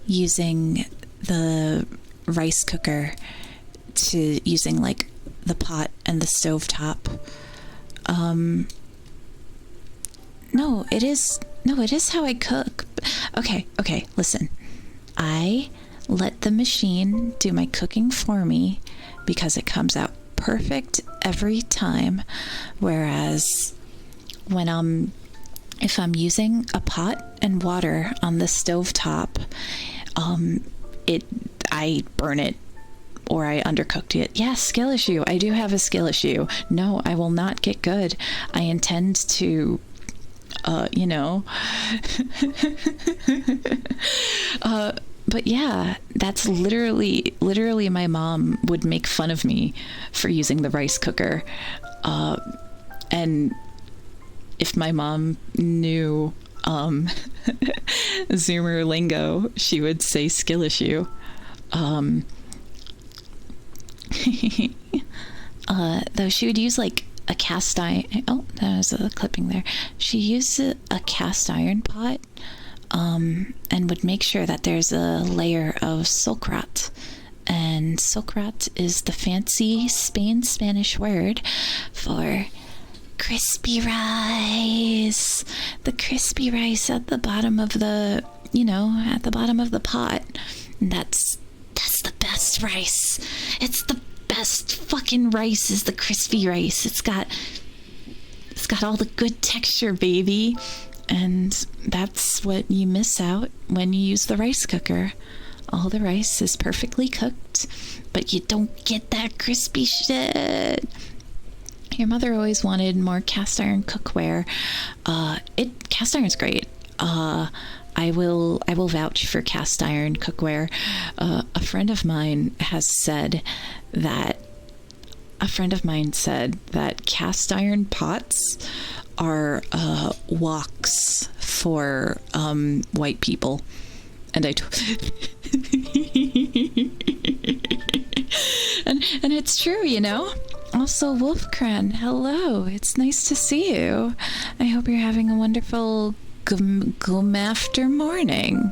using the rice cooker to using like the pot and the stovetop. No, it is how I cook. Okay, listen. I let the machine do my cooking for me because it comes out perfect every time. Whereas if I'm using a pot and water on the stovetop, I burn it or I undercooked it. Yeah, skill issue. I do have a skill issue. No, I will not get good. I intend to but yeah, that's literally my mom would make fun of me for using the rice cooker. And if my mom knew Zoomer lingo, she would say skill issue. Though she would use like a cast iron. Oh, that was a clipping there. She used a cast iron pot, and would make sure that there's a layer of socrat. And socrat is the fancy Spanish word for crispy rice. The crispy rice at the bottom of the pot. That's the best rice. It's the best fucking rice is the crispy rice. It's got all the good texture, baby. And that's what you miss out when you use the rice cooker. All the rice is perfectly cooked, but you don't get that crispy shit. Your mother always wanted more cast iron cookware. Cast iron's great. I will vouch for cast iron cookware. A friend of mine said that cast iron pots are walks for white people, and and it's true, you know. Also, Wolfcran, hello. It's nice to see you. I hope you're having a wonderful after morning.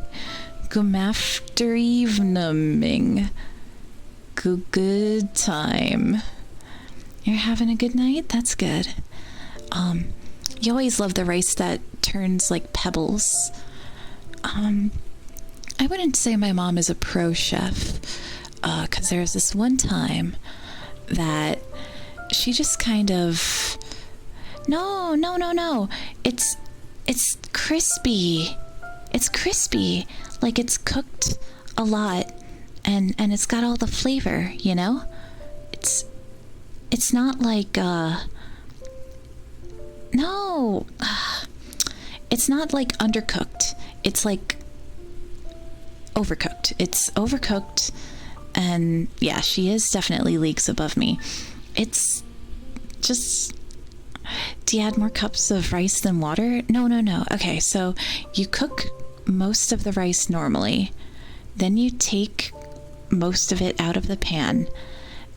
After evening. Good time. You're having a good night? That's good. You always love the rice that turns like pebbles. I wouldn't say my mom is a pro chef, because there was this one time that she just kind of... No. It's crispy. It's crispy. Like it's cooked a lot, and it's got all the flavor, you know? It's not like, no. It's not like undercooked. It's like overcooked. It's overcooked, and yeah, she is definitely leagues above me. It's just... Do you add more cups of rice than water? No. Okay, so you cook most of the rice normally. Then you take most of it out of the pan.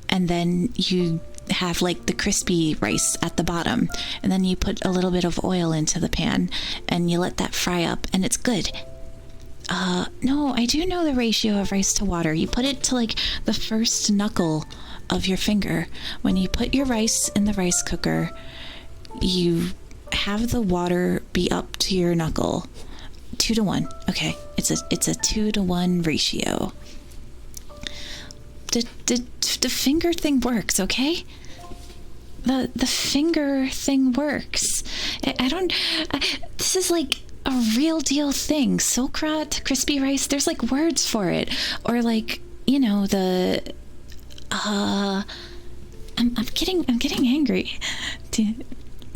And then you have like the crispy rice at the bottom. And then you put a little bit of oil into the pan. And you let that fry up. And it's good. No, I do know the ratio of rice to water. You put it to like the first knuckle of your finger. When you put your rice in the rice cooker, you have the water be up to your knuckle. 2-to-1. Okay, it's a 2-to-1 ratio. The finger thing works, okay? The finger thing works. This is like a real deal thing. Sokrat, crispy rice, there's like words for it. Or like, you know, I'm getting angry.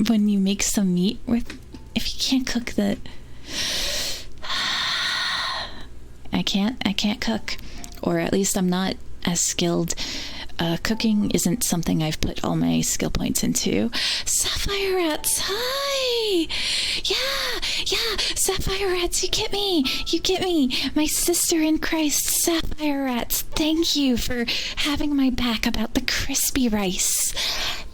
When you make some meat with, if you can't cook the... I can't cook, or at least I'm not as skilled. Cooking isn't something I've put all my skill points into. Sapphire Rats, hi! Yeah, Sapphire Rats, you get me. My sister in Christ, Sapphire Rats, thank you for having my back about the crispy rice.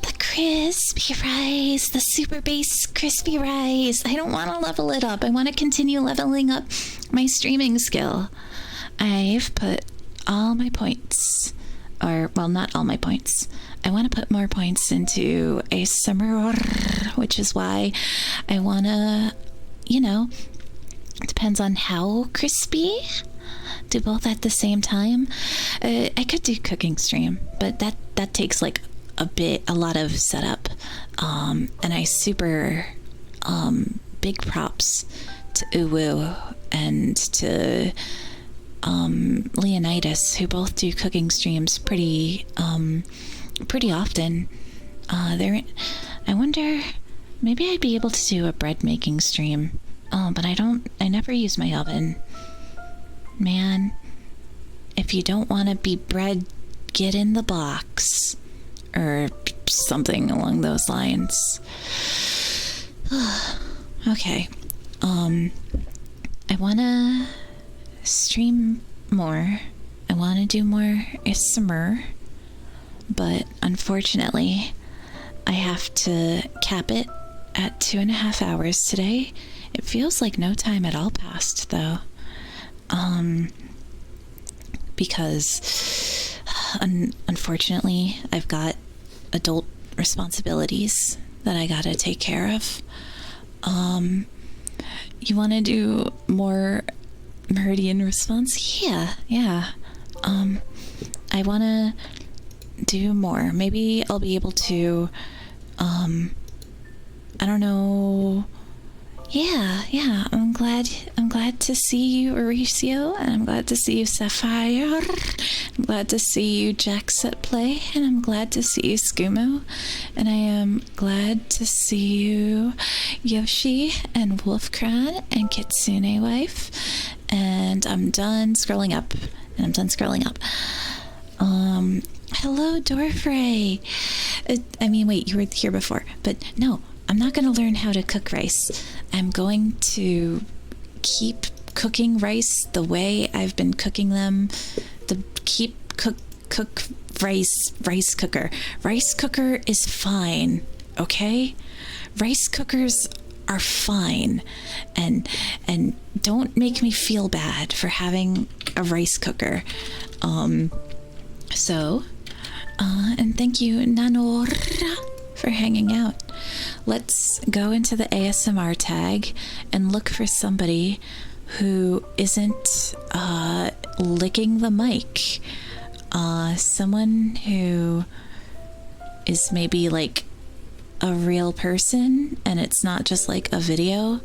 The crispy rice, the super base crispy rice. I don't want to level it up. I want to continue leveling up my streaming skill. I've put all my points, or, well, not all my points. I want to put more points into ASMR, which is why I want to, you know, depends on how crispy. Do both at the same time. I could do cooking stream, but that takes like a lot of setup. And I super big props to Uwu and to Leonidas, who both do cooking streams pretty often. I wonder, maybe I'd be able to do a bread making stream. But I never use my oven. Man, if you don't want to be bread, get in the box. Or something along those lines. Okay. I want to stream more. I want to do more ASMR. But unfortunately, I have to cap it at 2.5 hours today. It feels like no time at all passed, though. Because unfortunately, I've got adult responsibilities that I gotta take care of. You want to do more Meridian response? Yeah. I want to do more. Maybe I'll be able to, I don't know, Yeah. I'm glad to see you, Mauricio, and I'm glad to see you, Sapphire. I'm glad to see you, Jax at play, and I'm glad to see you, Skumo, and I am glad to see you, Yoshi and Wolfcran and Kitsune Wife. And I'm done scrolling up. Hello, Dorfrey. I mean, wait, you were here before, but no, I'm not going to learn how to cook rice. I'm going to keep cooking rice the way I've been cooking them. Cook rice cooker. Rice cooker is fine, okay? Rice cookers are fine, and don't make me feel bad for having a rice cooker. And thank you, Nanora, for hanging out. Let's go into the ASMR tag and look for somebody who isn't licking the mic. Someone who is maybe like a real person and it's not just like a video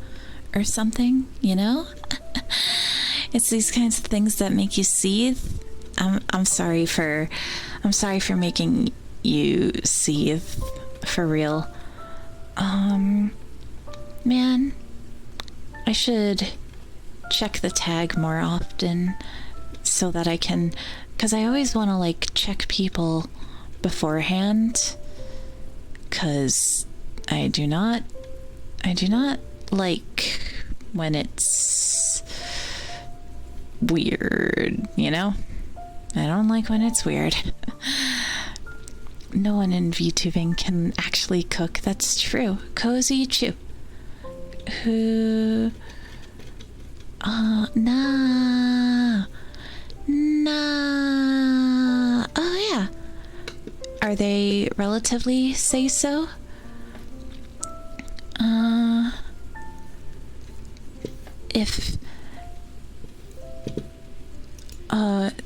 or something, you know? It's these kinds of things that make you seethe. I'm sorry for making you seethe, for real. Man, I should check the tag more often so that I can, because I always want to like check people beforehand, because I do not like when it's weird, you know? I don't like when it's weird. No one in VTubing can actually cook. That's true. Cozy Chew. Who... Nah. Oh, yeah. Are they relatively say-so? If...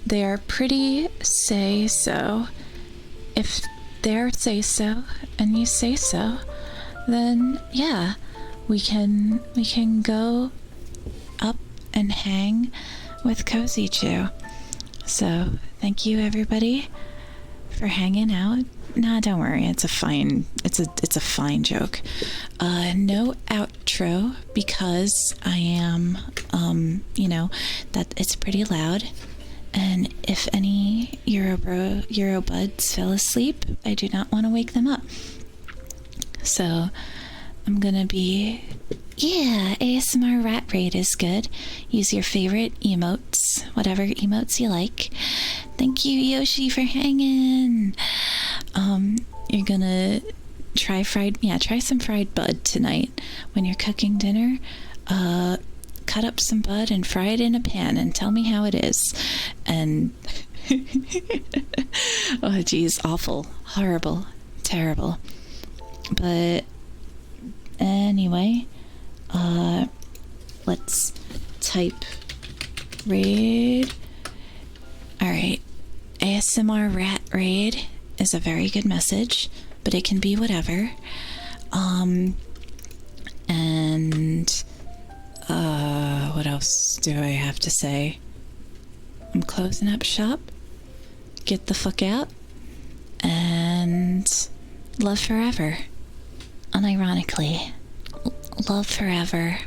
they are pretty say-so. If they're say-so and you say so, then yeah, we can go up and hang with Cozy Chew. So thank you everybody for hanging out. Nah, don't worry, it's a fine joke. No outro because I am that it's pretty loud. And if any Eurobuds fell asleep, I do not want to wake them up. So I'm gonna be, ASMR Rat Raid is good. Use your favorite emotes, whatever emotes you like. Thank you, Yoshi, for hanging. You're gonna try some fried bud tonight when you're cooking dinner. Cut up some bud and fry it in a pan and tell me how it is. And oh geez, awful, horrible, terrible. But anyway, let's type raid. Alright, ASMR Rat Raid is a very good message, but it can be whatever. And what else do I have to say? I'm closing up shop. Get the fuck out. And love forever. Unironically. Love forever.